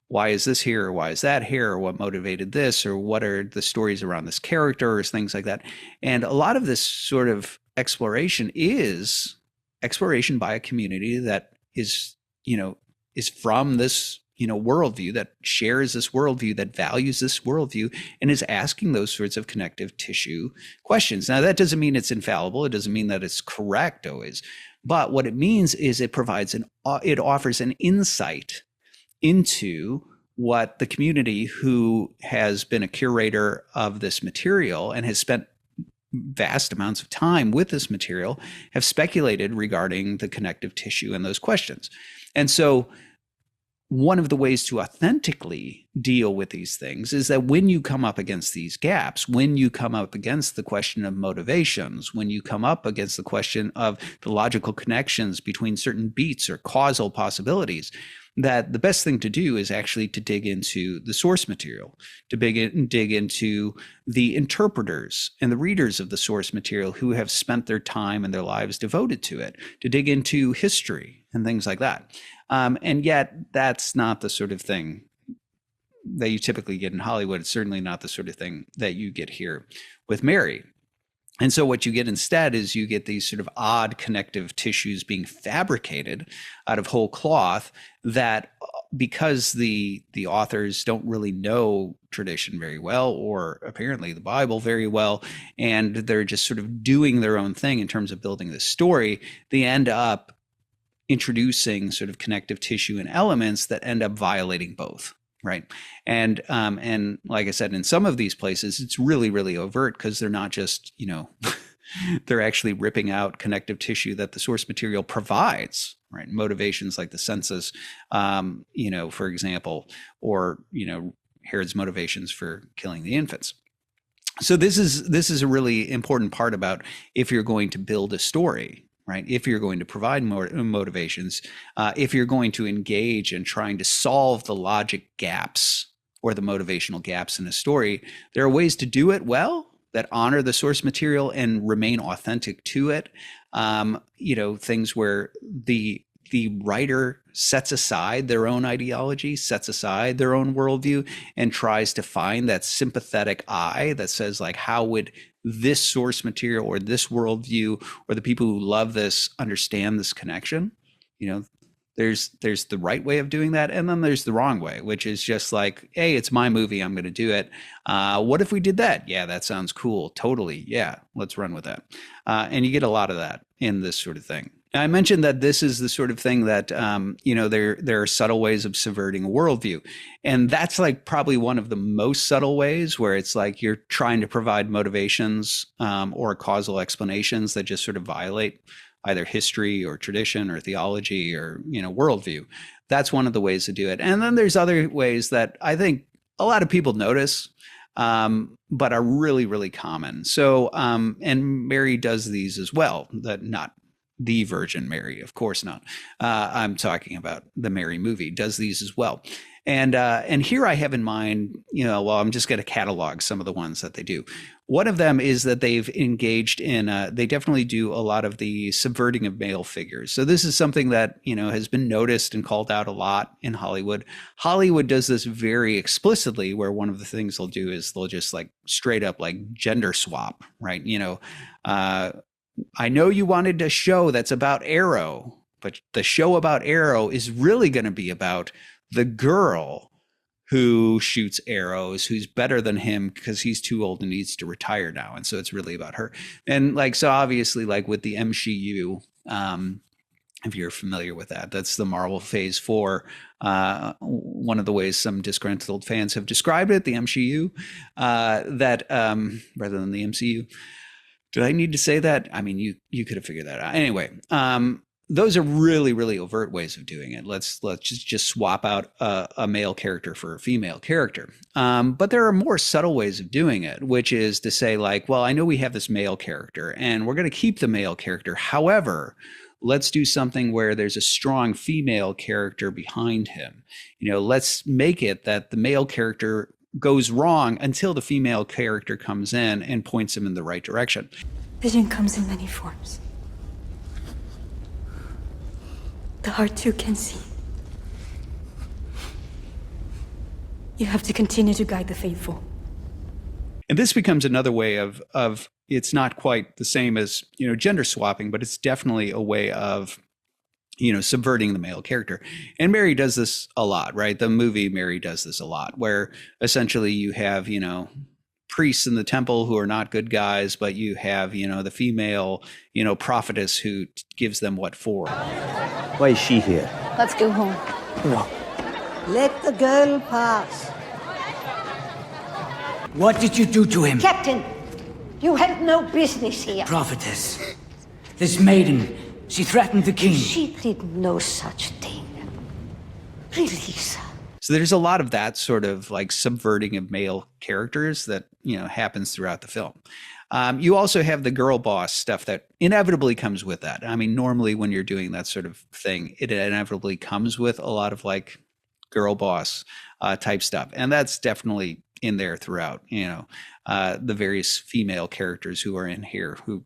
why is this here, or why is that here, or what motivated this, or what are the stories around this character, or things like that. And a lot of this sort of exploration is exploration by a community that is from this, worldview, that shares this worldview, that values this worldview, and is asking those sorts of connective tissue questions. Now, that doesn't mean it's infallible. It doesn't mean that it's correct always. But what it means is it offers an insight into what the community who has been a curator of this material and has spent vast amounts of time with this material have speculated regarding the connective tissue and those questions. And so one of the ways to authentically deal with these things is that when you come up against these gaps, when you come up against the question of motivations, when you come up against the question of the logical connections between certain beats or causal possibilities, that the best thing to do is actually to dig into the source material, to dig into the interpreters and the readers of the source material who have spent their time and their lives devoted to it, to dig into history and things like that. And yet that's not the sort of thing that you typically get in Hollywood. It's certainly not the sort of thing that you get here with Mary. And so what you get instead is you get these sort of odd connective tissues being fabricated out of whole cloth that, because the authors don't really know tradition very well, or apparently the Bible very well, and they're just sort of doing their own thing in terms of building the story, they end up introducing sort of connective tissue and elements that end up violating both. Right. And like I said, in some of these places, it's really, really overt, because they're not just, they're actually ripping out connective tissue that the source material provides, right? Motivations like the census, for example, or, Herod's motivations for killing the infants. So this is a really important part about if you're going to build a story, right? If you're going to provide more motivations, if you're going to engage in trying to solve the logic gaps or the motivational gaps in a story, there are ways to do it well that honor the source material and remain authentic to it. Things where the the writer sets aside their own ideology, sets aside their own worldview, and tries to find that sympathetic eye that says, like, how would this source material or this worldview or the people who love this understand this connection? You know, there's the right way of doing that, and then there's the wrong way, which is just like, hey, it's my movie, I'm going to do it. What if we did that? Yeah, that sounds cool. Totally. Yeah, let's run with that. And you get a lot of that in this sort of thing. Now, I mentioned that this is the sort of thing that, you know, there are subtle ways of subverting a worldview. And that's like probably one of the most subtle ways, where it's like you're trying to provide motivations or causal explanations that just sort of violate either history or tradition or theology or, you know, worldview. That's one of the ways to do it. And then there's other ways that I think a lot of people notice, but are really, really common. So, and Mary does these as well, that not the Virgin Mary, of course not. I'm talking about the Mary movie, does these as well. And here I have in mind, you know, well, I'm just going to catalog some of the ones that they do. One of them is that they've engaged in, they definitely do a lot of the subverting of male figures. So this is something that, you know, has been noticed and called out a lot in Hollywood. Hollywood does this very explicitly, where one of the things they'll do is they'll just like straight up like gender swap, right? You know, I know you wanted a show that's about Arrow, but the show about Arrow is really going to be about the girl who shoots arrows, who's better than him because he's too old and needs to retire now. And so it's really about her. And like, so obviously, like with the MCU, if you're familiar with that, that's the Marvel Phase 4. One of the ways some disgruntled fans have described it, the MCU, that rather than the MCU. Did I need to say that? I mean, you could have figured that out. Anyway, those are really, really overt ways of doing it. Let's just swap out a male character for a female character. But there are more subtle ways of doing it, which is to say, like, well, I know we have this male character and we're going to keep the male character. However, let's do something where there's a strong female character behind him. You know, let's make it that the male character goes wrong until the female character comes in and points him in the right direction. Vision comes in many forms. The heart too can see. You have to continue to guide the faithful. And this becomes another way of it's not quite the same as, you know, gender swapping, but it's definitely a way of, you know, subverting the male character. And Mary does this a lot, right? The movie Mary does this a lot, where essentially you have, you know, priests in the temple who are not good guys, but you have, you know, the female, you know, prophetess who gives them what for. Why is she here? Let's go home. No. Let the girl pass. What did you do to him? Captain, you had no business here. Prophetess. This maiden, she threatened the king. She did no such thing. Release her. So there's a lot of that sort of like subverting of male characters that, you know, happens throughout the film. You also have the girl boss stuff that inevitably comes with that. I mean, normally when you're doing that sort of thing, it inevitably comes with a lot of like girl boss type stuff. And that's definitely in there throughout, you know, the various female characters who are in here who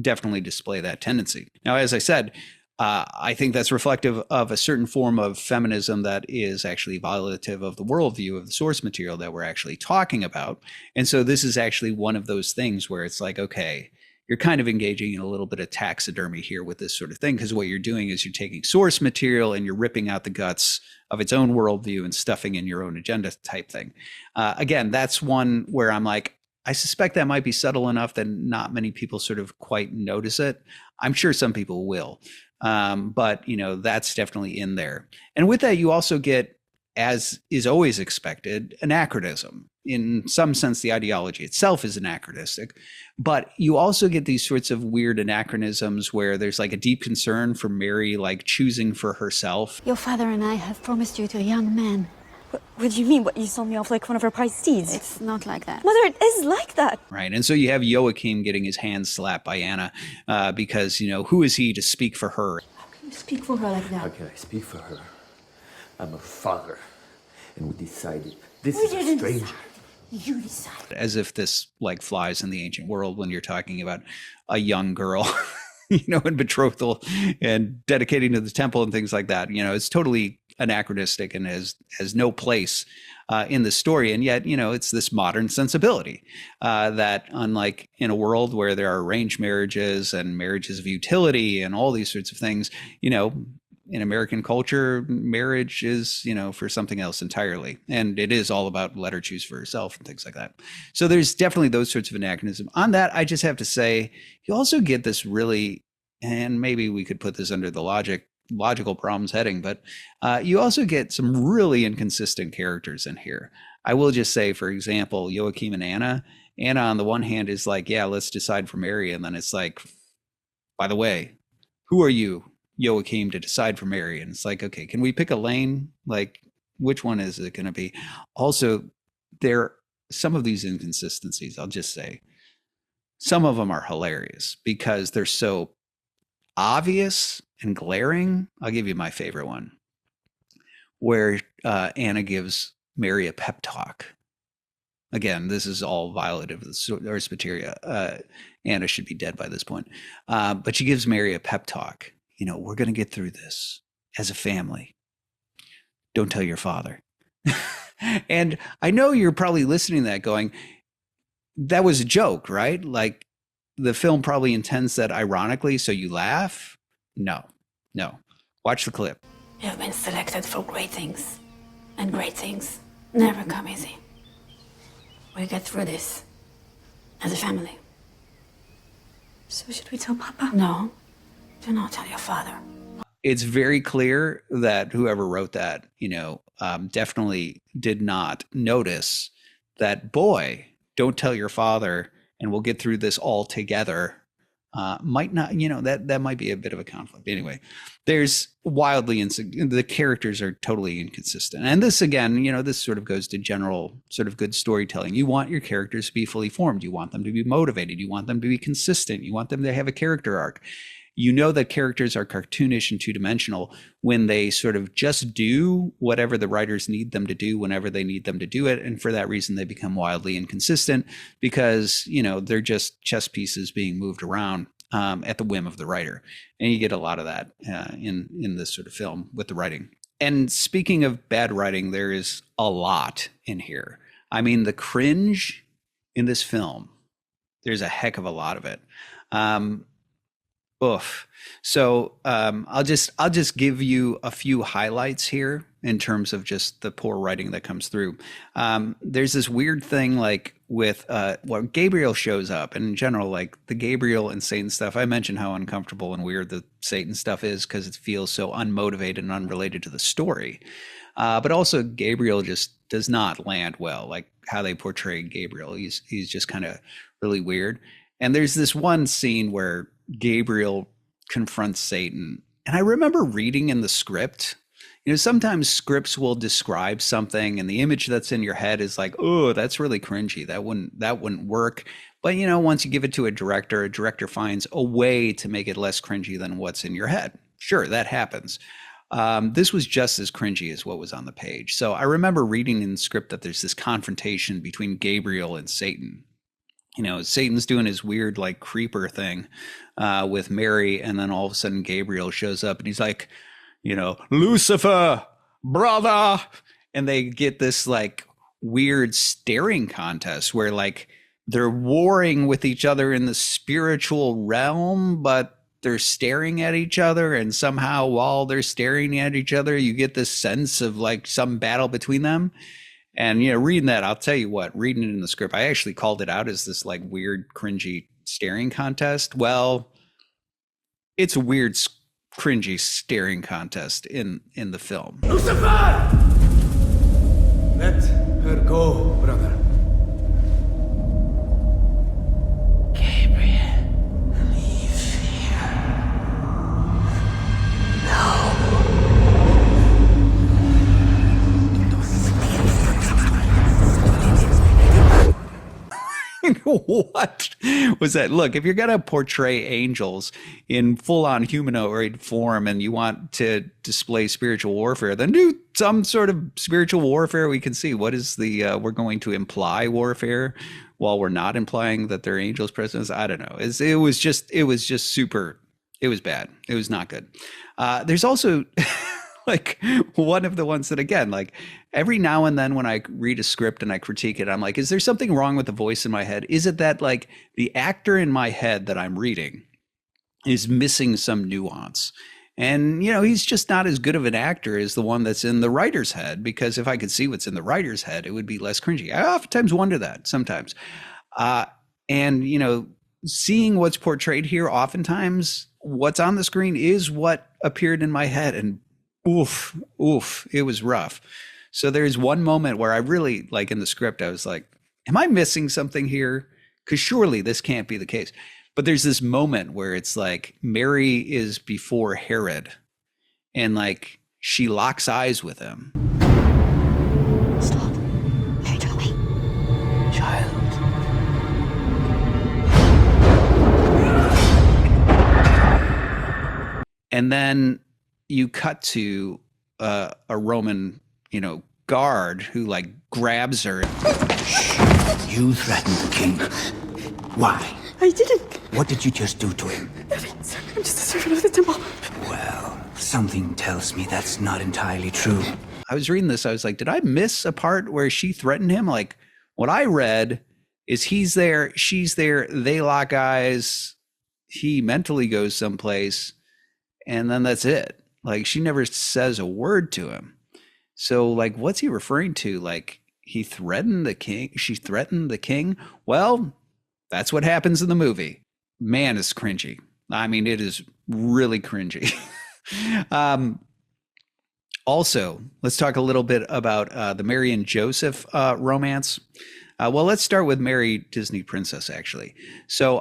definitely display that tendency. Now, as I said, I think that's reflective of a certain form of feminism that is actually violative of the worldview of the source material that we're actually talking about. And so this is actually one of those things where it's like, okay, you're kind of engaging in a little bit of taxidermy here with this sort of thing, because what you're doing is you're taking source material and you're ripping out the guts of its own worldview and stuffing in your own agenda type thing. Again, that's one where I'm like, I suspect that might be subtle enough that not many people sort of quite notice it. I'm sure some people will. But, you know, that's definitely in there. And with that, you also get, as is always expected, anachronism. In some sense, the ideology itself is anachronistic, but you also get these sorts of weird anachronisms where there's like a deep concern for Mary, like choosing for herself. Your father and I have promised you to a young man. What do you mean? What, you saw me off like one of our prized steeds? It's not like that. Mother, it is like that. Right. And so you have Joachim getting his hand slapped by Anna because, you know, who is he to speak for her? How can you speak for her like How that? can I speak for her? I'm her father. And we decided this We is a didn't stranger. decide. You decide. As if this like flies in the ancient world when you're talking about a young girl and betrothal and dedicating to the temple and things like that. It's totally anachronistic and has no place in the story. And yet, it's this modern sensibility that, unlike in a world where there are arranged marriages and marriages of utility and all these sorts of things, in American culture, marriage is, for something else entirely. And it is all about let her choose for herself and things like that. So there's definitely those sorts of anachronism. On that, I just have to say, you also get this really, and maybe we could put this under the logical problems heading, but you also get some really inconsistent characters in here. I will just say, for example, Joachim and Anna. Anna, on the one hand, is like, yeah, let's decide for Mary. And then it's like, by the way, who are you, Joachim, to decide for Mary? And it's like, okay, can we pick a lane? Like, which one is it going to be? Also, some of these inconsistencies, I'll just say, some of them are hilarious because they're so obvious and glaring. I'll give you my favorite one, where Anna gives Mary a pep talk. Again, this is all violative of the source material. Anna should be dead by this point. But she gives Mary a pep talk. We're going to get through this as a family. Don't tell your father. And I know you're probably listening to that going, that was a joke, right? Like, the film probably intends that ironically, so you laugh. No. Watch the clip. You've been selected for great things, and great things never come easy. We'll get through this as a family. So should we tell Papa? No, do not tell your father. It's very clear that whoever wrote that, definitely did not notice that, boy, don't tell your father and we'll get through this all together. Might not, that might be a bit of a conflict. Anyway, there's the characters are totally inconsistent. And this, again, this sort of goes to general sort of good storytelling. You want your characters to be fully formed. You want them to be motivated. You want them to be consistent. You want them to have a character arc. That characters are cartoonish and two-dimensional when they sort of just do whatever the writers need them to do whenever they need them to do it. And for that reason, they become wildly inconsistent because, they're just chess pieces being moved around at the whim of the writer. And you get a lot of that in this sort of film with the writing. And speaking of bad writing, there is a lot in here. I mean, the cringe in this film, there's a heck of a lot of it. Oof. So I'll just give you a few highlights here in terms of just the poor writing that comes through. There's this weird thing like with Gabriel shows up, and in general, like the Gabriel and Satan stuff. I mentioned how uncomfortable and weird the Satan stuff is because it feels so unmotivated and unrelated to the story. But also Gabriel just does not land well, like how they portray Gabriel. He's just kind of really weird. And there's this one scene where Gabriel confronts Satan. And I remember reading in the script, sometimes scripts will describe something and the image that's in your head is like, oh, that's really cringy. That wouldn't work. But, once you give it to a director finds a way to make it less cringy than what's in your head. Sure, that happens. This was just as cringy as what was on the page. So I remember reading in the script that there's this confrontation between Gabriel and Satan. Satan's doing his weird like creeper thing with Mary, and then all of a sudden Gabriel shows up and he's like, Lucifer, brother. And they get this like weird staring contest where like they're warring with each other in the spiritual realm, but they're staring at each other. And somehow while they're staring at each other, you get this sense of like some battle between them. And, reading that, I'll tell you what, reading it in the script, I actually called it out as this like weird, cringy staring contest. Well, it's a weird, cringy staring contest in the film. Lucifer! Let her go, brother. Gabriel, leave here. No. What was that? Look, if you're going to portray angels in full-on humanoid form and you want to display spiritual warfare, then do some sort of spiritual warfare. We can see what is we're going to imply warfare while we're not implying that they're angels presence. I don't know. It was just super It was bad. It was not good. There's also like one of the ones that, again, like every now and then when I read a script and I critique it, I'm like, is there something wrong with the voice in my head? Is it that like the actor in my head that I'm reading is missing some nuance? And, he's just not as good of an actor as the one that's in the writer's head, because if I could see what's in the writer's head, it would be less cringy. I oftentimes wonder that sometimes. And, seeing what's portrayed here, oftentimes what's on the screen is what appeared in my head. And oof, it was rough. So there's one moment where I really, like in the script, I was like, am I missing something here? Because surely this can't be the case. But there's this moment where it's like Mary is before Herod and like she locks eyes with him. Stop. Mary, tell me. Child. And then you cut to a Roman, guard who like grabs her. You threatened the king. Why? I didn't. What did you just do to him? Nothing, sir. I'm just a servant of the temple. Well, something tells me that's not entirely true. I was reading this. I was like, did I miss a part where she threatened him? Like, what I read is he's there, she's there, they lock eyes, he mentally goes someplace, and then that's it. Like, she never says a word to him. So, like, what's he referring to? Like, he threatened the king? She threatened the king? Well, that's what happens in the movie. Man, it's cringy. I mean, it is really cringy. Also, let's talk a little bit about the Mary and Joseph romance. Well, let's start with Mary, Disney princess, actually. So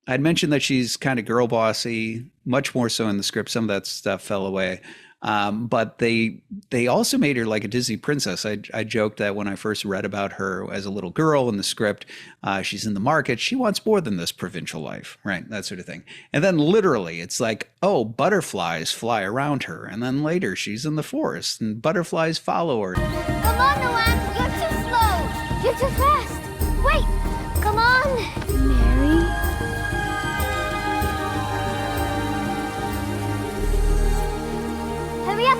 I'd mentioned that she's kind of girl bossy, much more so in the script. Some of that stuff fell away. But they also made her like a Disney princess. I joked that when I first read about her as a little girl in the script, she's in the market. She wants more than this provincial life, right? That sort of thing. And then literally it's like, oh, butterflies fly around her. And then later she's in the forest and butterflies follow her. Come on, Noan, you're too slow. You're too fast. Wait, come on. Mary? Hurry up!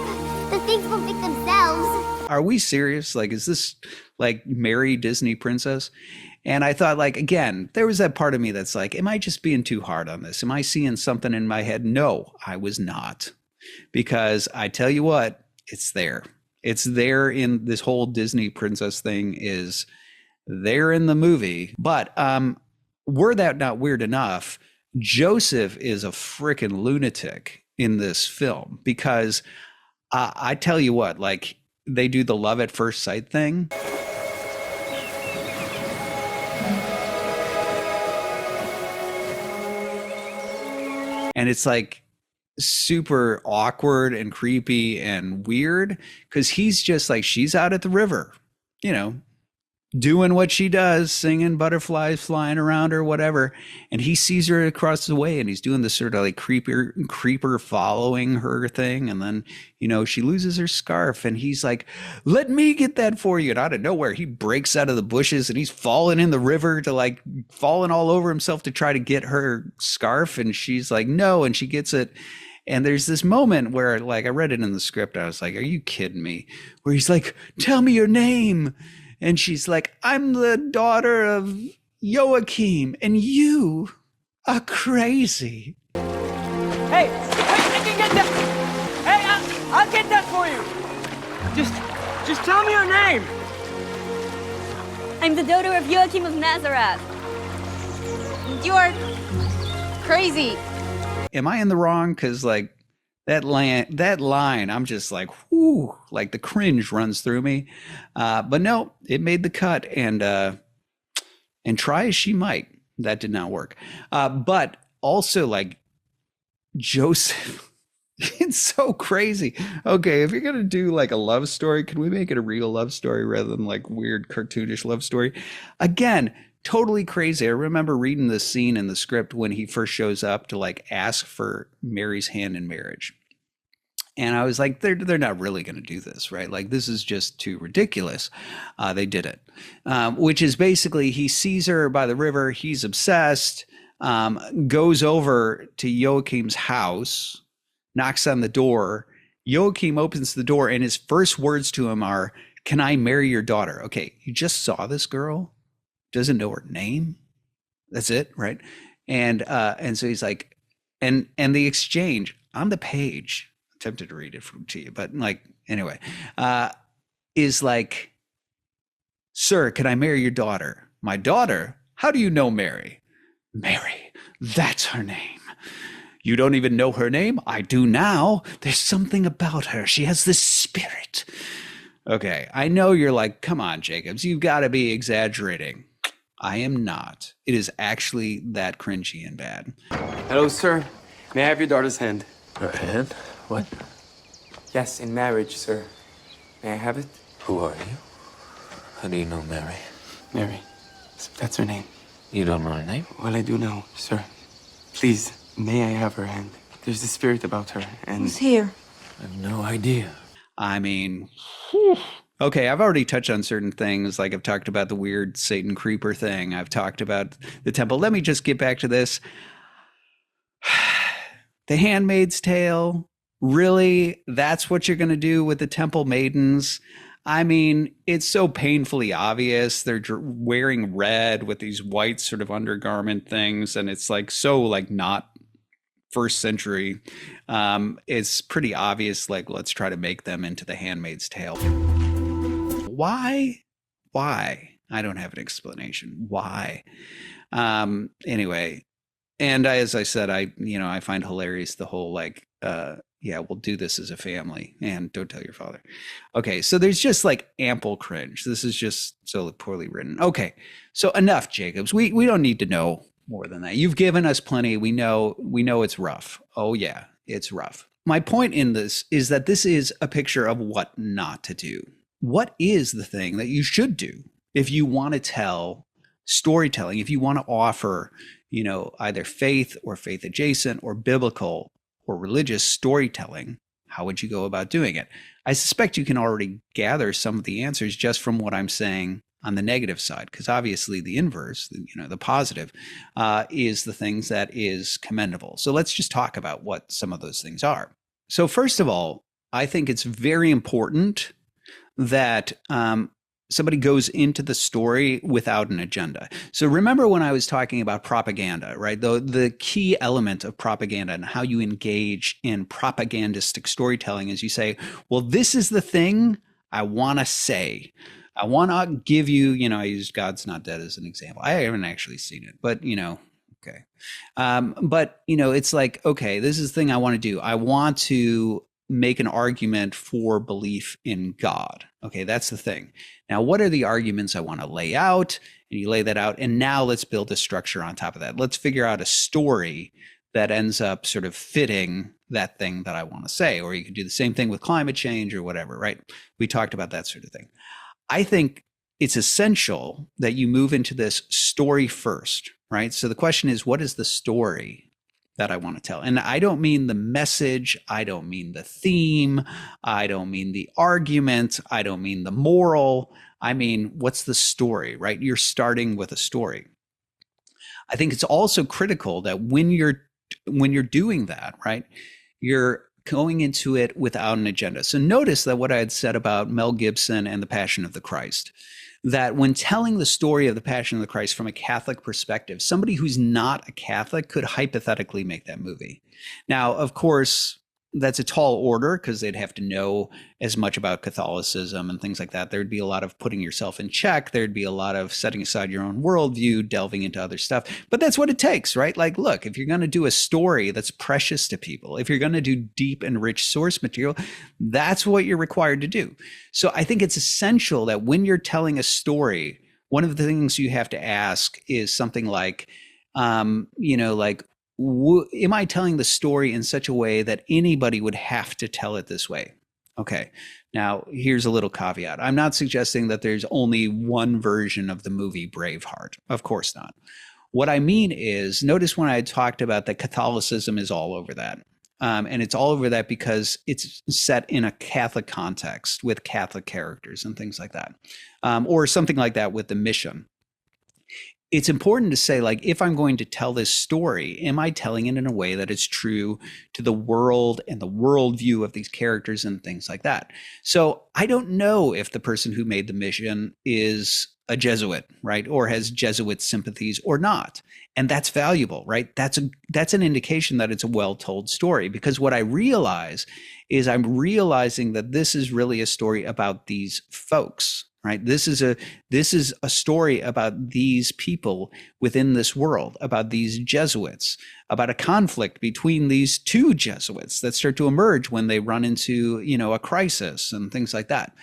The things will fix themselves. Are we serious? Like, is this like Mary Disney princess? And I thought, like, again, there was that part of me that's like, am I just being too hard on this? Am I seeing something in my head? No, I was not. Because I tell you what, it's there. It's there in this whole Disney princess thing is there in the movie. But were that not weird enough, Joseph is a freaking lunatic in this film, because I tell you what, like, they do the love at first sight thing. And it's like super awkward and creepy and weird, because he's just like, she's out at the river, doing what she does, singing, butterflies flying around or whatever. And he sees her across the way and he's doing this sort of like creeper following her thing. And then, she loses her scarf and he's like, let me get that for you. And out of nowhere, he breaks out of the bushes and he's falling in the river to like falling all over himself to try to get her scarf. And she's like, no. And she gets it. And there's this moment where, like, I read it in the script. I was like, are you kidding me? Where he's like, tell me your name. And she's like, I'm the daughter of Joachim, and you are crazy. Hey, wait, I can get that. Hey, I'll get that for you. Just tell me your name. I'm the daughter of Joachim of Nazareth. You're crazy. Am I in the wrong? Because, like, that line, I'm just like, whoo, like the cringe runs through me. But no, it made the cut, and try as she might, that did not work. But also, like, Joseph, it's so crazy. Okay, if you're gonna do like a love story, can we make it a real love story rather than like weird cartoonish love story? Again, totally crazy. I remember reading this scene in the script when he first shows up to like ask for Mary's hand in marriage. And I was like, they're not really going to do this, right? Like, this is just too ridiculous. They did it, which is basically he sees her by the river. He's obsessed. goes over to Joachim's house, knocks on the door. Joachim opens the door, and his first words to him are, "Can I marry your daughter?" Okay, you just saw this girl, doesn't know her name. That's it, right? And so he's like, and the exchange on the page, I'm tempted to read it to you, but like, anyway, is like, "Sir, can I marry your daughter?" "My daughter? How do you know Mary?" "Mary, that's her name." "You don't even know her name?" "I do now. There's something about her. She has this spirit." Okay, I know you're like, "Come on, Jacobs, you've got to be exaggerating." I am not. It is actually that cringy and bad. Hello, sir. May I have your daughter's hand? Her hand? What? Yes, in marriage, sir. May I have it? Who are you? How do you know Mary? Mary. That's her name. You don't know her name? Well, I do know, sir. Please, may I have her hand? There's a spirit about her, and... Who's here? I have no idea. I mean, whew. Okay, I've already touched on certain things. Like I've talked about the weird Satan creeper thing. I've talked about the temple. Let me just get back to this. The Handmaid's Tale. Really? That's what you're going to do with the temple maidens? I mean, it's so painfully obvious. They're wearing red with these white sort of undergarment things. And it's like so like not first century. It's pretty obvious. Like, let's try to make them into the Handmaid's Tale. Why? I don't have an explanation. Why? Anyway, and as I said, I find hilarious the whole like, yeah, we'll do this as a family and don't tell your father. Okay, so there's just like ample cringe. This is just so poorly written. Okay, so enough, Jacobs. We don't need to know more than that. You've given us plenty. We know it's rough. Oh yeah, it's rough. My point in this is that this is a picture of what not to do. What is the thing that you should do if you want to tell storytelling, if you want to offer, either faith or faith adjacent or biblical or religious storytelling? How would you go about doing it? I suspect you can already gather some of the answers just from what I'm saying on the negative side, because obviously the inverse, the positive, is the things that is commendable. So let's just talk about what some of those things are. So first of all, I think it's very important that somebody goes into the story without an agenda. So remember when I was talking about propaganda, right? The key element of propaganda and how you engage in propagandistic storytelling is you say, well, this is the thing I want to say. I want to give you, I used God's Not Dead as an example. I haven't actually seen it, but, okay. But, it's like, okay, this is the thing I want to do. I want to make an argument for belief in God. Okay, that's the thing. Now, what are the arguments I want to lay out? And you lay that out. And now let's build a structure on top of that. Let's figure out a story that ends up sort of fitting that thing that I want to say. Or you could do the same thing with climate change or whatever, right? We talked about that sort of thing. I think it's essential that you move into this story first, right? So the question is, what is the story that I want to tell? And I don't mean the message. I don't mean the theme. I don't mean the argument. I don't mean the moral. I mean, what's the story, right? You're starting with a story. I think it's also critical that when you're doing that, right, you're going into it without an agenda. So notice that what I had said about Mel Gibson and the Passion of the Christ, that when telling the story of the Passion of the Christ from a Catholic perspective, somebody who's not a Catholic could hypothetically make that movie. Now, of course, that's a tall order because they'd have to know as much about Catholicism and things like that. There'd be a lot of putting yourself in check. There'd be a lot of setting aside your own worldview, delving into other stuff. But that's what it takes, right? Like, look, if you're going to do a story that's precious to people, if you're going to do deep and rich source material, that's what you're required to do. So I think it's essential that when you're telling a story, one of the things you have to ask is something like, am I telling the story in such a way that anybody would have to tell it this way? Okay. Now, here's a little caveat. I'm not suggesting that there's only one version of the movie Braveheart. Of course not. What I mean is, notice when I talked about that Catholicism is all over that. And it's all over that because it's set in a Catholic context with Catholic characters and things like that. Or something like that with the Mission. it's important to say, like, if I'm going to tell this story, am I telling it in a way that is true to the world and the worldview of these characters and things like that? So I don't know if the person who made the mission is a Jesuit, right? Or has Jesuit sympathies or not. And that's valuable, right? That's an indication that it's a well-told story, because what I realize is I'm realizing that this is really a story about these folks, right? This is a story about these people within this world, about these Jesuits, about a conflict between these two Jesuits that start to emerge when they run into, a crisis and things like that.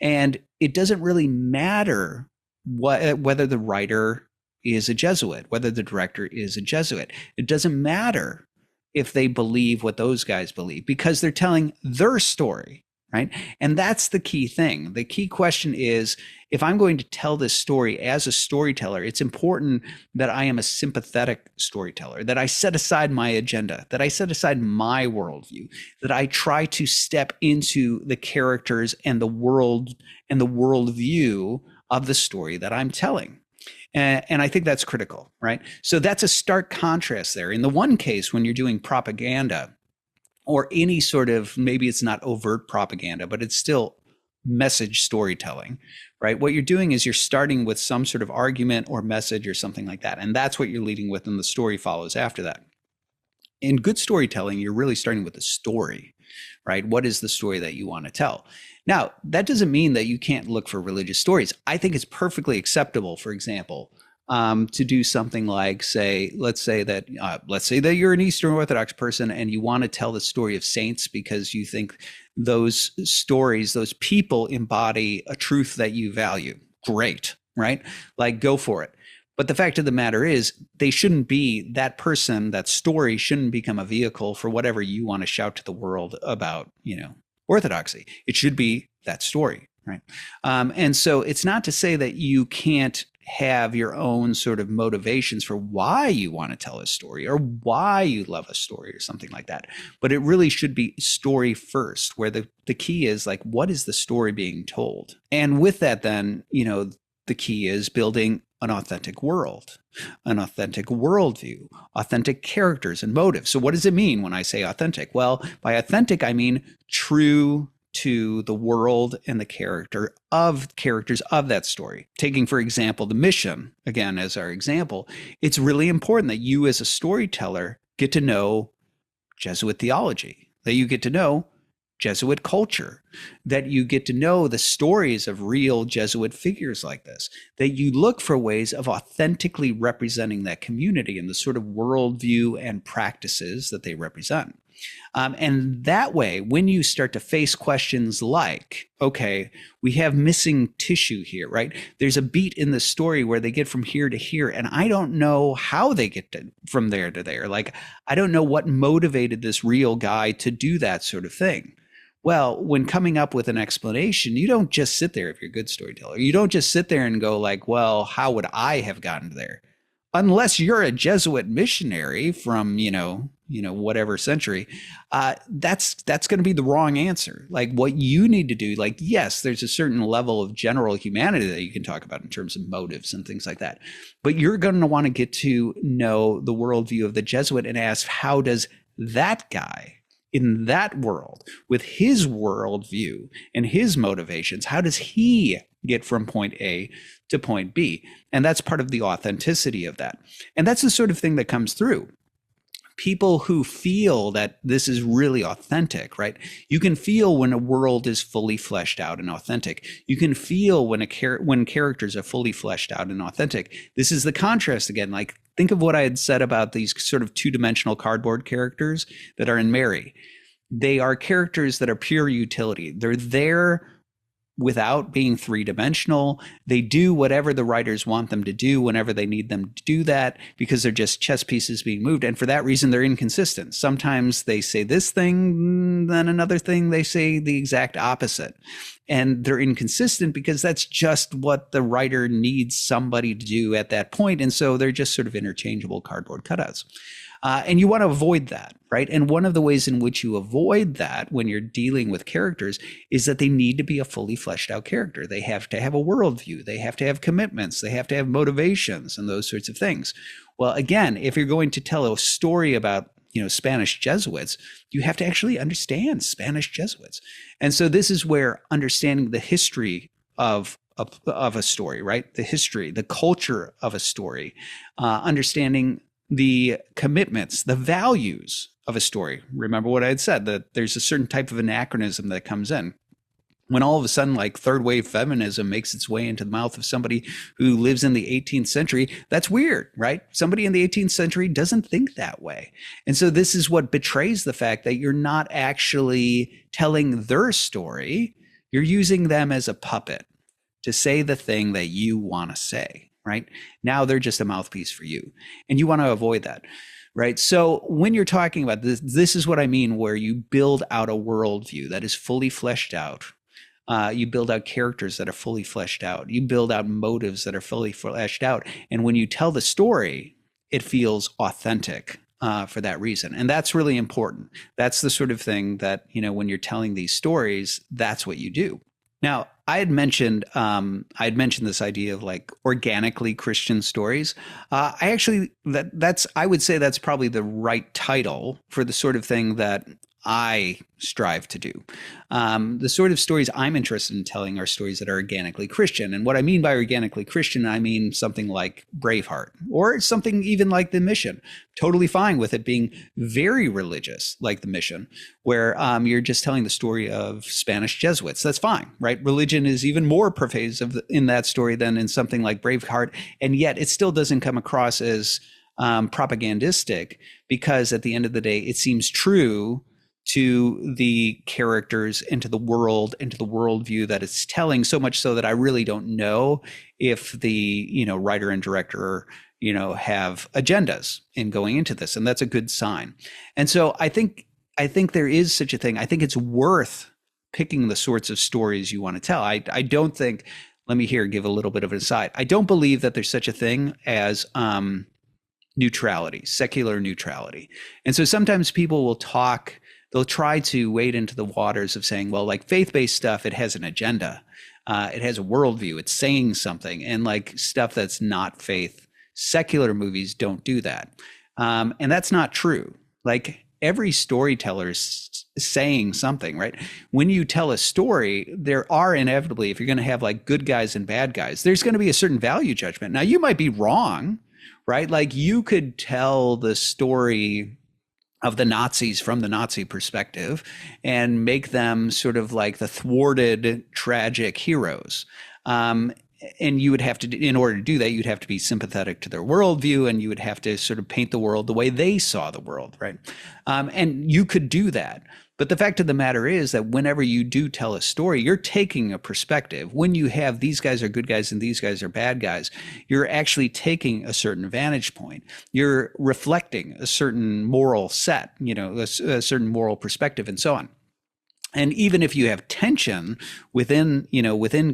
And it doesn't really matter whether the writer is a Jesuit, whether the director is a Jesuit. It doesn't matter if they believe what those guys believe, because they're telling their story, right? And that's the key thing. The key question is, if I'm going to tell this story as a storyteller, it's important that I am a sympathetic storyteller, that I set aside my agenda, that I set aside my worldview, that I try to step into the characters and the world and the worldview of the story that I'm telling. And I think that's critical, right? So that's a stark contrast there. In the one case, when you're doing propaganda or any sort of, maybe it's not overt propaganda, but it's still message storytelling, right? What you're doing is you're starting with some sort of argument or message or something like that. And that's what you're leading with, and the story follows after that. In good storytelling, you're really starting with the story, right? What is the story that you want to tell? Now, that doesn't mean that you can't look for religious stories. I think it's perfectly acceptable, for example, to do something like, let's say that you're an Eastern Orthodox person and you want to tell the story of saints because you think those stories, those people embody a truth that you value. Great, right? Like, go for it. But the fact of the matter is, they shouldn't be, that person, that story shouldn't become a vehicle for whatever you want to shout to the world about, orthodoxy. It should be that story, right? And so it's not to say that you can't have your own sort of motivations for why you want to tell a story or why you love a story or something like that. But it really should be story first, where the key is, like, what is the story being told? And with that, then, the key is building an authentic world, an authentic worldview, authentic characters and motives. So what does it mean when I say authentic? Well, by authentic, I mean true to the world and the characters of that story. Taking, for example, the mission, again, as our example, it's really important that you as a storyteller get to know Jesuit theology, that you get to know Jesuit culture, that you get to know the stories of real Jesuit figures like this, that you look for ways of authentically representing that community and the sort of worldview and practices that they represent. And that way, when you start to face questions like, okay, we have missing tissue here, right? There's a beat in the story where they get from here to here, and I don't know how they get from there to there. Like, I don't know what motivated this real guy to do that sort of thing. Well, when coming up with an explanation, you don't just sit there, if you're a good storyteller, you don't just sit there and go like, well, how would I have gotten there? Unless you're a Jesuit missionary from, whatever century, that's going to be the wrong answer. Like, what you need to do, like, yes, there's a certain level of general humanity that you can talk about in terms of motives and things like that. But you're going to want to get to know the worldview of the Jesuit and ask, how does that guy in that world, with his worldview and his motivations, how does he get from point A to point B? And that's part of the authenticity of that. And that's the sort of thing that comes through. People who feel that this is really authentic, right? You can feel when a world is fully fleshed out and authentic. You can feel when when characters are fully fleshed out and authentic. This is the contrast again. Like, think of what I had said about these sort of two-dimensional cardboard characters that are in Mary. They are characters that are pure utility. They're there without being three-dimensional. They do whatever the writers want them to do whenever they need them to do that, because they're just chess pieces being moved. And for that reason, they're inconsistent. Sometimes they say this thing, then another thing, they say the exact opposite. And they're inconsistent because that's just what the writer needs somebody to do at that point. And so they're just sort of interchangeable cardboard cutouts. And you want to avoid that, right? And one of the ways in which you avoid that when you're dealing with characters is that they need to be a fully fleshed out character. They have to have a worldview. They have to have commitments. They have to have motivations and those sorts of things. Well, again, if you're going to tell a story about Spanish Jesuits, you have to actually understand Spanish Jesuits. And so this is where understanding the history of a story, right? The history, the culture of a story, understanding the commitments, the values of a story. Remember what I had said, that there's a certain type of anachronism that comes in. When all of a sudden, like third wave feminism makes its way into the mouth of somebody who lives in the 18th century, that's weird, right? Somebody in the 18th century doesn't think that way. And so this is what betrays the fact that you're not actually telling their story. You're using them as a puppet to say the thing that you want to say, right? Now they're just a mouthpiece for you. And you want to avoid that. Right. So when you're talking about this, this is what I mean, where you build out a worldview that is fully fleshed out. You build out characters that are fully fleshed out. You build out motives that are fully fleshed out. And when you tell the story, it feels authentic for that reason. And that's really important. That's the sort of thing that, when you're telling these stories, that's what you do. Now, I had mentioned this idea of like organically Christian stories. I would say that's probably the right title for the sort of thing that I strive to do. The sort of stories I'm interested in telling are stories that are organically Christian. And what I mean by organically Christian, I mean something like Braveheart or something even like The Mission. Totally fine with it being very religious, like The Mission, where you're just telling the story of Spanish Jesuits. That's fine, right? Religion is even more pervasive in that story than in something like Braveheart. And yet it still doesn't come across as propagandistic, because at the end of the day, it seems true to the characters and to the world and to the worldview that it's telling, so much so that I really don't know if the writer and director have agendas in going into this, and that's a good sign. And so I think there is such a thing. I think it's worth picking the sorts of stories you want to tell. I don't think, let me give a little bit of an aside. I don't believe that there's such a thing as neutrality, secular neutrality. And so sometimes people will they'll try to wade into the waters of saying, well, like faith-based stuff, it has an agenda. It has a worldview. It's saying something. And like stuff that's not faith, secular movies don't do that. And that's not true. Like every storyteller is saying something, right? When you tell a story, there are inevitably, if you're going to have like good guys and bad guys, there's going to be a certain value judgment. Now, you might be wrong, right? Like you could tell the story of the Nazis from the Nazi perspective and make them sort of like the thwarted, tragic heroes. And you would have to, in order to do that, you'd have to be sympathetic to their worldview, and you would have to sort of paint the world the way they saw the world, right? And you could do that. But the fact of the matter is that whenever you do tell a story, you're taking a perspective. When you have these guys are good guys and these guys are bad guys, you're actually taking a certain vantage point. You're reflecting a certain moral set, a certain moral perspective and so on. And even if you have tension within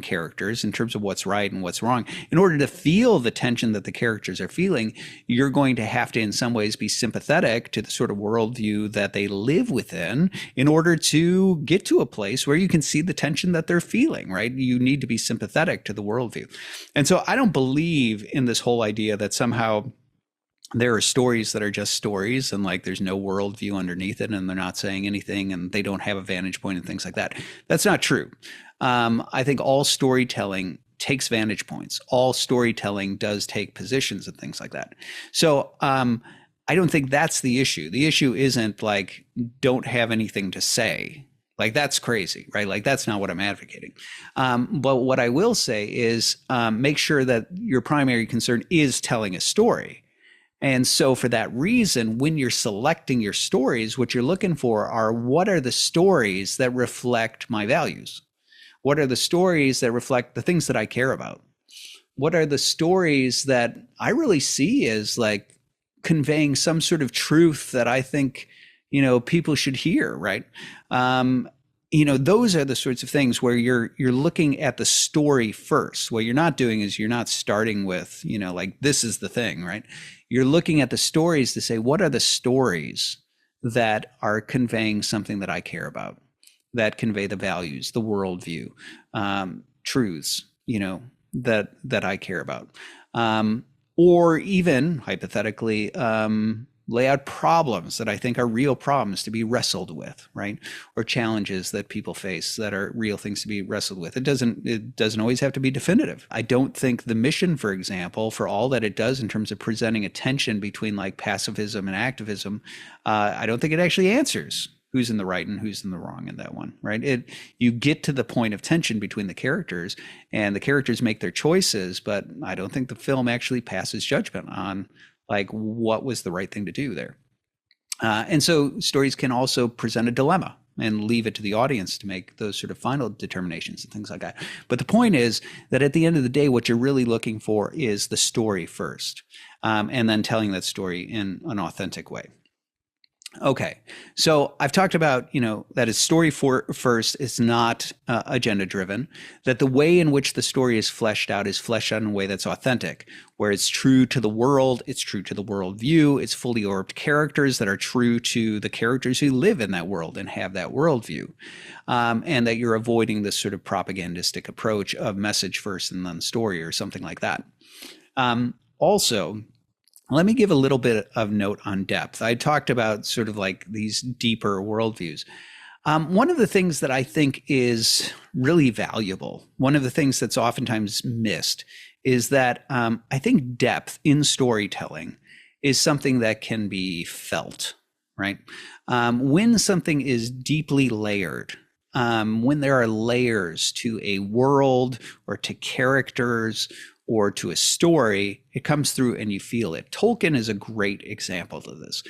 characters in terms of what's right and what's wrong, in order to feel the tension that the characters are feeling, you're going to have to, in some ways, be sympathetic to the sort of worldview that they live within in order to get to a place where you can see the tension that they're feeling, right? You need to be sympathetic to the worldview. And so I don't believe in this whole idea that somehow there are stories that are just stories and like there's no worldview underneath it and they're not saying anything and they don't have a vantage point and things like that. That's not true. I think all storytelling takes vantage points. All storytelling does take positions and things like that. So I don't think that's the issue. The issue isn't like don't have anything to say. Like that's crazy, right? Like that's not what I'm advocating. But what I will say is make sure that your primary concern is telling a story. And so for that reason, when you're selecting your stories, what you're looking for are what are the stories that reflect my values? What are the stories that reflect the things that I care about? What are the stories that I really see as like conveying some sort of truth that I think, people should hear, right? Those are the sorts of things where you're looking at the story first. What you're not doing is you're not starting with, like, this is the thing, right? You're looking at the stories to say, what are the stories that are conveying something that I care about, that convey the values, the worldview, truths, that I care about, or even hypothetically, lay out problems that I think are real problems to be wrestled with, right? Or challenges that people face that are real things to be wrestled with. It doesn't always have to be definitive. I don't think the mission, for example, for all that it does in terms of presenting a tension between like pacifism and activism, I don't think it actually answers who's in the right and who's in the wrong in that one, right? You get to the point of tension between the characters, and the characters make their choices, but I don't think the film actually passes judgment on like what was the right thing to do there. And so stories can also present a dilemma and leave it to the audience to make those sort of final determinations and things like that. But the point is that at the end of the day, what you're really looking for is the story first, and then telling that story in an authentic way. Okay, so I've talked about, that it's story first, it's not agenda driven, that the way in which the story is fleshed out in a way that's authentic, where it's true to the world, it's true to the worldview, it's fully orbed characters that are true to the characters who live in that world and have that worldview, and that you're avoiding this sort of propagandistic approach of message first and then story or something like that. Also, let me give a little bit of note on depth. I talked about sort of like these deeper worldviews. One of the things that I think is really valuable, one of the things that's oftentimes missed, is that I think depth in storytelling is something that can be felt, right? When something is deeply layered, when there are layers to a world or to characters or to a story, it comes through and you feel it. Tolkien is a great example of this.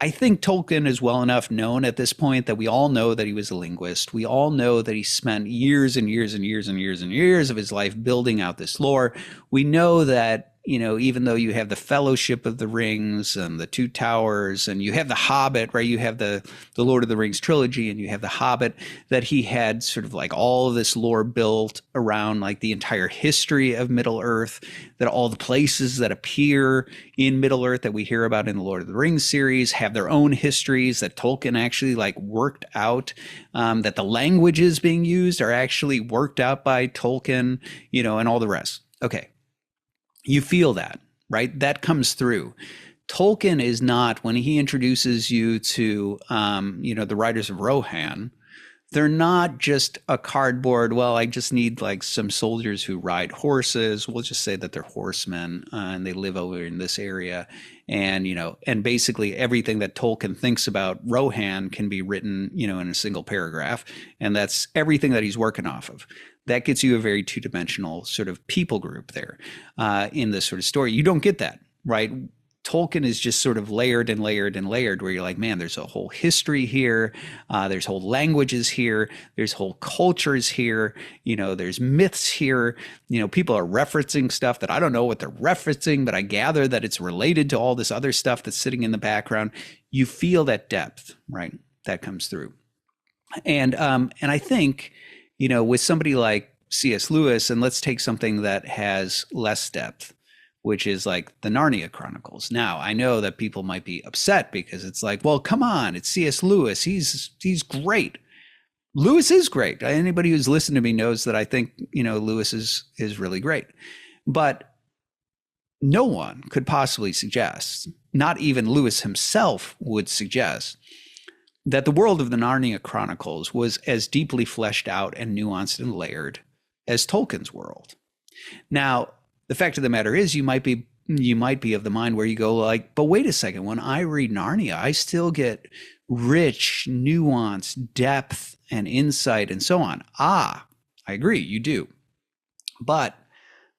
I think Tolkien is well enough known at this point that we all know that he was a linguist. We all know that he spent years and years and years and years and years of his life building out this lore. We know that, even though you have the Fellowship of the Rings and the Two Towers, and you have the Hobbit, right? You have the Lord of the Rings trilogy, and you have the Hobbit, that he had sort of like all of this lore built around like the entire history of Middle Earth, that all the places that appear in Middle Earth that we hear about in the Lord of the Rings series have their own histories that Tolkien actually like worked out, that the languages being used are actually worked out by Tolkien, and all the rest. Okay. You feel that, right? That comes through. Tolkien is not, when he introduces you to, the Riders of Rohan, they're not just a cardboard, well, I just need like some soldiers who ride horses. We'll just say that they're horsemen and they live over in this area. And, and basically everything that Tolkien thinks about Rohan can be written, in a single paragraph. And that's everything that he's working off of. That gets you a very two-dimensional sort of people group there in this sort of story. You don't get that, right? Tolkien is just sort of layered and layered and layered, where you're like, man, there's a whole history here. There's whole languages here. There's whole cultures here. There's myths here. People are referencing stuff that I don't know what they're referencing, but I gather that it's related to all this other stuff that's sitting in the background. You feel that depth, right? That comes through. And I think, with somebody like C.S. Lewis, and let's take something that has less depth, which is like the Narnia Chronicles. Now, I know that people might be upset because it's like, well, come on, it's C.S. Lewis. He's great. Lewis is great. Anybody who's listened to me knows that I think, Lewis is really great. But no one could possibly suggest, not even Lewis himself would suggest, that the world of the Narnia Chronicles was as deeply fleshed out and nuanced and layered as Tolkien's world. Now, the fact of the matter is, you might be of the mind where you go like, but wait a second, when I read Narnia, I still get rich, nuance, depth, and insight, and so on. I agree, you do. But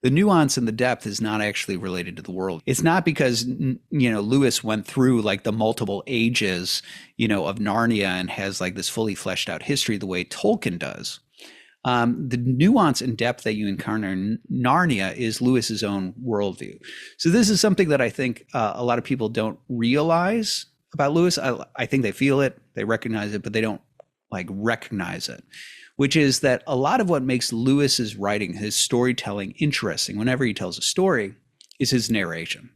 the nuance and the depth is not actually related to the world. It's not because, Lewis went through like the multiple ages, of Narnia and has like this fully fleshed out history the way Tolkien does. The nuance and depth that you encounter in Narnia is Lewis's own worldview. So this is something that I think a lot of people don't realize about Lewis. I think they feel it, they recognize it, but they don't like recognize it, which is that a lot of what makes Lewis's writing, his storytelling interesting whenever he tells a story is his narration.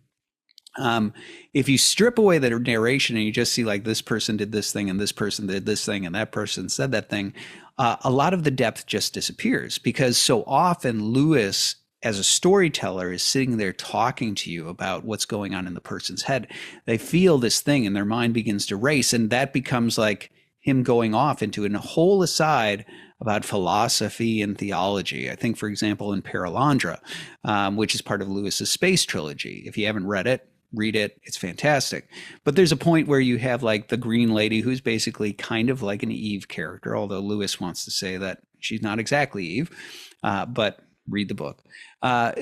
If you strip away the narration and you just see like this person did this thing and this person did this thing and that person said that thing, a lot of the depth just disappears, because so often Lewis as a storyteller is sitting there talking to you about what's going on in the person's head. They feel this thing and their mind begins to race, and that becomes like him going off into a whole aside about philosophy and theology. I think, for example, in Paralandra, which is part of Lewis's space trilogy. If you haven't read it, read it. It's fantastic. But there's a point where you have like the green lady who's basically kind of like an Eve character, although Lewis wants to say that she's not exactly Eve, but read the book.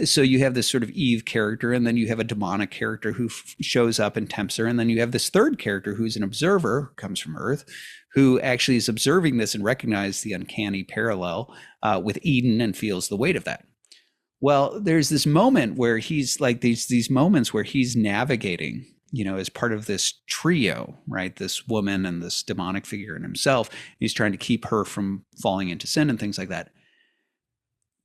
So you have this sort of Eve character, and then you have a demonic character who shows up and tempts her. And then you have this third character who's an observer, who comes from Earth, who actually is observing this and recognizes the uncanny parallel with Eden and feels the weight of that. Well, there's this moment where he's like these moments where he's navigating, you know, as part of this trio, right? This woman and this demonic figure in himself. He's trying to keep her from falling into sin and things like that.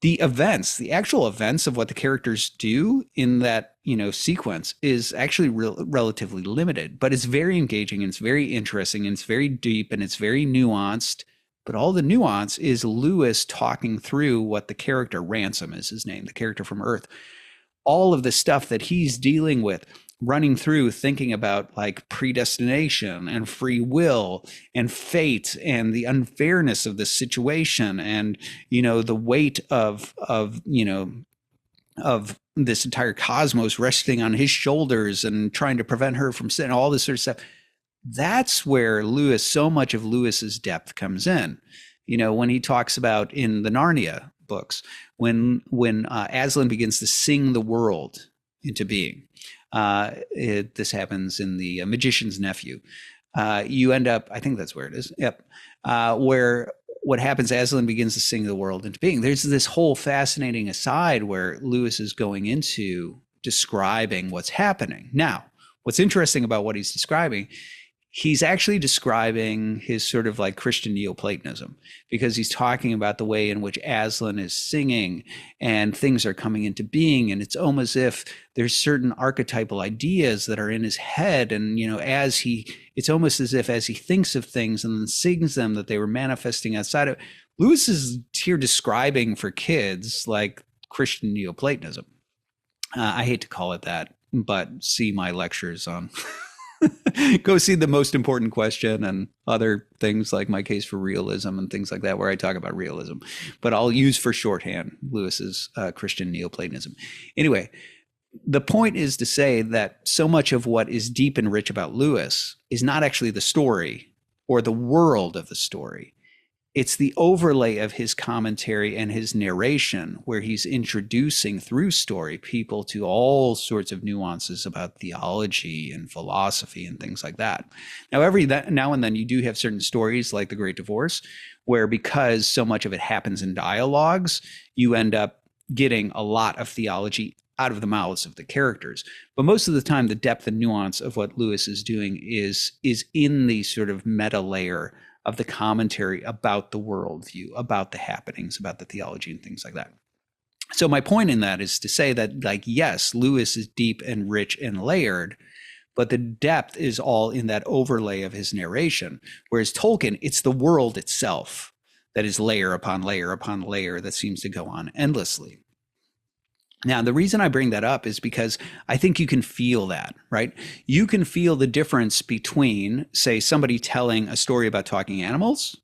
The events, the actual events of what the characters do in that, you know, sequence is actually relatively limited, but it's very engaging and it's very interesting and it's very deep and it's very nuanced. But all the nuance is Lewis talking through what the character, Ransom is his name, the character from Earth, all of the stuff that he's dealing with, running through, thinking about like predestination and free will and fate and the unfairness of this situation and, you know, the weight of this entire cosmos resting on his shoulders and trying to prevent her from sin, all this sort of stuff. That's where Lewis, so much of Lewis's depth comes in. You know, when he talks about in the Narnia books, when Aslan begins to sing the world into being, this happens in the Magician's Nephew. You end up, I think that's where it is. Yep. Where what happens, Aslan begins to sing the world into being. There's this whole fascinating aside where Lewis is going into describing what's happening. Now, what's interesting about what he's describing, he's actually describing his sort of like Christian Neoplatonism, because he's talking about the way in which Aslan is singing and things are coming into being. And it's almost as if there's certain archetypal ideas that are in his head. And, you know, it's almost as if as he thinks of things and then sings them, that they were manifesting outside of. Lewis is here describing for kids like Christian Neoplatonism. I hate to call it that, but see my lectures on go see The Most Important Question and other things like My Case for Realism and things like that, where I talk about realism, but I'll use for shorthand Lewis's Christian Neoplatonism. Anyway, the point is to say that so much of what is deep and rich about Lewis is not actually the story or the world of the story. It's the overlay of his commentary and his narration, where he's introducing through story people to all sorts of nuances about theology and philosophy and things like that. Now, now and then you do have certain stories like The Great Divorce, where because so much of it happens in dialogues, you end up getting a lot of theology out of the mouths of the characters. But most of the time, the depth and nuance of what Lewis is doing is in the sort of meta layer of the commentary about the worldview, about the happenings, about the theology and things like that. So my point in that is to say that, like, yes, Lewis is deep and rich and layered, but the depth is all in that overlay of his narration. Whereas Tolkien, it's the world itself that is layer upon layer upon layer that seems to go on endlessly. Now, the reason I bring that up is because I think you can feel that, right? You can feel the difference between, say, somebody telling a story about talking animals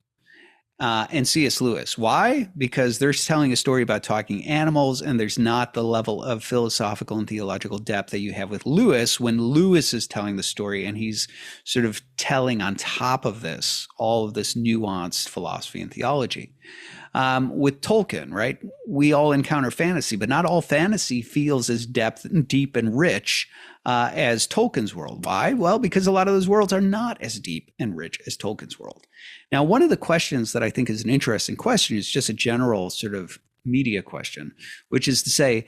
and C.S. Lewis. Why? Because they're telling a story about talking animals, and there's not the level of philosophical and theological depth that you have with Lewis when Lewis is telling the story, and he's sort of telling on top of this all of this nuanced philosophy and theology. With Tolkien, right? We all encounter fantasy, but not all fantasy feels as deep and rich as Tolkien's world. Why? Well, because a lot of those worlds are not as deep and rich as Tolkien's world. Now, one of the questions that I think is an interesting question is just a general sort of media question, which is to say,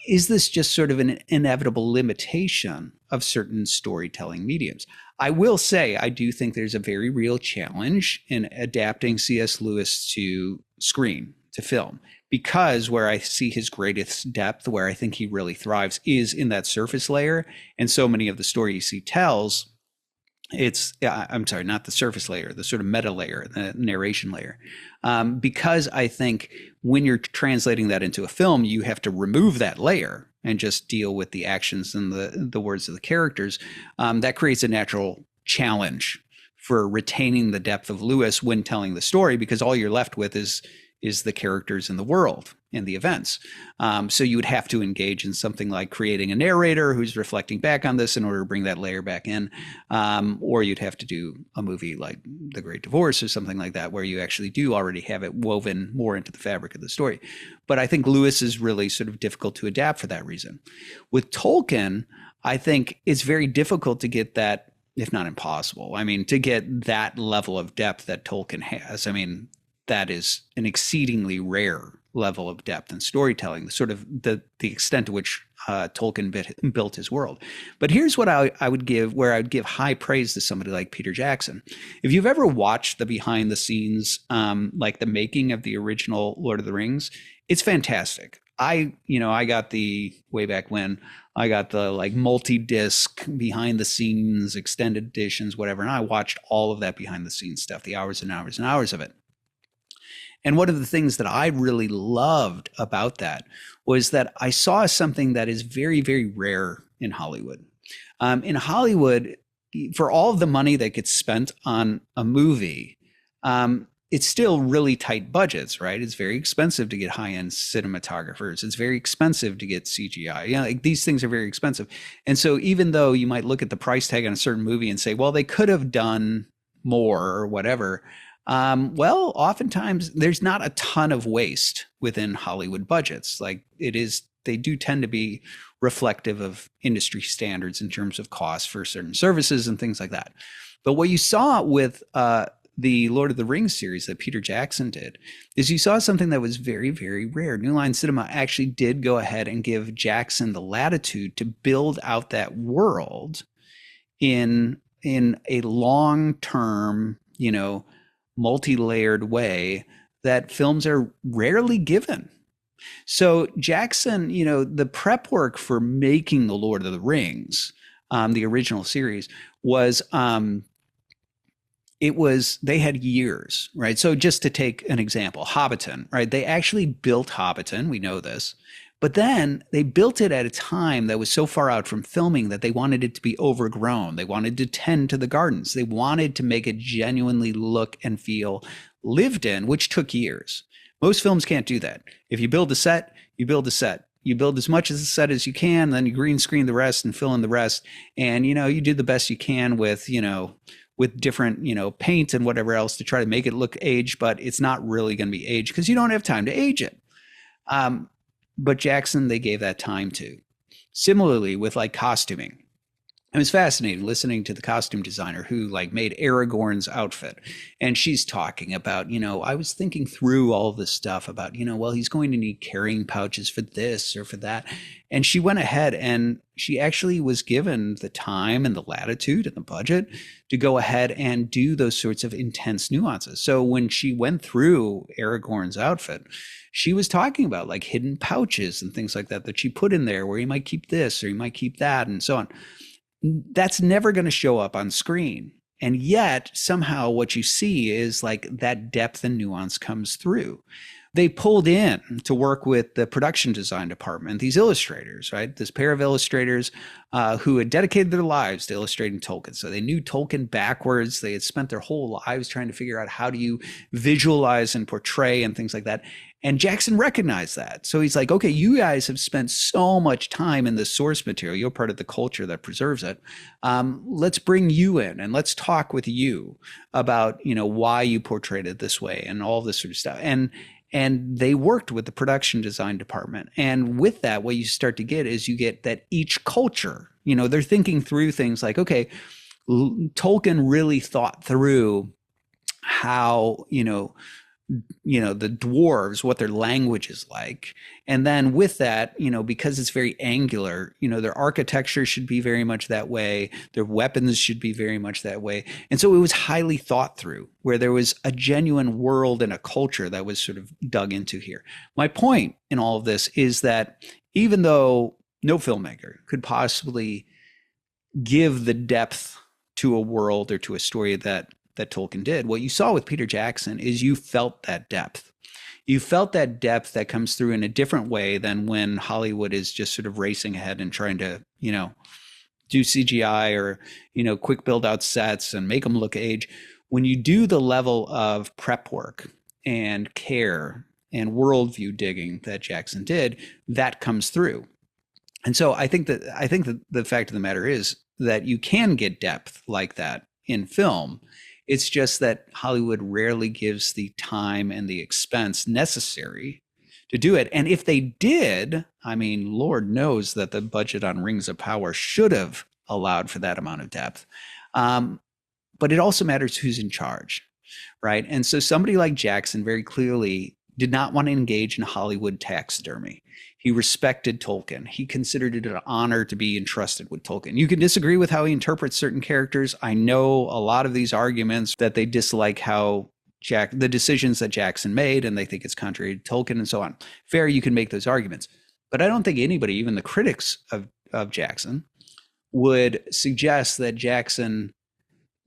is this just sort of an inevitable limitation of certain storytelling mediums? I will say, I do think there's a very real challenge in adapting C.S. Lewis to screen, to film, because where I see his greatest depth, where I think he really thrives, is in that surface layer. And so many of the stories he tells, I'm sorry, not the surface layer, the sort of meta layer, the narration layer. Because I think when you're translating that into a film, you have to remove that layer and just deal with the actions and the words of the characters. That creates a natural challenge for retaining the depth of Lewis when telling the story, because all you're left with is the characters in the world and the events. So you would have to engage in something like creating a narrator who's reflecting back on this in order to bring that layer back in. Or you'd have to do a movie like The Great Divorce or something like that, where you actually do already have it woven more into the fabric of the story. But I think Lewis is really sort of difficult to adapt for that reason. With Tolkien, I think it's very difficult to get that, if not impossible. I mean, to get that level of depth that Tolkien has. I mean, that is an exceedingly rare level of depth and storytelling, sort of the extent to which Tolkien built his world. But here's what I would give, where I would give high praise to somebody like Peter Jackson. If you've ever watched the behind the scenes, like the making of the original Lord of the Rings, it's fantastic. I got way back when I got the like multi-disc behind the scenes, extended editions, whatever. And I watched all of that behind the scenes stuff, the hours and hours and hours of it. And one of the things that I really loved about that was that I saw something that is very, very rare in Hollywood. In Hollywood, for all of the money that gets spent on a movie, it's still really tight budgets, right? It's very expensive to get high-end cinematographers. It's very expensive to get CGI. Like these things are very expensive. And so even though you might look at the price tag on a certain movie and say, well, they could have done more or whatever, well, oftentimes there's not a ton of waste within Hollywood budgets. Like they do tend to be reflective of industry standards in terms of cost for certain services and things like that. But what you saw with the Lord of the Rings series that Peter Jackson did is you saw something that was very, very rare. New Line Cinema actually did go ahead and give Jackson the latitude to build out that world in a long-term, multi-layered way that films are rarely given. So Jackson, the prep work for making the Lord of the Rings, the original series, was they had years, right? So just to take an example, Hobbiton, right? They actually built Hobbiton, we know this, but then they built it at a time that was so far out from filming that they wanted it to be overgrown. They wanted to tend to the gardens. They wanted to make it genuinely look and feel lived in, which took years. Most films can't do that. If you build a set, you build a set. You build as much as the set as you can, then you green screen the rest and fill in the rest. And, you do the best you can with different, paint and whatever else to try to make it look aged, but it's not really going to be aged because you don't have time to age it. But Jackson, they gave that time to. Similarly with like costuming. It was fascinating listening to the costume designer who like made Aragorn's outfit. And she's talking about, I was thinking through all this stuff about, well, he's going to need carrying pouches for this or for that. And she went ahead and she actually was given the time and the latitude and the budget to go ahead and do those sorts of intense nuances. So when she went through Aragorn's outfit, she was talking about like hidden pouches and things like that she put in there where you might keep this or you might keep that and so on. That's never going to show up on screen. And yet somehow what you see is like that depth and nuance comes through. They pulled in to work with the production design department, these illustrators, right? This pair of illustrators who had dedicated their lives to illustrating Tolkien. So they knew Tolkien backwards. They had spent their whole lives trying to figure out how do you visualize and portray and things like that. And Jackson recognized that. So he's like, okay, you guys have spent so much time in the source material. You're part of the culture that preserves it. Let's bring you in and let's talk with you about, why you portrayed it this way and all this sort of stuff. And they worked with the production design department. And with that, what you start to get is you get that each culture, they're thinking through things like, okay, Tolkien really thought through how, the dwarves, what their language is like. And then with that, because it's very angular, their architecture should be very much that way. Their weapons should be very much that way. And so it was highly thought through, where there was a genuine world and a culture that was sort of dug into here. My point in all of this is that even though no filmmaker could possibly give the depth to a world or to a story that Tolkien did, what you saw with Peter Jackson is you felt that depth. You felt that depth that comes through in a different way than when Hollywood is just sort of racing ahead and trying to, do CGI or, quick build out sets and make them look age. When you do the level of prep work and care and worldview digging that Jackson did, that comes through. And so I think that the fact of the matter is that you can get depth like that in film. It's just that Hollywood rarely gives the time and the expense necessary to do it. And if they did, I mean, Lord knows that the budget on Rings of Power should have allowed for that amount of depth. But it also matters who's in charge, right? And so somebody like Jackson very clearly did not want to engage in Hollywood taxidermy. He respected Tolkien. He considered it an honor to be entrusted with Tolkien. You can disagree with how he interprets certain characters. I know a lot of these arguments that they dislike how the decisions that Jackson made, and they think it's contrary to Tolkien and so on. Fair, you can make those arguments. But I don't think anybody, even the critics of Jackson, would suggest that Jackson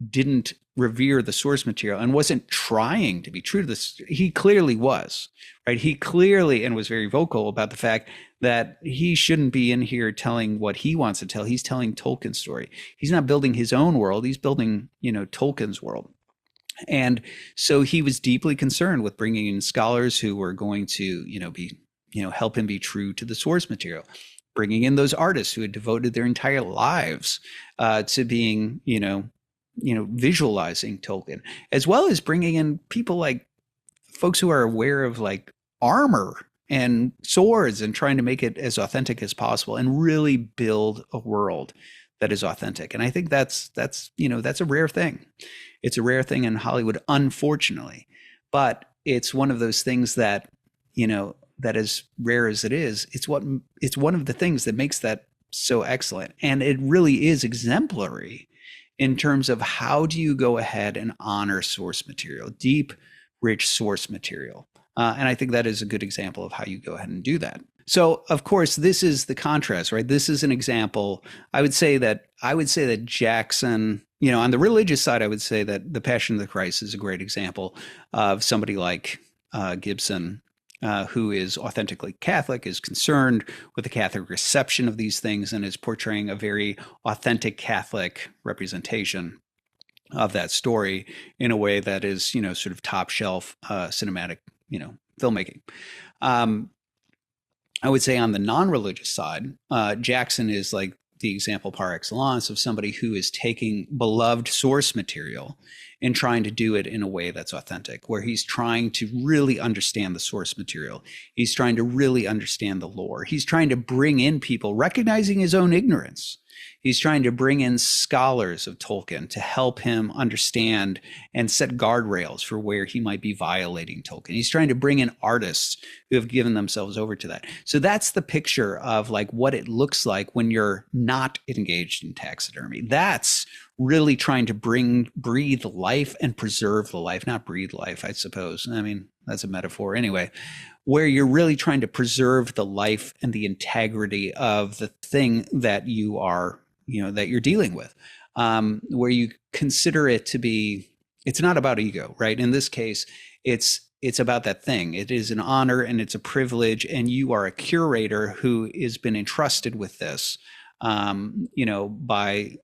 didn't revere the source material and wasn't trying to be true to this. He clearly was, right? He clearly, and was very vocal about the fact that he shouldn't be in here telling what he wants to tell. He's telling Tolkien's story. He's not building his own world. He's building, Tolkien's world. And so he was deeply concerned with bringing in scholars who were going to, help him be true to the source material, bringing in those artists who had devoted their entire lives to being, visualizing Tolkien, as well as bringing in people like folks who are aware of like armor and swords and trying to make it as authentic as possible and really build a world that is authentic. And I think that's a rare thing. It's a rare thing in Hollywood, unfortunately, but it's one of those things that, that as rare as it is, it's one of the things that makes that so excellent. And it really is exemplary in terms of how do you go ahead and honor source material, deep, rich source material. And I think that is a good example of how you go ahead and do that. So, of course, this is the contrast, right? This is an example. I would say that Jackson, on the religious side, I would say that The Passion of the Christ is a great example of somebody like Gibson, who is authentically Catholic, is concerned with the Catholic reception of these things, and is portraying a very authentic Catholic representation of that story in a way that is, sort of top shelf cinematic, filmmaking. I would say on the non-religious side, Jackson is like the example par excellence of somebody who is taking beloved source material and trying to do it in a way that's authentic, where he's trying to really understand the source material. He's trying to really understand the lore. He's trying to bring in people, recognizing his own ignorance. He's trying to bring in scholars of Tolkien to help him understand and set guardrails for where he might be violating Tolkien. He's trying to bring in artists who have given themselves over to that. So that's the picture of like what it looks like when you're not engaged in taxidermy. That's really trying to breathe life and preserve the life, not breathe life, I suppose. I mean, that's a metaphor anyway, where you're really trying to preserve the life and the integrity of the thing that you are, that you're dealing with, where you consider it to be, it's not about ego, right? In this case, it's about that thing. It is an honor and it's a privilege, and you are a curator who has been entrusted with this, by,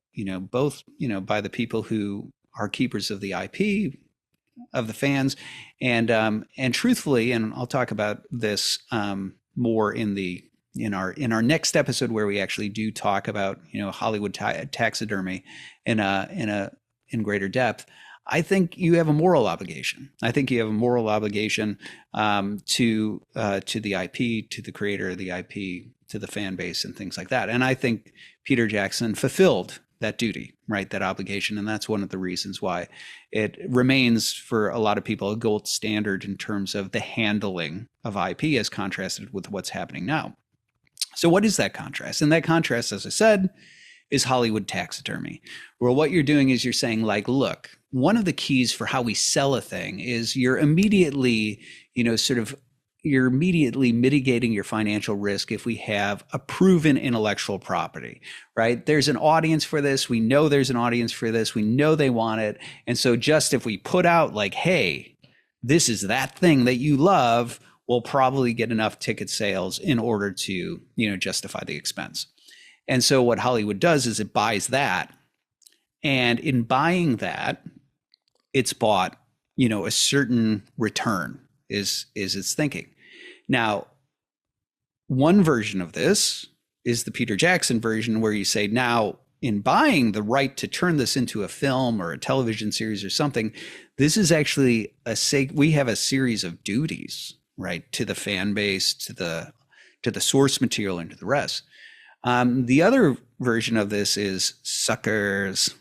both, by the people who are keepers of the IP, of the fans, and truthfully, and I'll talk about this more in our next episode, where we actually do talk about Hollywood taxidermy in greater depth. I think you have a moral obligation. I think you have a moral obligation to the IP, to the creator of the IP, to the fan base, and things like that. And I think Peter Jackson fulfilled that duty, right? That obligation. And that's one of the reasons why it remains for a lot of people a gold standard in terms of the handling of IP as contrasted with what's happening now. So what is that contrast? And that contrast, as I said, is Hollywood taxidermy, where what you're doing is you're saying, like, look, one of the keys for how we sell a thing is you're immediately, you're immediately mitigating your financial risk if we have a proven intellectual property, right? There's an audience for this. We know there's an audience for this. We know they want it. And so just if we put out like, hey, this is that thing that you love, we'll probably get enough ticket sales in order to, justify the expense. And so what Hollywood does is it buys that. And in buying that, it's bought, a certain return is its thinking. Now, one version of this is the Peter Jackson version, where you say, now, in buying the right to turn this into a film or a television series or something, this is actually we have a series of duties, right, to the fan base, to the source material, and to the rest. The other version of this is suckers,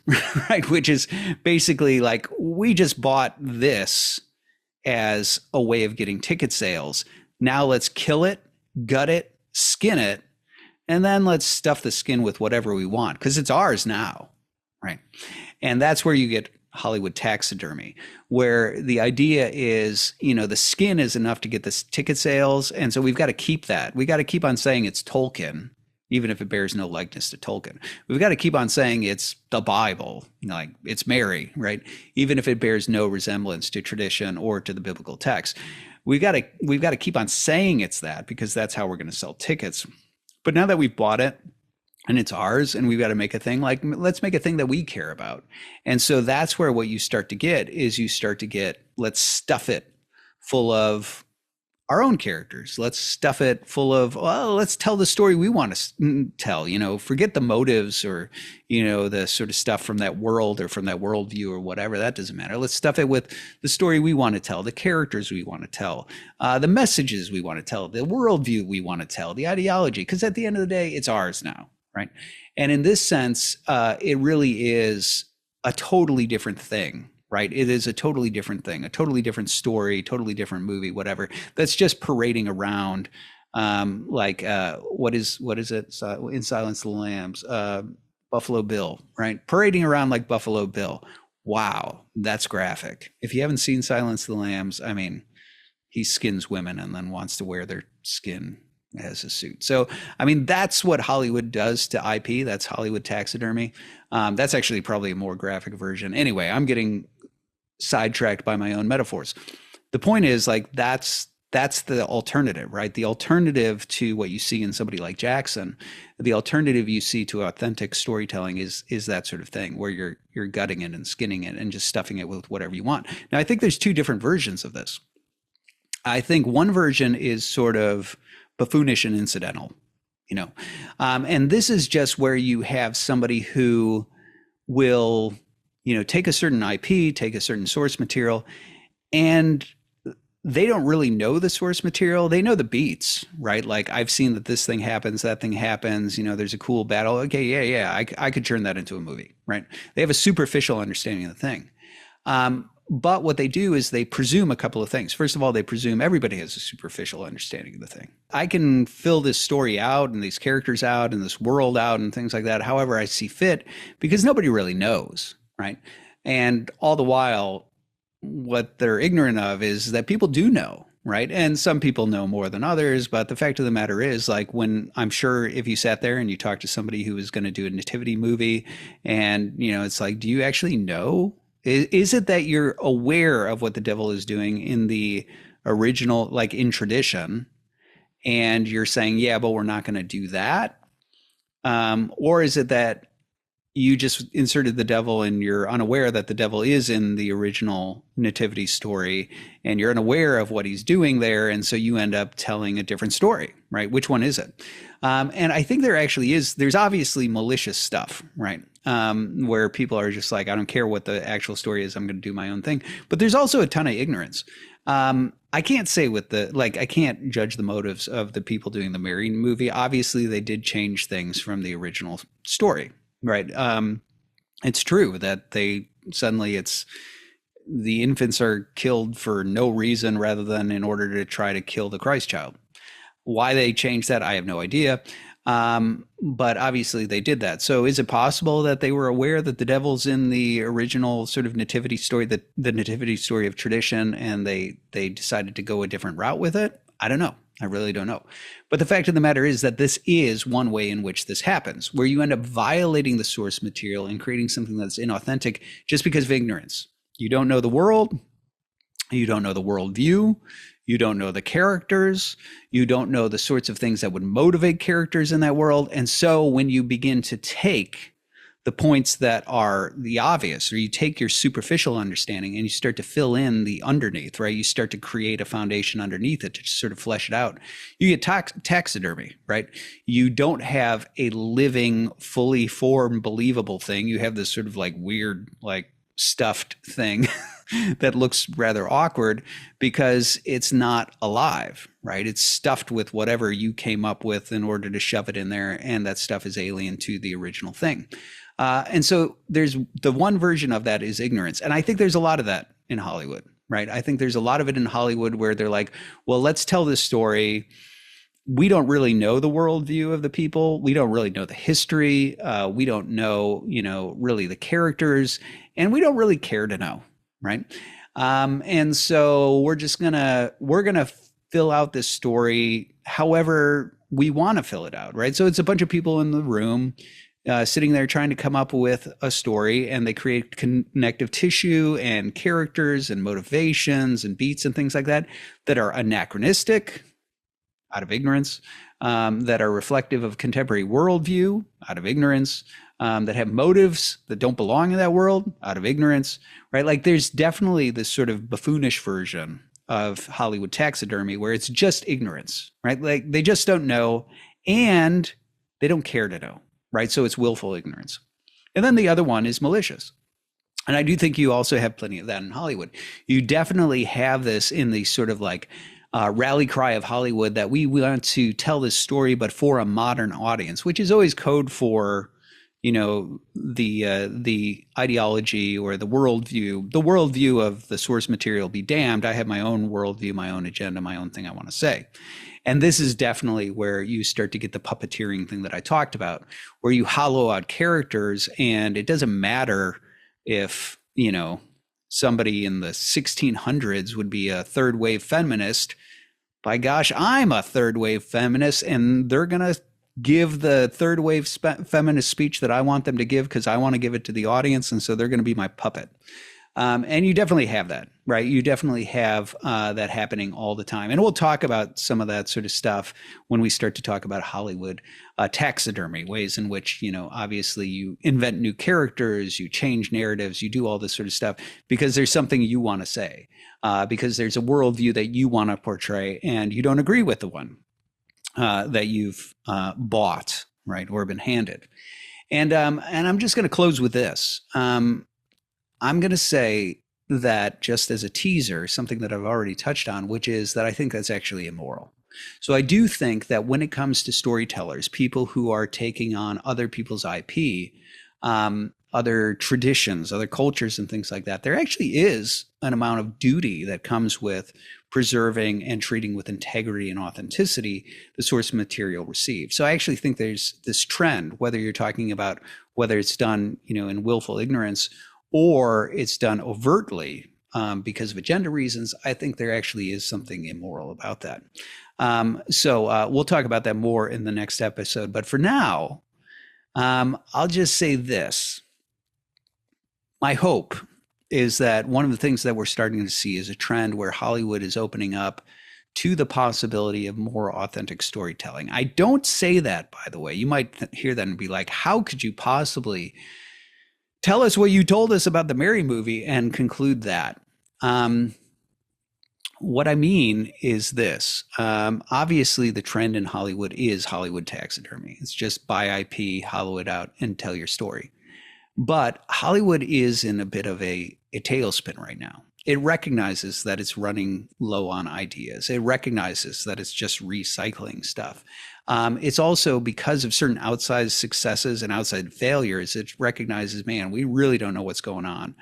right, which is basically like, we just bought this as a way of getting ticket sales. Now let's kill it, gut it, skin it, and then let's stuff the skin with whatever we want, because it's ours now, right? And that's where you get Hollywood taxidermy, where the idea is, the skin is enough to get the ticket sales, and so we've got to keep that. We got to keep on saying it's Tolkien, even if it bears no likeness to Tolkien. We've got to keep on saying it's the Bible, like it's Mary, right? Even if it bears no resemblance to tradition or to the biblical text. We've got to keep on saying it's that, because that's how we're going to sell tickets. But now that we've bought it and it's ours, and we've got to make a thing, like, let's make a thing that we care about. And so that's where what you start to get is let's stuff it full of our own characters. Let's stuff it full of, let's tell the story we want to tell, forget the motives or, the sort of stuff from that world or from that worldview or whatever. That doesn't matter. Let's stuff it with the story we want to tell, the characters we want to tell, the messages we want to tell, the worldview we want to tell, the ideology, because at the end of the day, it's ours now, right? And in this sense, it really is a totally different thing. Right. It is a totally different thing, a totally different story, totally different movie, whatever. That's just parading around what is it in Silence of the Lambs, Buffalo Bill, right? Parading around like Buffalo Bill. Wow, that's graphic. If you haven't seen Silence of the Lambs, I mean, he skins women and then wants to wear their skin as a suit. So, I mean, that's what Hollywood does to IP. That's Hollywood taxidermy. That's actually probably a more graphic version. Anyway, I'm getting sidetracked by my own metaphors. The point is, like, that's the alternative, right? The alternative to what you see in somebody like Jackson, the alternative you see to authentic storytelling is that sort of thing, where you're gutting it and skinning it and just stuffing it with whatever you want. Now, I think there's two different versions of this. I think one version is sort of buffoonish and incidental, and this is just where you have somebody who will, take a certain IP, take a certain source material, and they don't really know the source material. They know the beats, right? Like, I've seen that this thing happens, that thing happens, there's a cool battle. Okay, yeah, I could turn that into a movie, right? They have a superficial understanding of the thing. But what they do is they presume a couple of things. First of all, they presume everybody has a superficial understanding of the thing. I can fill this story out and these characters out and this world out and things like that however I see fit, because nobody really knows, right? And all the while, what they're ignorant of is that people do know, right? And some people know more than others, but the fact of the matter is, like, when I'm sure if you sat there and you talked to somebody who was going to do a nativity movie and, it's like, do you actually know? Is it that you're aware of what the devil is doing in the original, like in tradition, and you're saying, yeah, but we're not going to do that? Or is it that you just inserted the devil and you're unaware that the devil is in the original nativity story and you're unaware of what he's doing there, and so you end up telling a different story, right? Which one is it? And I think there's obviously malicious stuff, right? Where people are just like, I don't care what the actual story is, I'm going to do my own thing. But there's also a ton of ignorance. I can't say I can't judge the motives of the people doing the Mary movie. Obviously, they did change things from the original story, right? it's true that it's the infants are killed for no reason rather than in order to try to kill the Christ child. Why they changed that, I have no idea. But obviously they did that. So is it possible that they were aware that the devil's in the original sort of nativity story, the nativity story of tradition, and they decided to go a different route with it? I don't know. I really don't know. But the fact of the matter is that this is one way in which this happens, where you end up violating the source material and creating something that's inauthentic just because of ignorance. You don't know the world. You don't know the worldview. You don't know the characters. You don't know the sorts of things that would motivate characters in that world. And so when you begin to take the points that are the obvious, or you take your superficial understanding and you start to fill in the underneath, right? You start to create a foundation underneath it to sort of flesh it out. You get taxidermy, right? You don't have a living, fully formed, believable thing. You have this sort of like weird, like stuffed thing that looks rather awkward because it's not alive, right? It's stuffed with whatever you came up with in order to shove it in there, and that stuff is alien to the original thing. And so there's the one version of that is ignorance. And I think there's a lot of that in Hollywood, right? I think there's a lot of it in Hollywood where they're like, well, let's tell this story. We don't really know the worldview of the people. We don't really know the history. We don't know, really the characters, and we don't really care to know, right? And so we're gonna fill out this story however we want to fill it out, right? So it's a bunch of people in the room sitting there trying to come up with a story, and they create connective tissue and characters and motivations and beats and things like that are anachronistic out of ignorance, that are reflective of contemporary worldview out of ignorance, that have motives that don't belong in that world out of ignorance, right? Like there's definitely this sort of buffoonish version of Hollywood taxidermy where it's just ignorance, right? Like they just don't know and they don't care to know, right? So it's willful ignorance. And then the other one is malicious. And I do think you also have plenty of that in Hollywood. You definitely have this in the sort of like rally cry of Hollywood that we want to tell this story, but for a modern audience, which is always code for, the ideology or the worldview of the source material be damned. I have my own worldview, my own agenda, my own thing I want to say. And this is definitely where you start to get the puppeteering thing that I talked about, where you hollow out characters, and it doesn't matter if, somebody in the 1600s would be a third wave feminist. By gosh, I'm a third wave feminist, and they're going to give the third wave feminist speech that I want them to give because I want to give it to the audience. And so they're going to be my puppet. And you definitely have that, right? You definitely have that happening all the time. And we'll talk about some of that sort of stuff when we start to talk about Hollywood taxidermy, ways in which, obviously you invent new characters, you change narratives, you do all this sort of stuff because there's something you want to say, because there's a worldview that you want to portray and you don't agree with the one that you've bought, right, or been handed. And I'm just going to close with this. I'm going to say that just as a teaser, something that I've already touched on, which is that I think that's actually immoral. So I do think that when it comes to storytellers, people who are taking on other people's IP, other traditions, other cultures and things like that, there actually is an amount of duty that comes with preserving and treating with integrity and authenticity the source material received. So I actually think there's this trend, whether you're talking about whether it's done, in willful ignorance or it's done overtly because of agenda reasons, I think there actually is something immoral about that. So we'll talk about that more in the next episode. But for now, I'll just say this. My hope is that one of the things that we're starting to see is a trend where Hollywood is opening up to the possibility of more authentic storytelling. I don't say that, by the way. You might hear that and be like, how could you possibly tell us what you told us about the Mary movie and conclude that? What I mean is this. Obviously, the trend in Hollywood is Hollywood taxidermy. It's just buy IP, hollow it out, and tell your story. But Hollywood is in a bit of a tailspin right now. it recognizes that it's running low on ideas. It recognizes that it's just recycling stuff. It's also, because of certain outside successes and outside failures, it recognizes, man, we really don't know what's going on,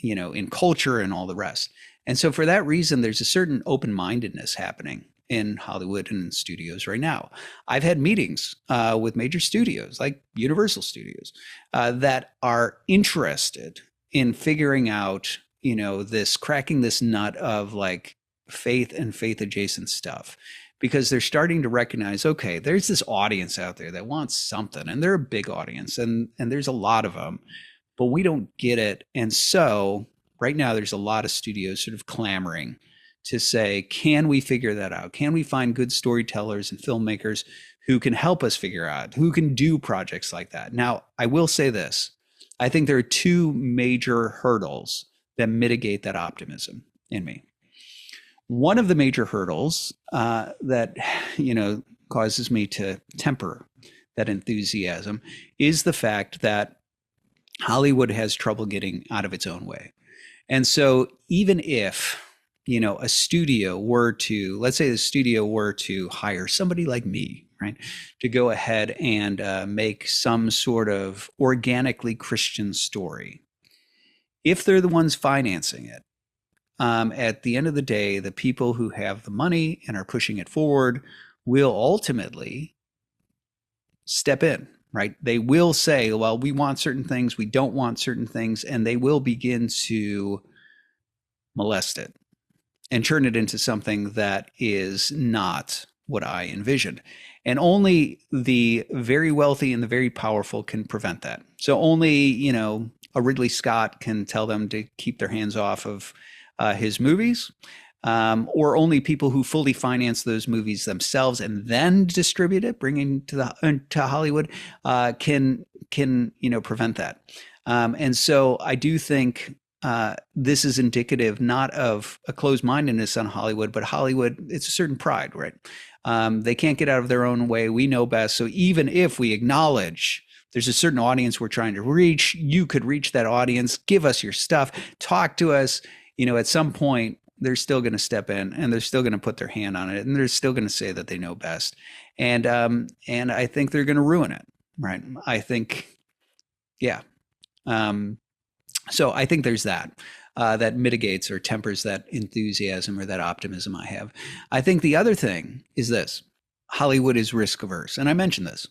in culture and all the rest. And so for that reason, there's a certain open-mindedness happening in Hollywood and in studios right now. I've had meetings with major studios like Universal Studios that are interested in figuring out, cracking this nut of like faith and faith adjacent stuff, because they're starting to recognize, okay, there's this audience out there that wants something, and they're a big audience, and there's a lot of them, but we don't get it. And so right now there's a lot of studios sort of clamoring to say, can we figure that out? Can we find good storytellers and filmmakers who can help us figure out, who can do projects like that? Now, I will say this. I think there are two major hurdles that mitigate that optimism in me. One of the major hurdles that, causes me to temper that enthusiasm is the fact that Hollywood has trouble getting out of its own way. And so even if, a studio were to, let's say the studio were to hire somebody like me, right, to go ahead and make some sort of organically Christian story, if they're the ones financing it, at the end of the day, the people who have the money and are pushing it forward will ultimately step in, right? They will say, well, we want certain things, we don't want certain things, and they will begin to molest it and turn it into something that is not what I envisioned. And only the very wealthy and the very powerful can prevent that. So only, a Ridley Scott can tell them to keep their hands off of his movies, or only people who fully finance those movies themselves and then distribute it, bringing to Hollywood, can prevent that. And so I do think this is indicative not of a closed-mindedness on Hollywood, but Hollywood, it's a certain pride, right? They can't get out of their own way. We know best. So even if we acknowledge there's a certain audience we're trying to reach, you could reach that audience, give us your stuff, talk to us, at some point, they're still going to step in and they're still going to put their hand on it, and they're still going to say that they know best. And I think they're going to ruin it, right? I think, yeah. So I think there's that mitigates or tempers that enthusiasm or that optimism I have. I think the other thing is this: Hollywood is risk averse. And I mentioned this.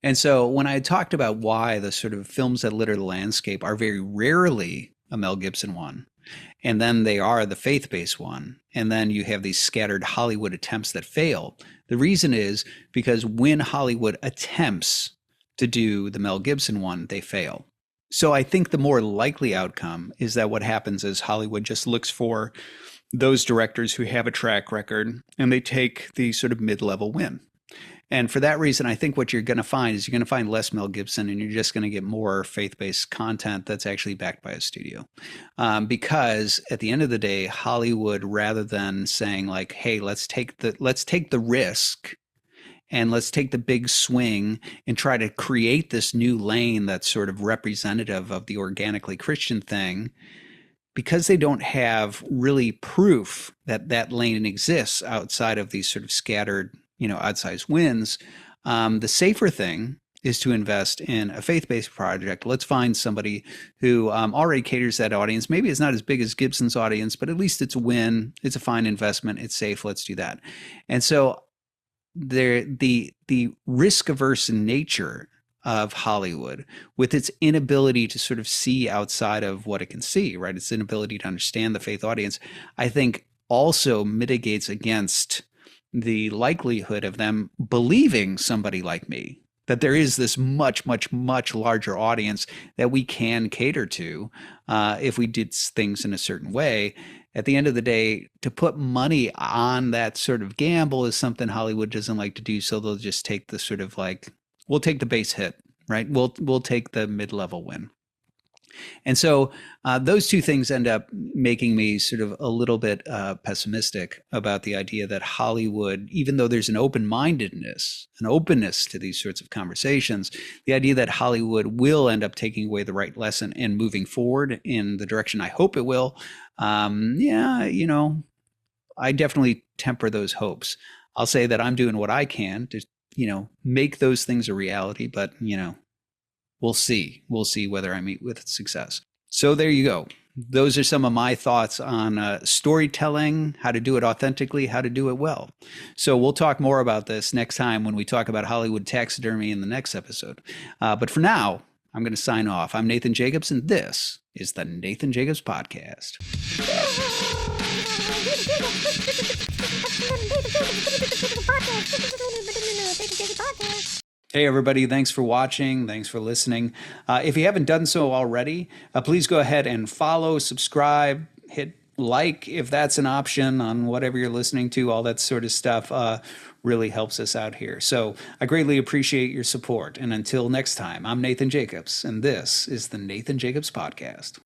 And so when I had talked about why the sort of films that litter the landscape are very rarely a Mel Gibson one, and then they are the faith-based one, and then you have these scattered Hollywood attempts that fail, the reason is because when Hollywood attempts to do the Mel Gibson one, they fail. So I think the more likely outcome is that what happens is Hollywood just looks for those directors who have a track record, and they take the sort of mid-level win. And for that reason, I think what you're going to find is you're going to find less Mel Gibson, and you're just going to get more faith-based content that's actually backed by a studio. Because at the end of the day, Hollywood, rather than saying like, hey, let's take the risk and let's take the big swing and try to create this new lane that's sort of representative of the organically Christian thing, because they don't have really proof that that lane exists outside of these sort of scattered, outsized wins, the safer thing is to invest in a faith-based project. Let's find somebody who already caters that audience. Maybe it's not as big as Gibson's audience, but at least it's a win. It's a fine investment. It's safe. Let's do that. And so the risk-averse nature of Hollywood, with its inability to sort of see outside of what it can see, right? Its inability to understand the faith audience, I think also mitigates against the likelihood of them believing somebody like me, that there is this much, much, much larger audience that we can cater to if we did things in a certain way. At the end of the day, to put money on that sort of gamble is something Hollywood doesn't like to do. So they'll just take the sort of like, we'll take the base hit, right? We'll take the mid-level win. And so those two things end up making me sort of a little bit pessimistic about the idea that Hollywood, even though there's an open-mindedness, an openness to these sorts of conversations, the idea that Hollywood will end up taking away the right lesson and moving forward in the direction I hope it will, Yeah, I definitely temper those hopes. I'll say that I'm doing what I can to, make those things a reality, but, we'll see. We'll see whether I meet with success. So there you go. Those are some of my thoughts on storytelling, how to do it authentically, how to do it well. So we'll talk more about this next time when we talk about Hollywood taxidermy in the next episode. But for now, I'm going to sign off. I'm Nathan Jacobs, and this is the Nathan Jacobs Podcast. Hey, everybody. Thanks for watching. Thanks for listening. If you haven't done so already, please go ahead and follow, subscribe, hit like if that's an option on whatever you're listening to. All that sort of stuff really helps us out here. So I greatly appreciate your support. And until next time, I'm Nathan Jacobs, and this is the Nathan Jacobs Podcast.